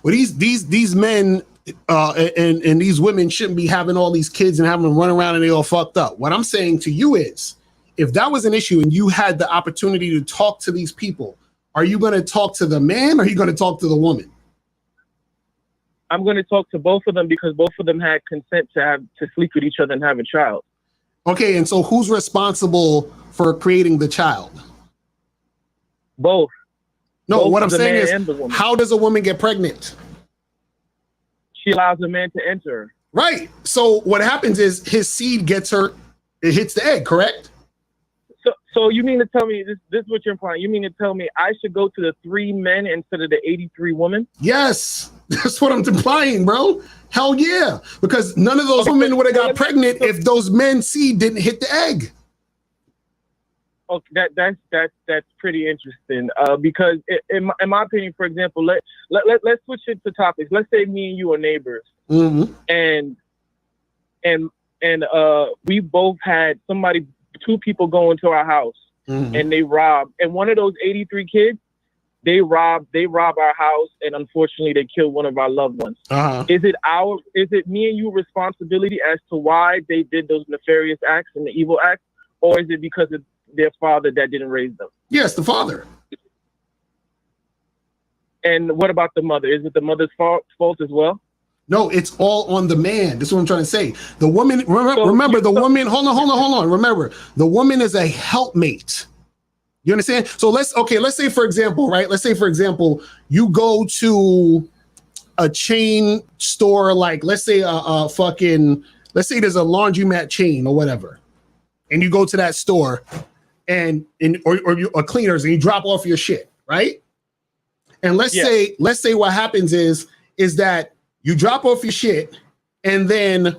S19: well these men and these women shouldn't be having all these kids and having them run around and they all fucked up. What I'm saying to you is, if that was an issue and you had the opportunity to talk to these people, are you going to talk to the man or are you going to talk to the woman?
S16: I'm going to talk to both of them because both of them had consent to sleep with each other and have a child.
S19: Okay, and so who's responsible for creating the child?
S16: Both.
S19: No,
S16: both
S19: what I'm saying is,
S16: how
S19: does a woman get pregnant?
S16: She allows a man to enter her.
S19: Right. So what happens is his seed gets her, it hits the egg, correct?
S16: So you mean to tell me this is what you're implying? You mean to tell me I should go to the 3 men instead of the 83 women?
S19: Yes, that's what I'm implying, bro. Hell yeah, because none of those women would have got pregnant if those men's seed didn't hit the egg.
S16: Okay, that's pretty interesting. Because in my opinion, for example, let's switch it to topics. Let's say me and you are neighbors, and we both had 2 people go into our house and they robbed, and one of those 83 kids, they rob our house, and unfortunately they killed one of our loved ones. Is it me and you responsibility as to why they did those nefarious acts and the evil acts, or is it because of their father that didn't raise them?
S19: Yes, the father.
S16: And what about the mother? Is it the mother's fault as well?
S19: No, it's all on the man. That's what I'm trying to say. The woman, remember the woman, hold on. Remember, the woman is a helpmate. You understand? So let's say for example, right? Let's say for example, you go to a chain store, like let's say let's say there's a laundromat chain or whatever. And you go to that store or you cleaners and you drop off your shit, right? And let's say what happens is that you drop off your shit and then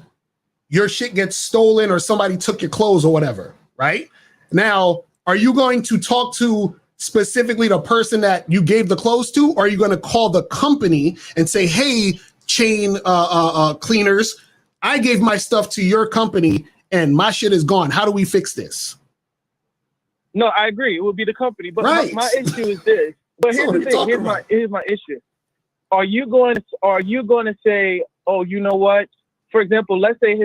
S19: your shit gets stolen or somebody took your clothes or whatever, right? Now, are you going to talk to specifically the person that you gave the clothes to, or are you going to call the company and say, hey, chain cleaners, I gave my stuff to your company and my shit is gone. How do we fix this?
S16: No, I agree. It would be the company. But my issue is this. But here's the thing. Here's my issue. Are you going to say, oh, you know what? For example, let's say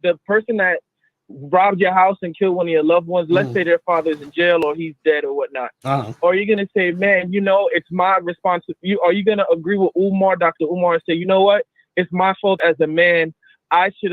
S16: the person that robbed your house and killed one of your loved ones, let's say their father's in jail or he's dead or whatnot. Or are you going to say, man, it's my responsibility? Are you going to agree with Umar, Dr. Umar, and say, you know what? It's my fault as a man. I should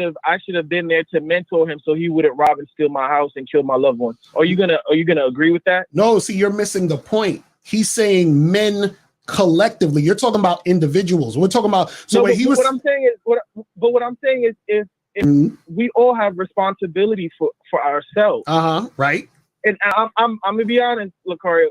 S16: have been there to mentor him so he wouldn't rob and steal my house and kill my loved ones. Are you gonna agree with that?
S19: No, see, you're missing the point. He's saying men collectively. You're talking about individuals. We're talking about
S16: what I'm saying is if we all have responsibility for ourselves.
S19: Right.
S16: And I'm gonna be honest, Lucario,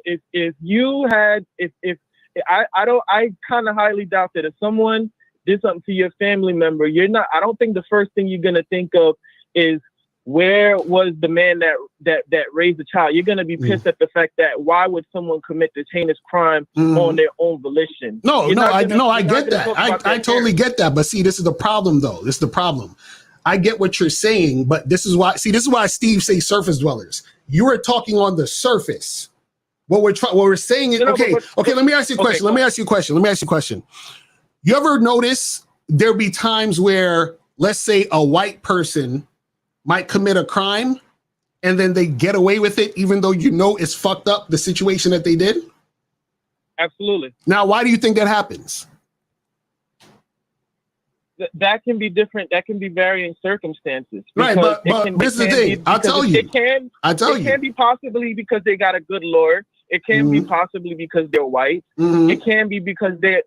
S16: I kind of highly doubt that if someone did something to your family member, I don't think the first thing you're gonna think of is where was the man that raised the child. You're gonna be pissed at the fact that why would someone commit this heinous crime on their own volition?
S19: I get that. I totally get that. But see, this is the problem though. This is the problem. I get what you're saying, but this is why Steve say surface dwellers. You are talking on the surface. What we're saying is, okay, let me ask you a question. You ever notice there be times where, let's say, a white person might commit a crime and then they get away with it, even though it's fucked up, the situation that they did?
S16: Absolutely.
S19: Now, why do you think that happens?
S16: That can be different. That can be varying circumstances.
S19: Right, but this is the thing. I'll tell you. It
S16: can be possibly because they got a good lawyer. It can be possibly because they're white. It can be because they're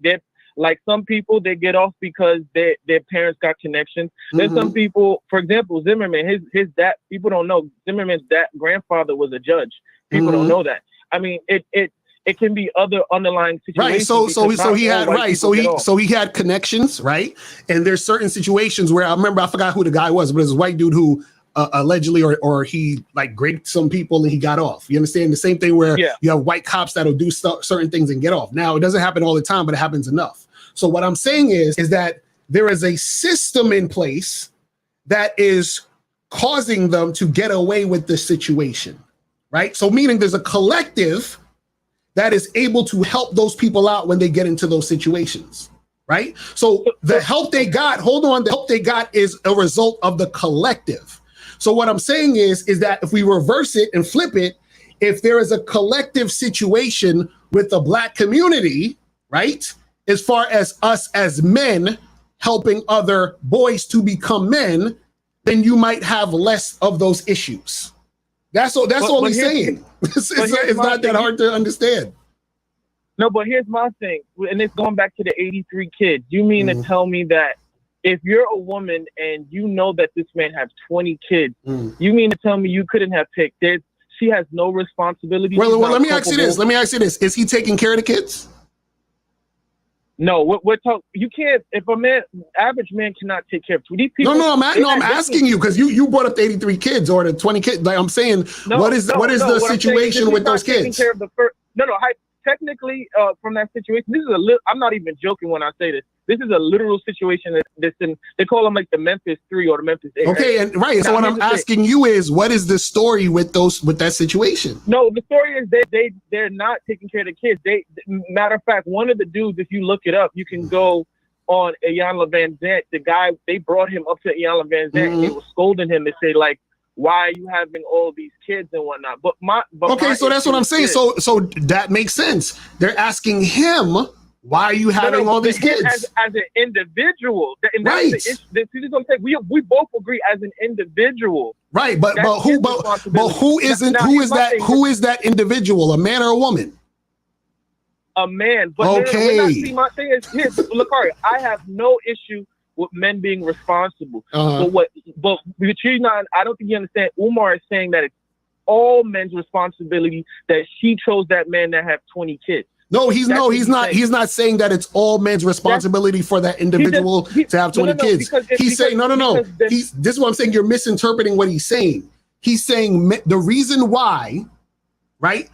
S16: like some people, they get off because their parents got connections. There's some people, for example, Zimmerman, his dad, people don't know, Zimmerman's grandfather was a judge. People don't know that. I mean, it can be other underlying situations.
S19: Right. So he had connections, right? And there's certain situations where I forgot who the guy was, but it was a white dude who allegedly or he like raped some people and he got off. You understand? The same thing where you have white cops that'll do certain things and get off. Now, it doesn't happen all the time, but it happens enough. So what I'm saying is that there is a system in place that is causing them to get away with the situation, right? So meaning there's a collective that is able to help those people out when they get into those situations, right? So the help they got is a result of the collective. So what I'm saying is that if we reverse it and flip it, if there is a collective situation with the Black community, right? As far as us as men helping other boys to become men, then you might have less of those issues. That's all he's saying. It's not that hard to understand.
S16: No, but here's my thing, and it's going back to the 83 kids. You mean to tell me that if you're a woman and you know that this man has 20 kids, you mean to tell me you couldn't have picked it? She has no responsibility.
S19: Well, let me ask you this. Is he taking care of the kids?
S16: No, we're talking. You can't. If a man, average man, cannot take care of these people.
S19: I'm asking you because you brought up the 83 kids or the 20 kids. Like I'm saying, what is the situation with those kids?
S16: Care of the technically, from that situation, this is I'm not even joking when I say this. This is a literal situation that's in. They call them like the Memphis 3 or the Memphis 8.
S19: Okay, and right. So what I'm asking you is, what is the story with that situation?
S16: No, the story is they're not taking care of the kids. Matter of fact, one of the dudes, if you look it up, you can go on Iyanla Van Zant. The guy, they brought him up to Iyanla Van Zant and they were scolding him and say like, why are you having all these kids and whatnot?
S19: So that's what I'm saying. So that makes sense. They're asking him, why are you having all these kids?
S16: As an individual.
S19: Right.
S16: This is what I'm saying. We both agree as an individual.
S19: Right, but who is that individual? A man or a woman?
S16: A man. But
S19: okay.
S16: My thing is, Lakari, I have no issue with men being responsible. But I don't think you understand. Umar is saying that it's all men's responsibility that she chose that man that have 20 kids.
S19: No, he's not saying that it's all men's responsibility for that individual to have 20 kids. He's saying no. This is what I'm saying. You're misinterpreting what he's saying. He's saying the reason why, right?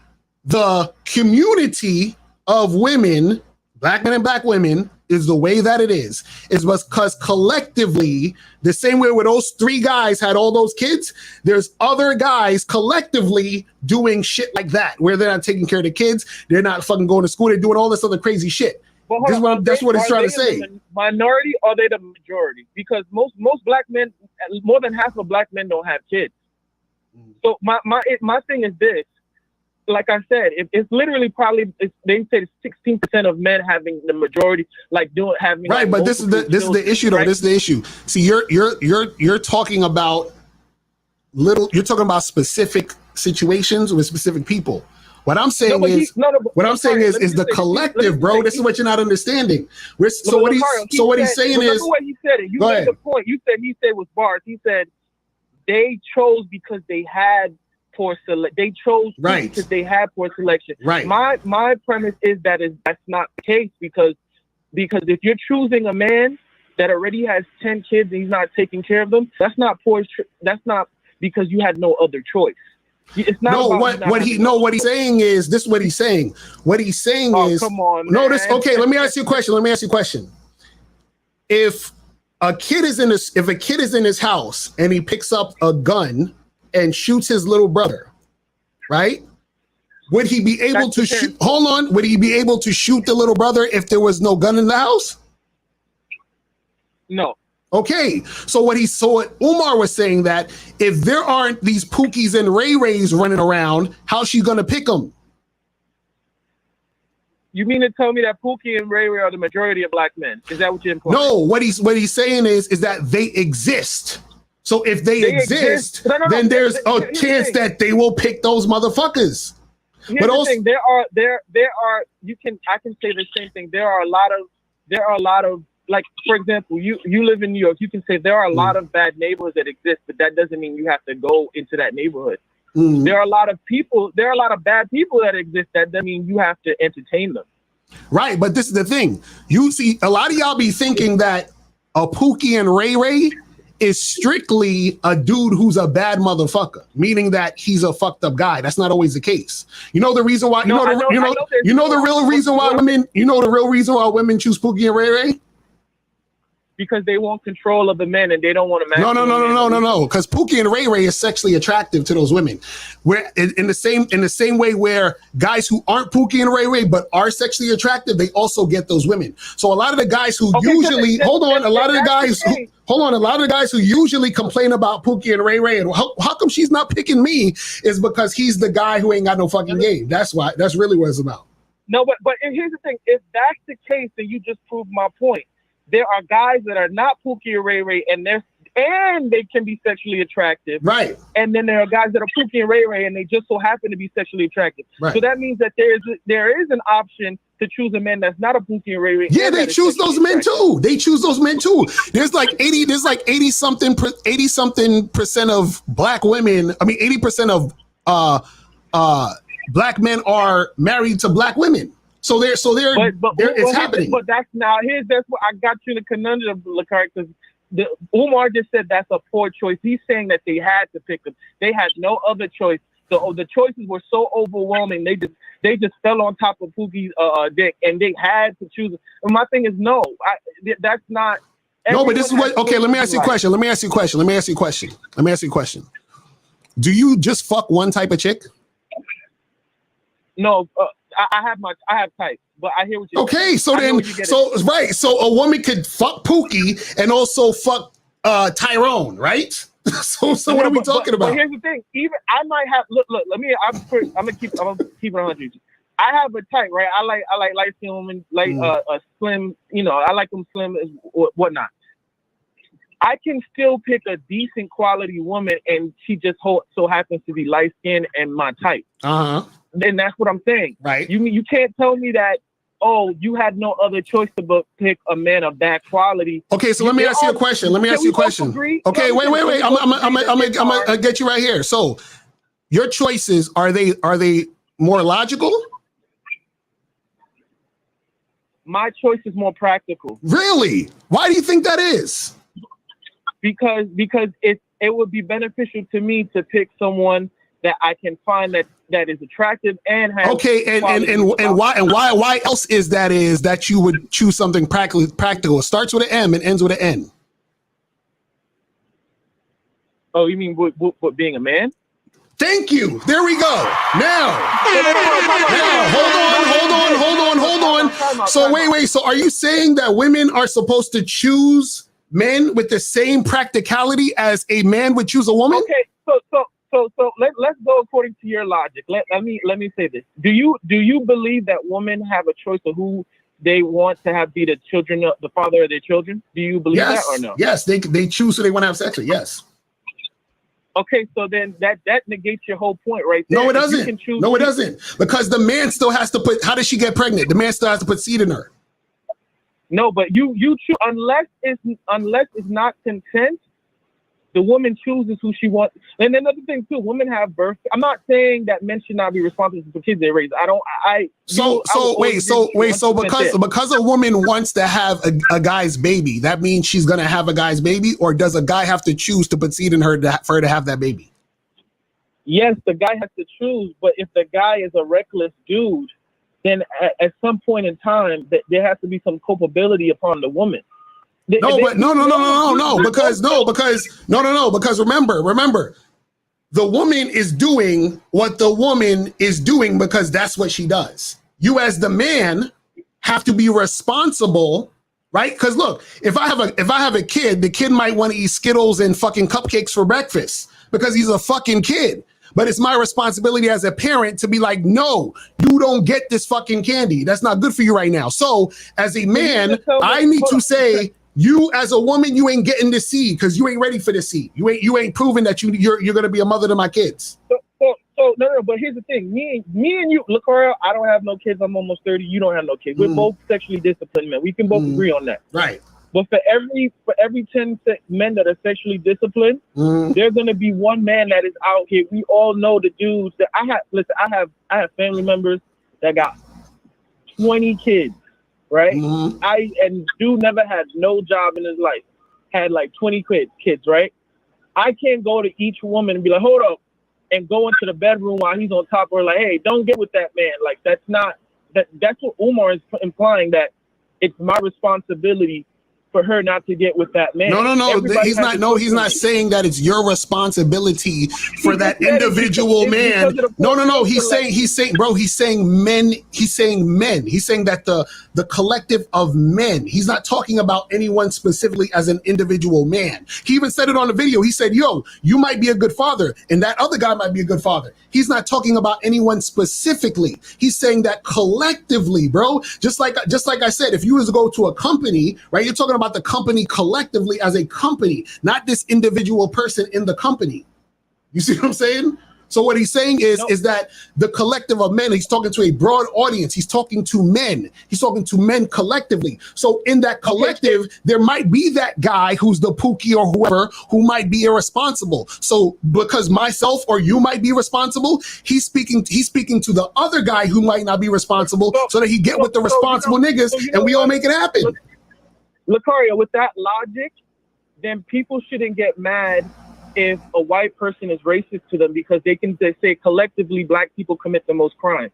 S19: The community of women, black men and black women, is the way that it is because collectively, the same way where those 3 guys had all those kids, there's other guys collectively doing shit like that, where they're not taking care of the kids, they're not fucking going to school, they're doing all this other crazy shit. That's what he's trying to say.
S16: The minority or are they the majority? Because most black men, more than half of black men don't have kids. So my thing is this. Like I said, it's literally they say 16% of men having the majority, having.
S19: Right, but this is the issue, though. Right? This is the issue. See, you're talking about you're talking about specific situations with specific people. What I'm saying is the collective, bro. This is what you're not understanding. What he's saying is.
S16: Remember what he said it. You made the point. He said with bars. He said they chose because they had. They chose because they had poor selection.
S19: Right.
S16: My premise is that's not the case because if you're choosing a man that already has 10 kids and he's not taking care of them, that's not poor. That's not because you had no other choice. It's not.
S19: What he's saying is this. Is what he's saying. What he's saying is.
S16: Come on.
S19: Notice. Okay. Let me ask you a question. If a kid is in his house and he picks up a gun and shoots his little brother, right? Would he be able to shoot? Hold on. Would he be able to shoot the little brother if there was no gun in the house?
S16: No.
S19: Okay. So what Umar was saying that if there aren't these Pookies and Ray Rays running around, how's she gonna pick them?
S16: You mean to tell me that Pookie and Ray Ray are the majority of black men? Is that what you're implying?
S19: No. What he's saying is that they exist. So if they exist, then there's a chance that they will pick those motherfuckers.
S16: Here's the thing. There are. I can say the same thing. There are a lot of like, for example, you live in New York. You can say there are a lot of bad neighborhoods that exist, but that doesn't mean you have to go into that neighborhood. There are a lot of people. There are a lot of bad people that exist. That doesn't mean you have to entertain them.
S19: Right, but this is the thing. You see, a lot of y'all be thinking that a Pookie and Ray Ray is strictly a dude who's a bad motherfucker, meaning that he's a fucked up guy. That's not always the case. You know the reason why. The real reason why women choose Pookie and Ray Ray.
S16: Because they want control of the men and they don't want to match.
S19: No. Because Pookie and Ray Ray is sexually attractive to those women. Where in the same way where guys who aren't Pookie and Ray Ray but are sexually attractive, they also get those women. So a lot of the guys who a lot of the guys who usually complain about Pookie and Ray Ray and how come she's not picking me is because he's the guy who ain't got no fucking game. That's why. That's really what it's about.
S16: No, but here's the thing. If that's the case, then you just proved my point. There are guys that are not Pookie or Ray Ray, and they can be sexually attractive.
S19: Right.
S16: And then there are guys that are Pookie and Ray Ray, and they just so happen to be sexually attractive.
S19: Right.
S16: So that means that there is an option to choose a man that's not a Pookie and Ray Ray.
S19: Yeah,
S16: and
S19: they
S16: that is
S19: choose those
S16: sexually
S19: men
S16: attractive.
S19: too. They choose those men too. There's like 80 something percent of black women. I mean, 80% of black men are married to black women. So it's happening.
S16: But that's what I got you in the conundrum, Lakari, because Umar just said that's a poor choice. He's saying that they had to pick them. They had no other choice. The choices were so overwhelming. They just fell on top of Pookie's dick, and they had to choose. And my thing is, no, that's not.
S19: No, but this is what. Okay, let me ask you a question. Let me ask you a question. Do you just fuck one type of chick?
S16: No, I have types, but I hear what you're saying.
S19: Okay, so a woman could fuck Pookie and also fuck Tyrone, right? so what are we talking about?
S16: But here's the thing. Even I might have look. I'm gonna keep it 100. I have a type, right? I like light skin women, like a slim. I like them slim as whatnot. I can still pick a decent quality woman, and she just so happens to be light skinned and my type. And that's what I'm saying.
S19: Right.
S16: You can't tell me that. Oh, you had no other choice to pick a man of that quality.
S19: Okay, so let me ask you a question. Okay, wait. I'm gonna get you right here. So, your choices are they more logical?
S16: My choice is more practical.
S19: Really? Why do you think that is?
S16: Because it would be beneficial to me to pick someone that I can find that is attractive and has
S19: why else is that you would choose something practical? It starts with an M and ends with an N.
S16: Oh, you mean what being a man?
S19: Thank you. There we go. Now, hold on. So wait. So are you saying that women are supposed to choose men with the same practicality as a man would choose a woman?
S16: Okay, so let's go according to your logic. Let me say this. Do you believe that women have a choice of who they want to have be the father of their children? Do you believe that or no?
S19: Yes, they choose who they want to have sex with. Yes.
S16: Okay, so then that negates your whole point right there.
S19: No, it doesn't. No, it doesn't. Because the man still has to put. How does she get pregnant? The man still has to put seed in her.
S16: No, but you choose unless it's not consent. The woman chooses who she wants. And then another thing too, women have birth. I'm not saying that men should not be responsible for kids they raise. So because a woman wants to have a guy's baby, that means she's gonna have a guy's baby, or does a guy have to choose to put seed in her for her to have that baby? Yes, the guy has to choose, but if the guy is a reckless dude, then at some point in time there has to be some culpability upon the woman. Because remember, the woman is doing what the woman is doing because that's what she does. You as the man have to be responsible, right? Because look, if I have a kid, the kid might want to eat Skittles and fucking cupcakes for breakfast because he's a fucking kid. But it's my responsibility as a parent to be like, no, you don't get this fucking candy. That's not good for you right now. So as a man, I need to say, you as a woman, you ain't getting the seed because you ain't ready for the seed. You ain't proven that you're gonna be a mother to my kids. So no. But here's the thing: me and you, look, I don't have no kids. I'm almost 30. You don't have no kids. We're both sexually disciplined men. We can both agree on that.
S19: Right.
S16: But for every 10 men that are sexually disciplined, there's gonna be one man that is out here. We all know the dudes that I have. Listen, I have family members that got 20 kids. Right? Dude never had no job in his life. Had like 20 kids, right? I can't go to each woman and be like, hold up, and go into the bedroom while he's on top of her, like, hey, don't get with that man. Like, that's what Umar is implying, that it's my responsibility for her not to get with that man.
S19: No. He's not saying that it's your responsibility for that individual man. No. He's saying men. He's saying that the collective of men. He's not talking about anyone specifically as an individual man. He even said it on the video. He said, yo, you might be a good father, and that other guy might be a good father. He's not talking about anyone specifically. He's saying that collectively, bro. Just like I said, if you was to go to a company, right, you're talking about the company collectively as a company, not this individual person in the company. You see what I'm saying? So what he's saying is that the collective of men, he's talking to a broad audience. He's talking to men. He's talking to men collectively. So in that collective, there might be that guy who's the pookie or whoever who might be irresponsible. So because myself or you might be responsible, he's speaking to the other guy who might not be responsible so that he get with the responsible niggas and we all make it happen.
S16: Lucario, with that logic, then people shouldn't get mad if a white person is racist to them because they say collectively black people commit the most crime.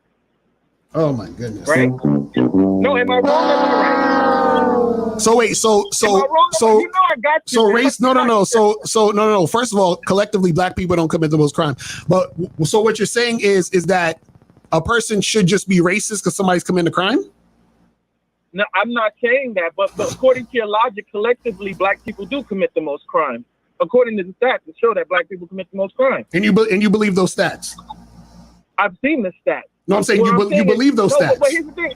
S19: Oh my goodness.
S16: Right? No, am I wrong? Am I right?
S19: So wait, so
S16: you know I got you,
S19: so
S16: man.
S19: race, no. So first of all, collectively black people don't commit the most crime. But so what you're saying is that a person should just be racist because somebody's committing a crime?
S16: No, I'm not saying that, but according to your logic, collectively black people do commit the most crime. According to the stats, it show that black people commit the most crime.
S19: And you believe those stats?
S16: I've seen the stats.
S19: No, I'm saying you believe those stats.
S16: But here's the thing.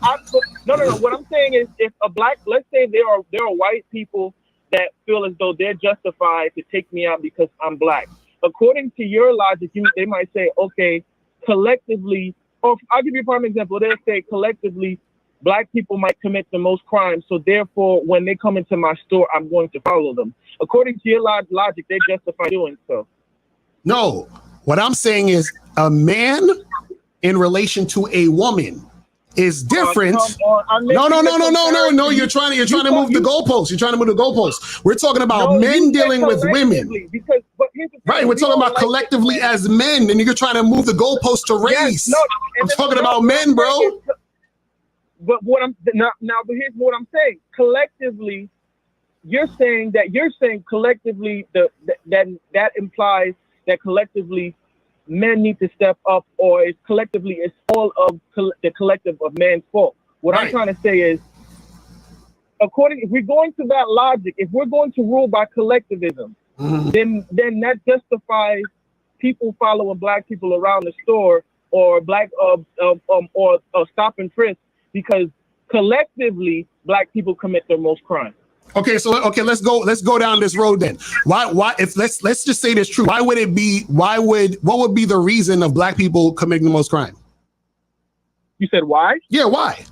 S16: No. What I'm saying is, if a black, let's say there are white people that feel as though they're justified to take me out because I'm black. According to your logic, they might say, okay, collectively, or I'll give you a prime example. They'll say collectively, black people might commit the most crimes, so therefore, when they come into my store, I'm going to follow them. According to your logic, they justify doing so.
S19: No, what I'm saying is a man in relation to a woman is different. No. You're trying to move the goalposts. You're trying to move the goalposts. We're talking about men dealing with women. Right, we're talking about collectively as men, and you're trying to move the goalposts to race. I'm talking about men, bro.
S16: But but here's what I'm saying. Collectively, you're saying collectively that implies that collectively men need to step up, or it's all of the collective of man's fault. What I'm trying to say is, if we're going to that logic, if we're going to rule by collectivism, then that justifies people following black people around the store or or stop and frisk, because collectively black people commit their most crime.
S19: Okay, let's go down this road then. Why if let's just say this true. What would be the reason of black people committing the most crime?
S16: You said why?
S19: Yeah, why?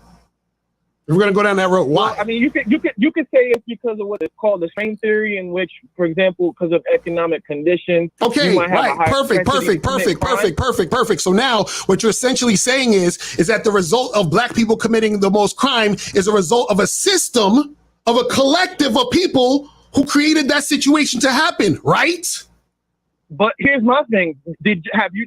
S19: If we're gonna go down that road, why?
S16: Well, I mean, you could say it's because of what is called the strain theory, in which, for example, because of economic conditions.
S19: Okay, right. Perfect. So now what you're essentially saying is that the result of black people committing the most crime is a result of a system of a collective of people who created that situation to happen, right?
S16: But here's my thing. Do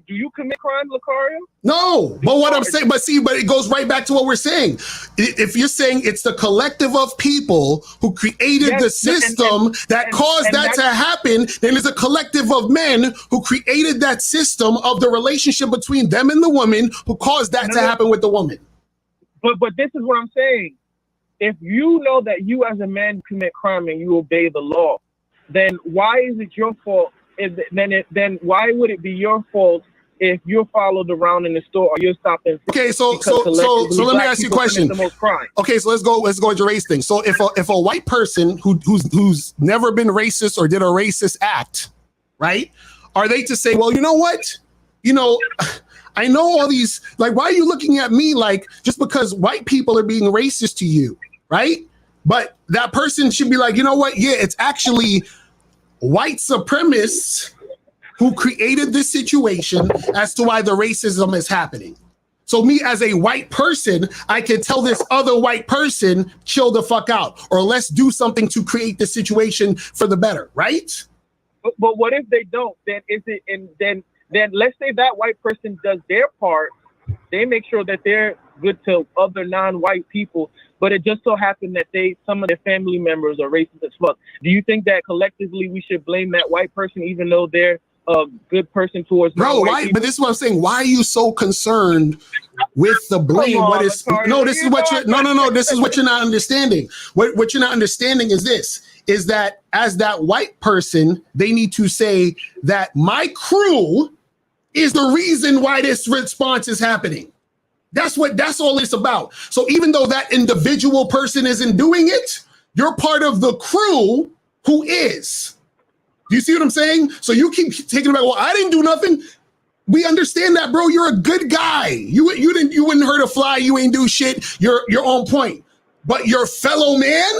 S16: you commit crime, Lucario?
S19: No, but what I'm saying, but it goes right back to what we're saying. If you're saying it's the collective of people who created the system that caused that to happen, then there's a collective of men who created that system of the relationship between them and the woman who caused that to happen with the woman.
S16: But this is what I'm saying. If you know that you as a man commit crime and you obey the law, then why is it your fault? Then why would it be your fault if you're followed around in the store or you're stopping?
S19: Okay, so let me ask you a question. Okay, so let's go with your race thing. So if a white person who's never been racist or did a racist act, right? Are they to say, well, you know what? I know all these, like, why are you looking at me like just because white people are being racist to you, right? But that person should be like, you know what? Yeah, it's actually white supremacists who created this situation as to why the racism is happening. So me as a white person, I can tell this other white person, chill the fuck out, or let's do something to create the situation for the better, right?
S16: But what if they don't? Then let's say that white person does their part. They make sure that they're good to other non-white people, but it just so happened that some of their family members are racist as fuck. Do you think that collectively we should blame that white person even though they're a good person towards non-white people?
S19: But this is what I'm saying. Why are you so concerned with the blame? This is what you're not understanding. What you're not understanding is that as that white person, they need to say that my crew is the reason why this response is happening. That's all it's about. So even though that individual person isn't doing it, you're part of the crew who is. Do you see what I'm saying? So you keep taking about, well, I didn't do nothing. We understand that, bro. You're a good guy. You wouldn't hurt a fly. You ain't do shit. You're on point. But your fellow man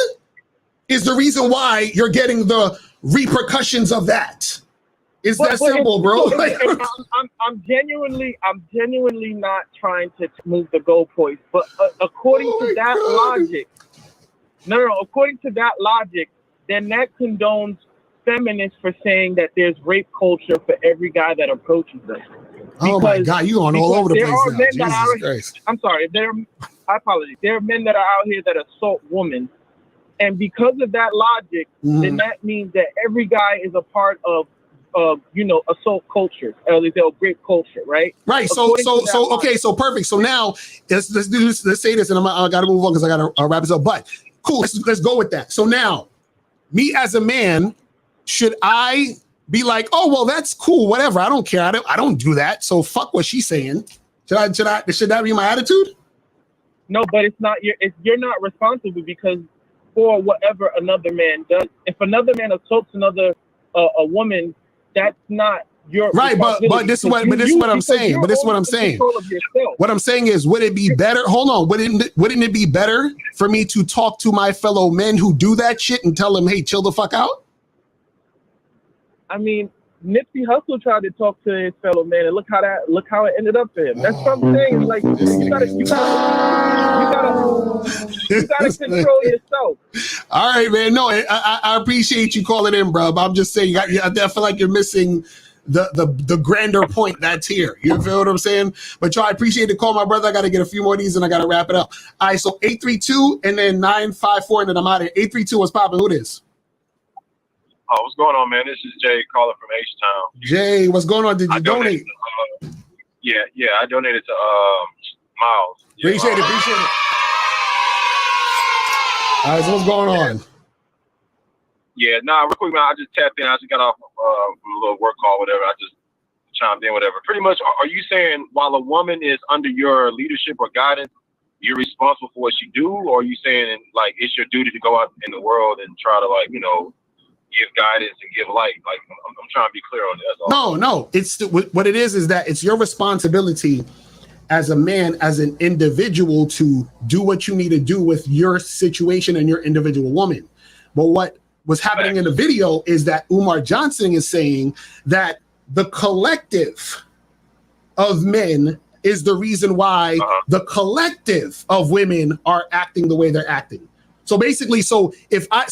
S19: is the reason why you're getting the repercussions of that. It's that simple, bro.
S16: I'm genuinely not trying to move the goalpost, but according to that logic, according to that logic, then that condones feminists for saying that there's rape culture for every guy that approaches them.
S19: Oh my God, you going all over the place now. Jesus Christ.
S16: I'm sorry. I apologize. There are men that are out here that assault women, and because of that logic, then that means that every guy is a part of assault culture, rape culture, right?
S19: Right. So okay. So perfect. So now let's do this. Let's say this, and I got to move on because I got to wrap this up. But cool. Let's go with that. So now, me as a man, should I be like, oh well, that's cool, whatever. I don't care. I don't do that. So fuck what she's saying. Should that be my attitude?
S16: No, but it's not. You're not responsible because for whatever another man does. If another man assaults another a woman, that's not your
S19: right. But this is what I'm saying. What I'm saying is, would it be better? Hold on. Wouldn't it be better for me to talk to my fellow men who do that shit and tell them, hey, chill the fuck out?
S16: I mean, Nipsey Hussle tried to talk to his fellow man, and look how it ended up for him. That's what I'm saying. It's like you gotta control yourself.
S19: All right, man. No, I appreciate you calling in, bro. I'm just saying, I feel like you're missing the grander point that's here. You feel what I'm saying? But y'all, I appreciate the call, my brother. I got to get a few more of these and I got to wrap it up. All right, so 832 and then 954 and then I'm out of here. 832, what's popping? Who this?
S20: Oh, what's going on, man? This is Jay calling from H-Town.
S19: Jay, what's going on? Did you donate?
S20: Yeah, I donated to Miles.
S19: Appreciate it. All right, so what's going on?
S20: Yeah, real quick, man, I just tapped in. I just got off from a little work call, whatever. I just chimed in, whatever. Pretty much, are you saying while a woman is under your leadership or guidance, you're responsible for what she do? Or are you saying, like, it's your duty to go out in the world and try to, like, give guidance and give light? Like, I'm trying to be clear on that.
S19: No. It's what it is that it's your responsibility as a man, as an individual, to do what you need to do with your situation and your individual woman. But what was happening in the video is that Umar Johnson is saying that the collective of men is the reason why the collective of women are acting the way they're acting. So basically, if I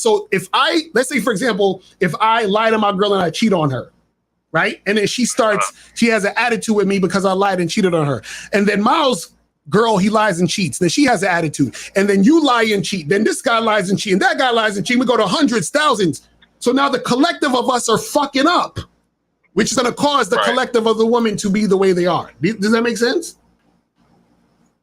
S19: let's say, for example, if I lie to my girl and I cheat on her, right? And then she has an attitude with me because I lied and cheated on her. And then Miles' girl, he lies and cheats. Then she has an attitude. And then you lie and cheat. Then this guy lies and cheat. And that guy lies and cheat. We go to hundreds, thousands. So now the collective of us are fucking up, which is going to cause the collective of the woman to be the way they are. Does that make sense?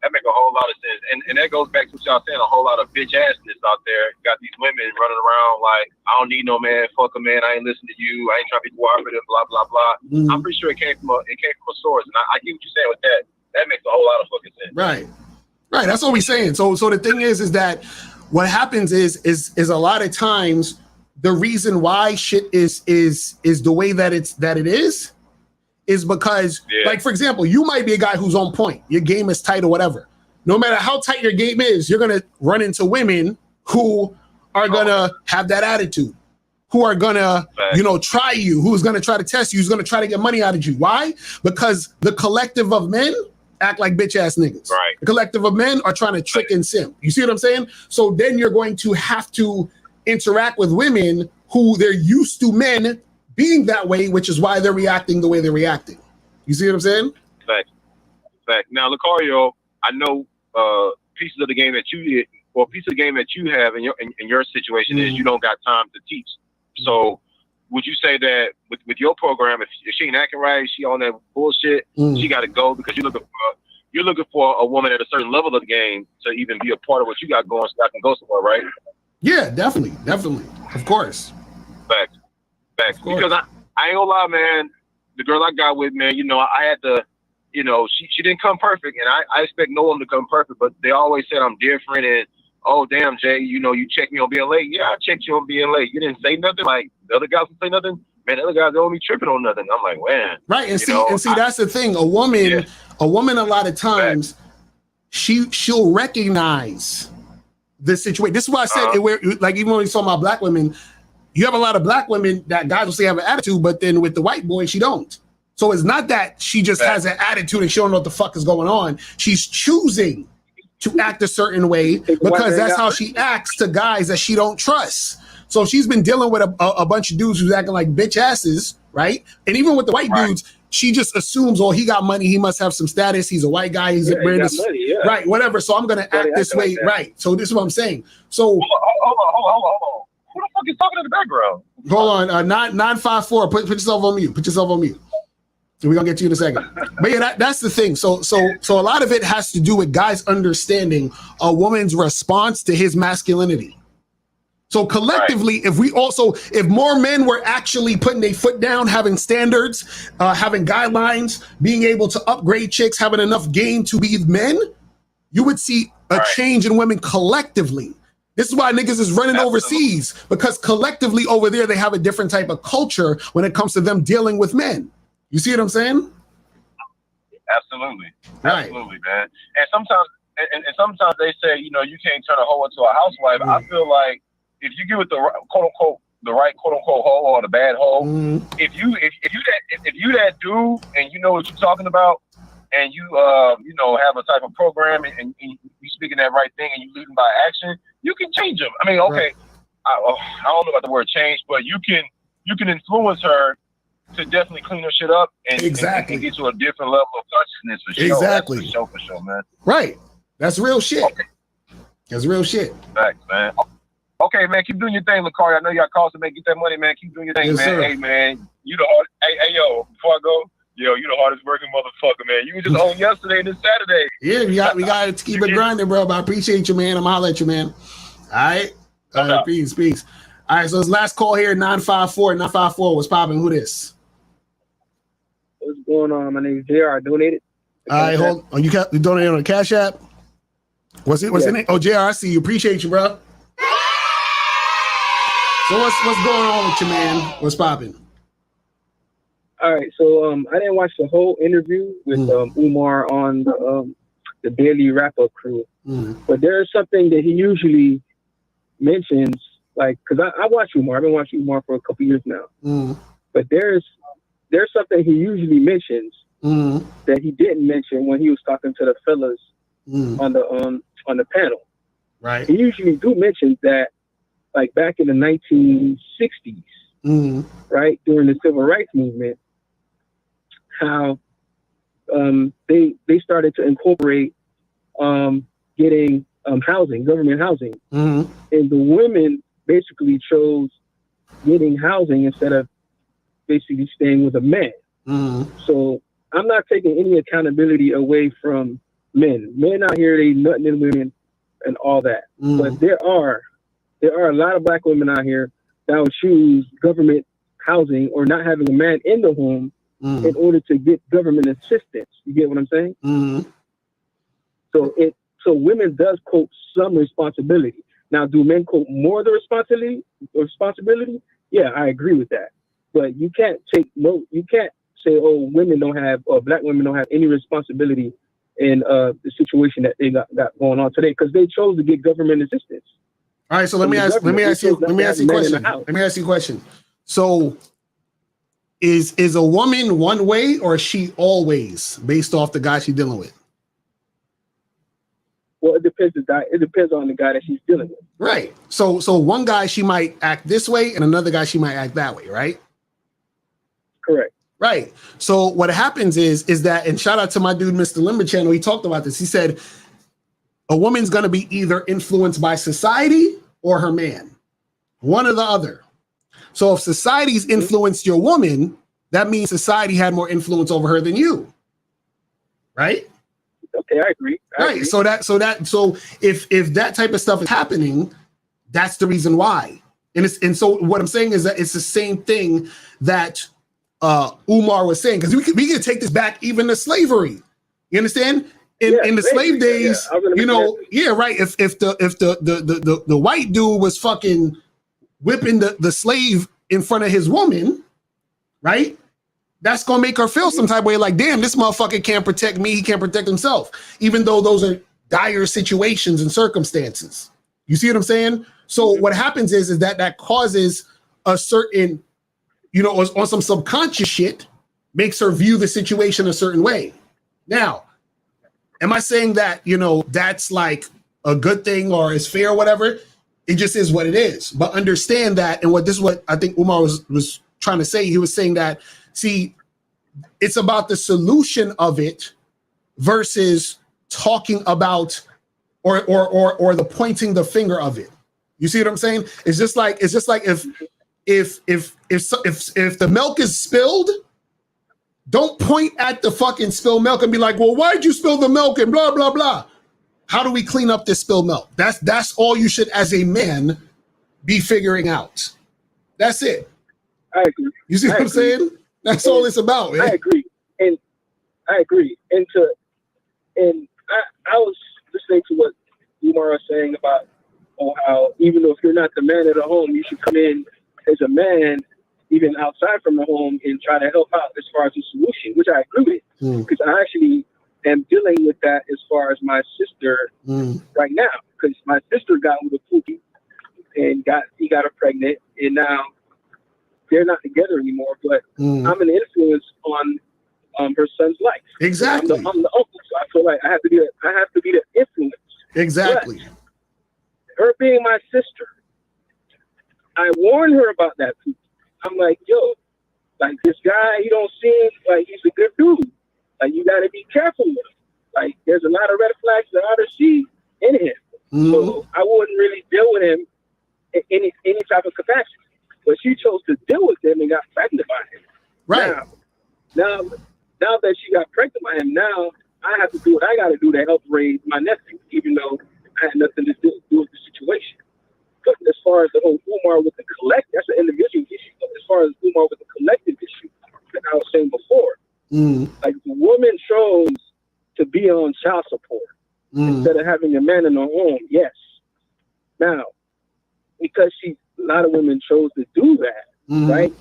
S20: That make a whole lot of sense. And that goes back to what y'all saying, a whole lot of bitch assness out there. You got these women running around like, I don't need no man, fuck a man, I ain't listening to you, I ain't trying to be cooperative, blah, blah, blah. I'm pretty sure it came from a source. And I get what you're saying with that. That makes a whole lot of fucking sense.
S19: Right. That's what we're saying. So the thing is that what happens is a lot of times the reason why shit is the way that it is because, like, for example, you might be a guy who's on point. Your game is tight or whatever. No matter how tight your game is, you're going to run into women who are going to have that attitude, who are going to, try you, who's going to try to test you, who's going to try to get money out of you. Why? Because the collective of men act like bitch ass niggas.
S20: Right.
S19: The collective of men are trying to trick and simp. You see what I'm saying? So then you're going to have to interact with women who they're used to men being that way, which is why they're reacting the way they're reacting. You see what I'm saying?
S20: Fact. Now, Lucario, I know pieces of the game that you did, or piece of the game that you have in your situation is you don't got time to teach. So would you say that with your program, if she ain't acting right, she on that bullshit, she got to go because you're looking for a woman at a certain level of the game to even be a part of what you got going, so I can go somewhere, right?
S19: Yeah, definitely, of course.
S20: Facts. Because I ain't gonna lie, man. The girl I got with, man, I had to, she didn't come perfect, and I expect no one to come perfect, but they always said I'm different, and oh damn, Jay, you checked me on being late. Yeah, I checked you on being late. You didn't say nothing. Like the other guys didn't say nothing. man, the other guys don't be tripping on nothing. I'm like, man.
S19: Right, and see, that's the thing. A woman, a lot of times, she'll recognize the situation. This is why I said, like, even when we talk about black women, you have a lot of black women that guys will say have an attitude, but then with the white boy, she don't. So it's not that she just has an attitude and she don't know what the fuck is going on. She's choosing to act a certain way because that's how she acts to guys that she don't trust. So she's been dealing with a bunch of dudes who's acting like bitch asses, right? And even with the white dudes, she just assumes, oh, he got money, he must have some status, he's a white guy, he's right, whatever. So I'm gonna act this way, right? So this is what I'm saying. So
S20: hold on. Who the fuck is talking in the background?
S19: Hold on, 954. Put yourself on mute. Put yourself on mute. So we're gonna get to you in a second. But yeah, that's the thing. So a lot of it has to do with guys understanding a woman's response to his masculinity. So collectively, if more men were actually putting their foot down, having standards, having guidelines, being able to upgrade chicks, having enough game to be men, you would see a change in women collectively. This is why niggas is running overseas, because collectively over there, they have a different type of culture when it comes to them dealing with men. You see what I'm saying?
S20: Absolutely. Absolutely, man. And sometimes they say, you can't turn a hoe into a housewife. I feel like if you give it the quote unquote hoe or the bad hoe, if you that dude and you know what you're talking about, and you have a type of program and you speaking that right thing and you leading by action, you can change them. I mean, okay, I don't know about the word change, but you can influence her to definitely clean her shit up and get to a different level of consciousness for sure.
S19: Exactly.
S20: That's for sure, man.
S19: Right. That's real shit. Okay. That's real shit.
S20: Facts, man. Okay, man, keep doing your thing, Lakari. I know you got calls to make. Get that money, man. Keep doing your thing,
S19: yes,
S20: man.
S19: Sir.
S20: Hey, man, you the hard. Hey, yo, before I go, you the hardest working motherfucker, man. You were just on yesterday and this Saturday.
S19: Yeah, we got to keep it grinding, bro. But I appreciate you, man. I'm gonna holler at you, man. All right. Peace. All right, so this last call here, 954. 954. What's popping? Who this?
S21: What's going on? My name is JR. I donated.
S19: All right, hold on. You donated on the Cash App? What's the name? Oh, JR, I see you. Appreciate you, bro. So what's going on with you, man? What's popping?
S21: All right, so I didn't watch the whole interview with Umar on the Daily Wrap-Up crew, but there's something that he usually mentions, like, because I watch Umar. I've been watching Umar for a couple years now, but there's something he usually mentions that he didn't mention when he was talking to the fellas on the panel.
S19: Right.
S21: He usually do mention that, like back in the 1960s, right, during the civil rights movement, how they started to incorporate getting housing, government housing, and the women basically chose getting housing instead of basically staying with a man. So I'm not taking any accountability away from men. Men out here, they nutting in women and all that, but there are a lot of black women out here that will choose government housing or not having a man in the home in order to get government assistance. You get what I'm saying? So women does quote some responsibility. Now, do men quote more of the responsibility? Yeah, I agree with that. But you can't say, oh, women don't have, or black women don't have any responsibility in the situation that they got going on today because they chose to get government assistance.
S19: All right, so let me ask you a question. So is a woman one way or is she always based off the guy she's dealing with?
S21: Well, it depends on the guy that she's dealing with.
S19: Right. So one guy she might act this way and another guy she might act that way, right?
S21: Correct.
S19: Right. So what happens is that, and shout out to my dude, Mr. Limber Channel, he talked about this. He said a woman's going to be either influenced by society or her man, one or the other. So if society's influenced your woman, that means society had more influence over her than you. Right?
S21: Okay, I agree.
S19: Right. So if that type of stuff is happening, that's the reason why. And so what I'm saying is that it's the same thing that Umar was saying, because we can take this back even to slavery. You understand? In the slave days, right. If the white dude was fucking whipping the slave in front of his woman, right? That's gonna make her feel some type of way, like, damn, this motherfucker can't protect me, he can't protect himself, even though those are dire situations and circumstances. You see what I'm saying? So what happens is that causes a certain, you know, on some subconscious shit, makes her view the situation a certain way. Now, am I saying that, you know, that's like a good thing or is fair or whatever? It just is what it is. But understand that, and what this is what I think Umar was trying to say. He was saying that, see, it's about the solution of it versus talking about or the pointing the finger of it. You see what I'm saying? It's just like if the milk is spilled, don't point at the fucking spilled milk and be like, well, why'd you spill the milk and blah, blah, blah. How do we clean up this spilled milk? That's all you should, as a man, be figuring out. That's it.
S21: I agree.
S19: You see what I'm saying? That's all it's about, man.
S21: I agree. And I agree. And I was listening to what Umar was saying about how even though if you're not the man of the home, you should come in as a man, even outside from the home, and try to help out as far as the solution, which I agree with. Because I actually am dealing with that as far as my sister right now. Because my sister got with a Pookie and he got her pregnant, and now they're not together anymore. But I'm an influence on her son's life.
S19: Exactly.
S21: I'm the uncle, so I feel like I have to be the influence.
S19: Exactly.
S21: But her being my sister, I warned her about that. I'm like, yo, like this guy, he don't seem like he's a good dude. Like you got to be careful with him. Like there's a lot of red flags that I see in him. So I wouldn't really deal with him in any type of capacity. But she chose to deal with him and got pregnant by him.
S19: Right.
S21: Now that she got pregnant by him, now I have to do what I got to do to help raise my nephew, even though I had nothing to do with the situation. But as far as the whole Umar with the collective, that's an individual issue. But as far as Umar with the collective issue, like I was saying before, like the woman chose to be on child support instead of having a man in her home. Yes. Now, because a lot of women chose to do that, right?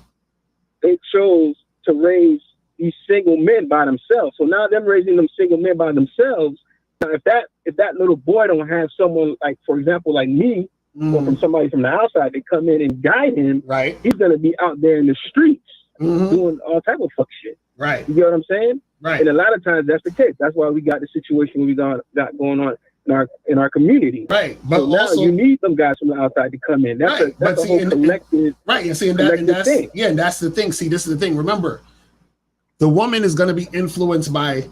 S21: They chose to raise these single men by themselves. So now them raising them single men by themselves. Now, if that little boy don't have someone like, for example, like me, or from somebody from the outside, they come in and guide him.
S19: Right.
S21: He's gonna be out there in the streets doing all type of fuck shit.
S19: Right.
S21: You get what I'm saying?
S19: Right.
S21: And a lot of times that's the case. That's why we got the situation we got going on in our community.
S19: Right. But
S21: so now
S19: also,
S21: you need some guys from the outside to come in. That's
S19: right.
S21: a whole collective.
S19: Right. And see, and that's
S21: thing.
S19: Yeah, and that's the thing. See, this is the thing. Remember, the woman is going to be influenced by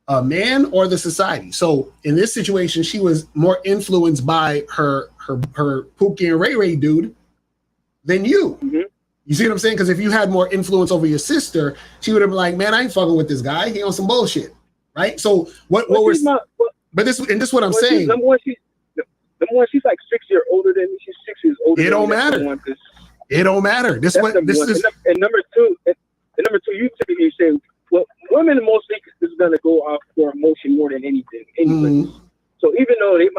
S19: a man or the society. So in this situation, she was more influenced by her Pookie and Ray Ray dude than you. You see what I'm saying? Because if you had more influence over your sister, she would have been like, man, I ain't fucking with this guy. He on some bullshit. Right? So what we're but this what I'm saying.
S21: Number one, she's like 6 years older than me. She's 6 years older.
S19: It don't matter. It don't matter. This is
S21: and number two, you typically say, well, women mostly is gonna go off for emotion more than anything. So even though I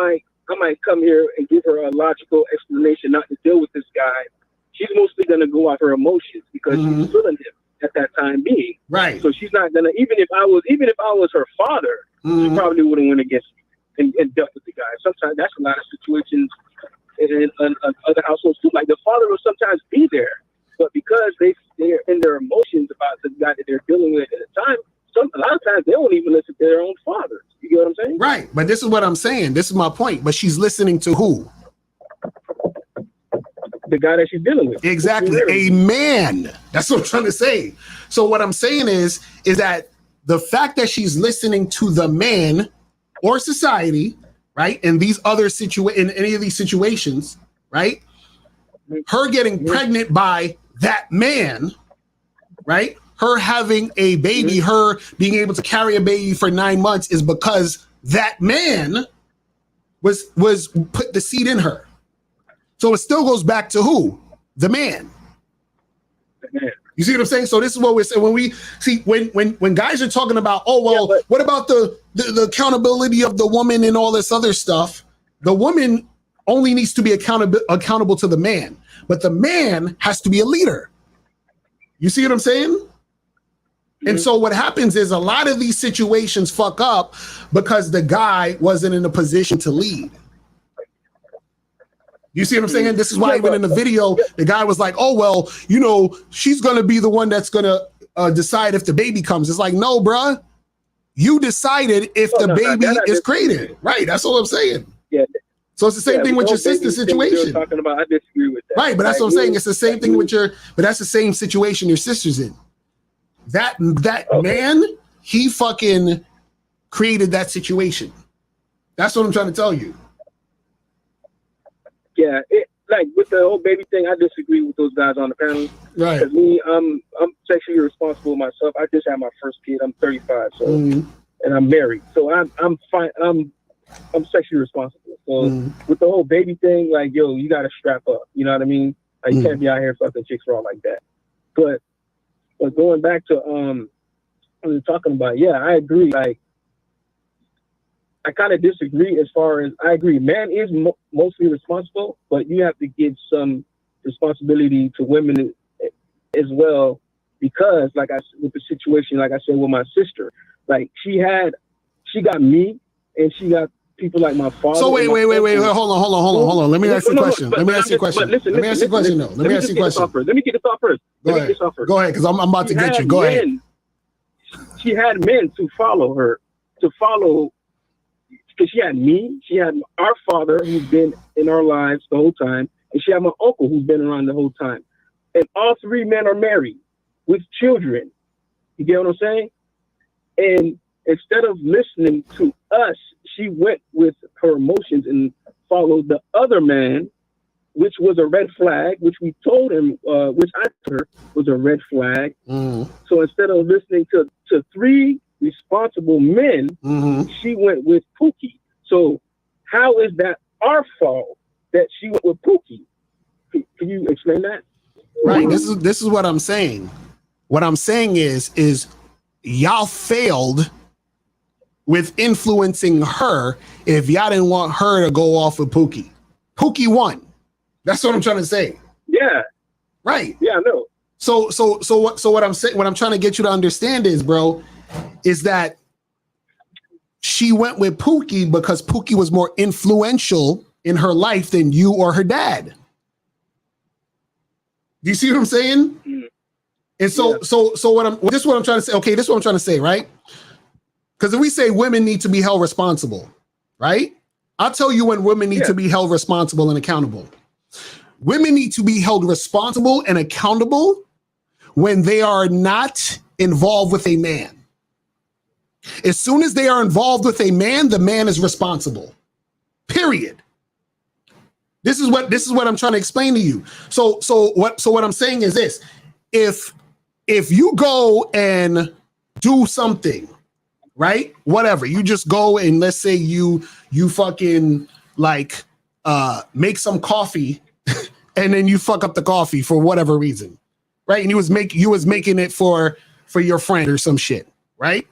S21: might come here and give her a logical explanation not to deal with this guy, she's mostly gonna go off her emotions because she's feeling him at that time being.
S19: Right.
S21: So she's not gonna even if I was her father, she probably wouldn't win against me and dealt with the guy. Sometimes that's a lot of situations in other households too. Like the father will sometimes be there, but because they're in their emotions about the guy that they're dealing with at the time, a lot of times they don't even listen to their own fathers. You get what I'm saying?
S19: Right. But this is what I'm saying. This is my point. But she's listening to who?
S21: The guy that she's dealing with.
S19: Exactly. A man. That's what I'm trying to say. So what I'm saying is that the fact that she's listening to the man or society, right, in these other in any of these situations, right, her getting pregnant by that man, right, her having a baby, her being able to carry a baby for 9 months is because that man was put the seed in her. So it still goes back to who? The man. You see what I'm saying? So this is what we're saying when we see when guys are talking about, oh well, what about the accountability of the woman and all this other stuff? The woman only needs to be accountable to the man, but the man has to be a leader. You see what I'm saying? And so what happens is a lot of these situations fuck up because the guy wasn't in a position to lead. You see what I'm saying? This is why even in the video, the guy was like, oh, well, you know, she's going to be the one that's going to decide if the baby comes. It's like, no, bruh. You decided if the baby is created. Right. That's all I'm saying.
S21: Yeah.
S19: So it's the same thing with your sister's situation.
S21: Talking about, I disagree with that.
S19: Right, but that's what I'm saying. It's the same thing with but that's the same situation your sister's in. That man, he fucking created that situation. That's what I'm trying to tell you.
S21: Yeah, like with the whole baby thing, I disagree with those guys on the panel.
S19: Right.
S21: Because me, I'm sexually responsible myself. I just had my first kid. I'm 35, so and I'm married, so I'm fine. I'm sexually responsible. So with the whole baby thing, like, yo, you gotta strap up. You know what I mean? Like, you can't be out here fucking chicks raw like that. But going back to what we were talking about, yeah, I agree. Like, I kind of disagree as far as I agree. Man is mostly responsible, but you have to give some responsibility to women as well, because, like with the situation, like I said with my sister, like she got me, and she got people like my father.
S19: So wait, hold on. Let me ask you a question. Let me ask you a question. Let me ask you a question. Let me ask you a question.
S21: Let me get this off first.
S19: Go ahead, because I'm about to get you. Go ahead.
S21: She had men to follow her, because she had me, she had our father who's been in our lives the whole time, and she had my uncle who's been around the whole time. And all three men are married with children. You get what I'm saying? And instead of listening to us, she went with her emotions and followed the other man, which was a red flag, which we told him, which I told her was a red flag. So instead of listening to three responsible men, she went with Pookie. So how is that our fault that she went with Pookie? Can you explain that?
S19: Right. This is what I'm saying. What I'm saying is y'all failed with influencing her if y'all didn't want her to go off with Pookie. Pookie won. That's what I'm trying to say.
S21: Yeah.
S19: Right.
S21: Yeah, I know.
S19: So what I'm saying, what I'm trying to get you to understand is, bro, is that she went with Pookie because Pookie was more influential in her life than you or her dad. Do you see what I'm saying? And so what I'm trying to say. Okay, this is what I'm trying to say, right? Because if we say women need to be held responsible, right? I'll tell you when women need to be held responsible and accountable. Women need to be held responsible and accountable when they are not involved with a man. As soon as they are involved with a man, the man is responsible. Period. This is what I'm trying to explain to you. So what I'm saying is this: if you go and do something, right? Whatever, you just go and let's say you fucking like make some coffee and then you fuck up the coffee for whatever reason, right? And you was making it for your friend or some shit, right?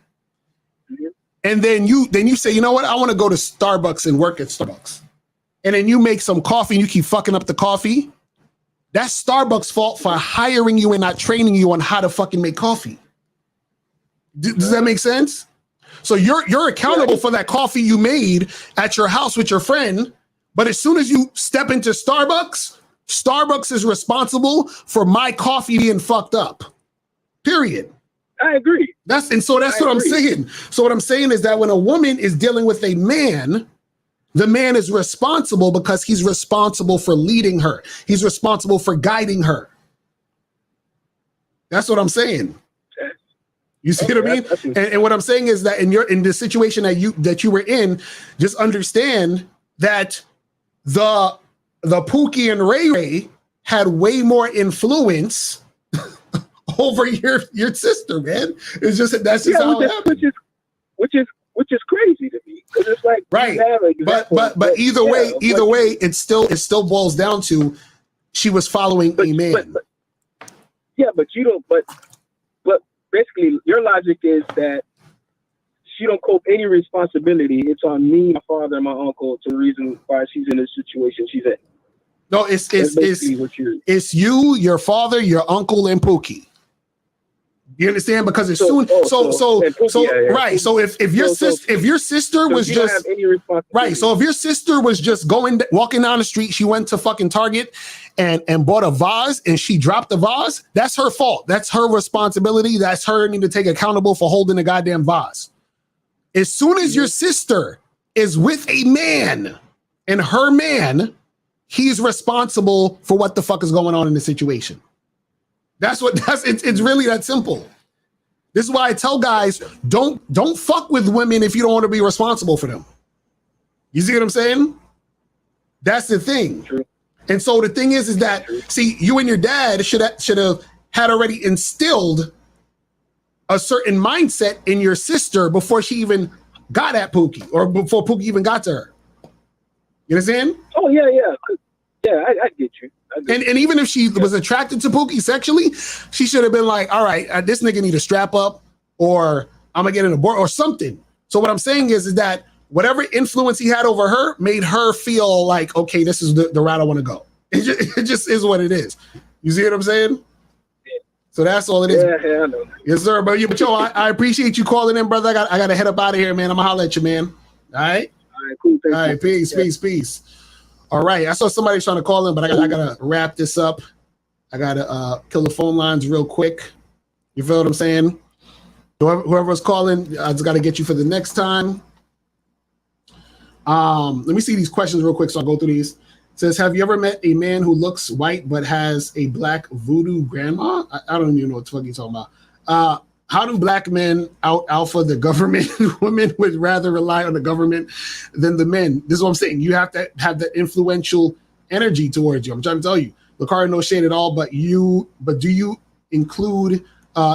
S19: And then you say, you know what? I want to go to Starbucks and work at Starbucks. And then you make some coffee and you keep fucking up the coffee. That's Starbucks' fault for hiring you and not training you on how to fucking make coffee. Does that make sense? So you're accountable for that coffee you made at your house with your friend. But as soon as you step into Starbucks, Starbucks is responsible for my coffee being fucked up. Period.
S21: I agree.
S19: That's what I'm saying. So what I'm saying is that when a woman is dealing with a man, the man is responsible because he's responsible for leading her. He's responsible for guiding her. That's what I'm saying. You see what I mean? And what I'm saying is that in the situation that you were in, just understand that the Pookie and Ray Ray had way more influence over your sister, man. It's just that's just how it happened.
S21: Which is crazy to me, because it's like,
S19: right. But either way, it still boils down to she was following a man.
S21: But you don't. But basically, your logic is that she don't cope any responsibility. It's on me, my father, and my uncle to the reason why she's in the situation she's in.
S19: No, it's you, your father, your uncle, and Pookie. You understand? Because as
S21: So-
S19: soon,
S21: oh,
S19: so right. So if your sister was
S21: you don't
S19: just
S21: have any responsibility.
S19: right, so if your sister was just walking down the street, she went to fucking Target and bought a vase and she dropped the vase, that's her fault. That's her responsibility. That's her need to take accountable for holding the goddamn vase. As soon as your sister is with a man and her man, he's responsible for what the fuck is going on in the situation. It's really that simple. This is why I tell guys, don't fuck with women if you don't want to be responsible for them. You see what I'm saying? That's the thing.
S21: True.
S19: And so the thing is that, see, you and your dad should have had already instilled a certain mindset in your sister before she even got at Pookie, or before Pookie even got to her. You understand?
S21: Oh, yeah. Yeah, I get you.
S19: And even if she was attracted to Pookie sexually, she should have been like, all right, this nigga need to strap up, or I'm gonna get an abort or something. So what I'm saying is that whatever influence he had over her made her feel like, okay, this is the route I want to go. It just is what it is. You see what I'm saying? So that's all it is.
S21: Yeah, I know.
S19: Yes, sir. But yo, I appreciate you calling in, brother. I got to head up out of here, man. I'm gonna holler at you, man. All right.
S21: All right, cool. Thank
S19: all right,
S21: you.
S19: peace. All right, I saw somebody trying to call in, but I gotta wrap this up. I gotta kill the phone lines real quick. You feel what I'm saying? Whoever's calling, I just gotta get you for the next time. Let me see these questions real quick, so I'll go through these. It says, have you ever met a man who looks white but has a black voodoo grandma? I don't even know what the fuck you're talking about. How do black men out alpha the government? Women would rather rely on the government than the men. This is what I'm saying. You have to have that influential energy towards you. I'm trying to tell you. Lakari, no shade at all, but do you include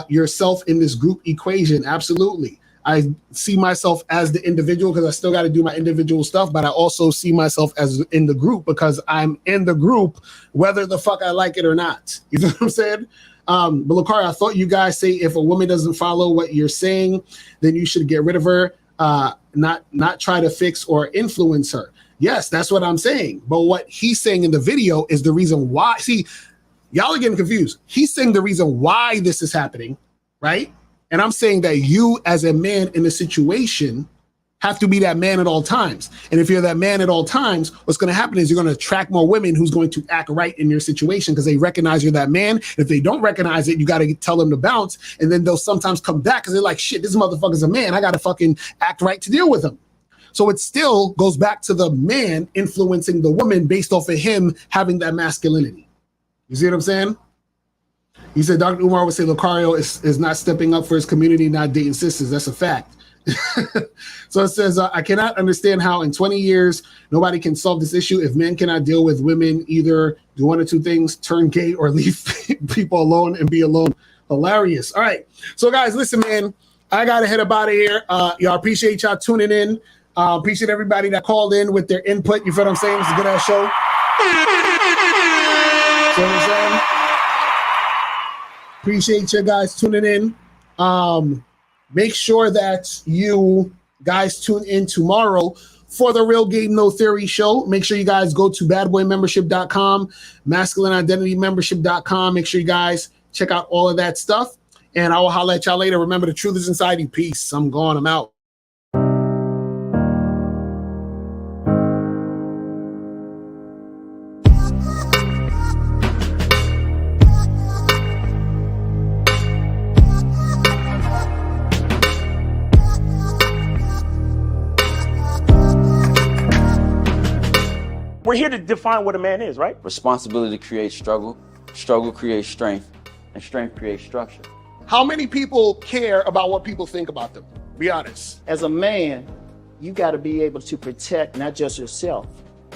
S19: yourself in this group equation? Absolutely. I see myself as the individual because I still got to do my individual stuff, but I also see myself as in the group because I'm in the group, whether the fuck I like it or not. You know what I'm saying? But Lakari, I thought you guys say if a woman doesn't follow what you're saying, then you should get rid of her, not try to fix or influence her. Yes, that's what I'm saying. But what he's saying in the video is the reason why. See, y'all are getting confused. He's saying the reason why this is happening, right? And I'm saying that you as a man in a situation have to be that man at all times. And if you're that man at all times, what's going to happen is you're going to attract more women who's going to act right in your situation because they recognize you're that man. If they don't recognize it, you got to tell them to bounce. And then they'll sometimes come back because they're like, shit, this motherfucker's a man. I got to fucking act right to deal with him. So it still goes back to the man influencing the woman based off of him having that masculinity. You see what I'm saying? He said Dr. Umar would say Lucario is not stepping up for his community, not dating sisters. That's a fact. So it says, I cannot understand how in 20 years, nobody can solve this issue. If men cannot deal with women, either do one or two things, turn gay or leave people alone and be alone. Hilarious. All right. So guys, listen, man, I got to head up out of here. Y'all appreciate y'all tuning in. Appreciate everybody that called in with their input. You feel what I'm saying? It's a good ass show. See what I'm saying? Appreciate you guys tuning in. Make sure that you guys tune in tomorrow for the Real Game No Theory show. Make sure you guys go to badboymembership.com, masculineidentitymembership.com. Make sure you guys check out all of that stuff. And I will holler at y'all later. Remember, the truth is inside you. Peace. I'm gone. I'm out.
S1: We're here to define what a man is, right?
S2: Responsibility creates struggle, struggle creates strength, and strength creates structure.
S19: How many people care about what people think about them? Be honest.
S4: As a man, you got to be able to protect not just yourself,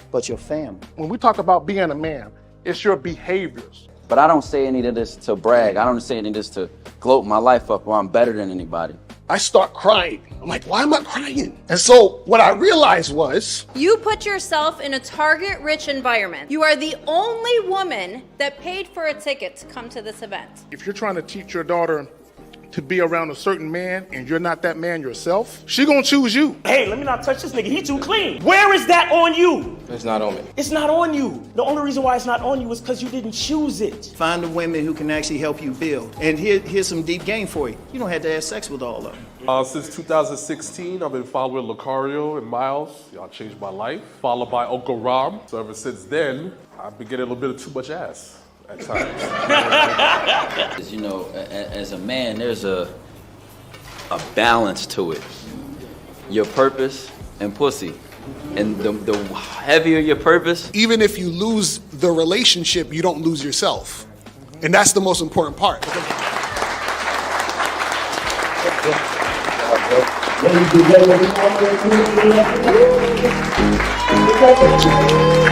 S4: but your family.
S3: When we talk about being a man, it's your behaviors.
S2: But I don't say any of this to brag. I don't say any of this to gloat my life up or I'm better than anybody.
S19: I start crying. I'm like, why am I crying? And so what I realized was,
S5: you put yourself in a target-rich environment. You are the only woman that paid for a ticket to come to this event.
S3: If you're trying to teach your daughter to be around a certain man and you're not that man yourself, she gonna choose you.
S1: Hey, let me not touch this nigga. He too clean. Where is that on you?
S6: It's not on me.
S1: It's not on you. The only reason why it's not on you is because you didn't choose it.
S4: Find the women who can actually help you build. And here's some deep game for you. You don't have to have sex with all of them.
S22: Since 2016, I've been following Lucario and Miles. Y'all changed my life. Followed by Uncle Ram. So ever since then, I've been getting a little bit of too much ass at times.
S2: You know, as a man, there's a balance to it. Your purpose and pussy. And the heavier your purpose.
S7: Even if you lose the relationship, you don't lose yourself. And that's the most important part.
S23: Ladies and gentlemen,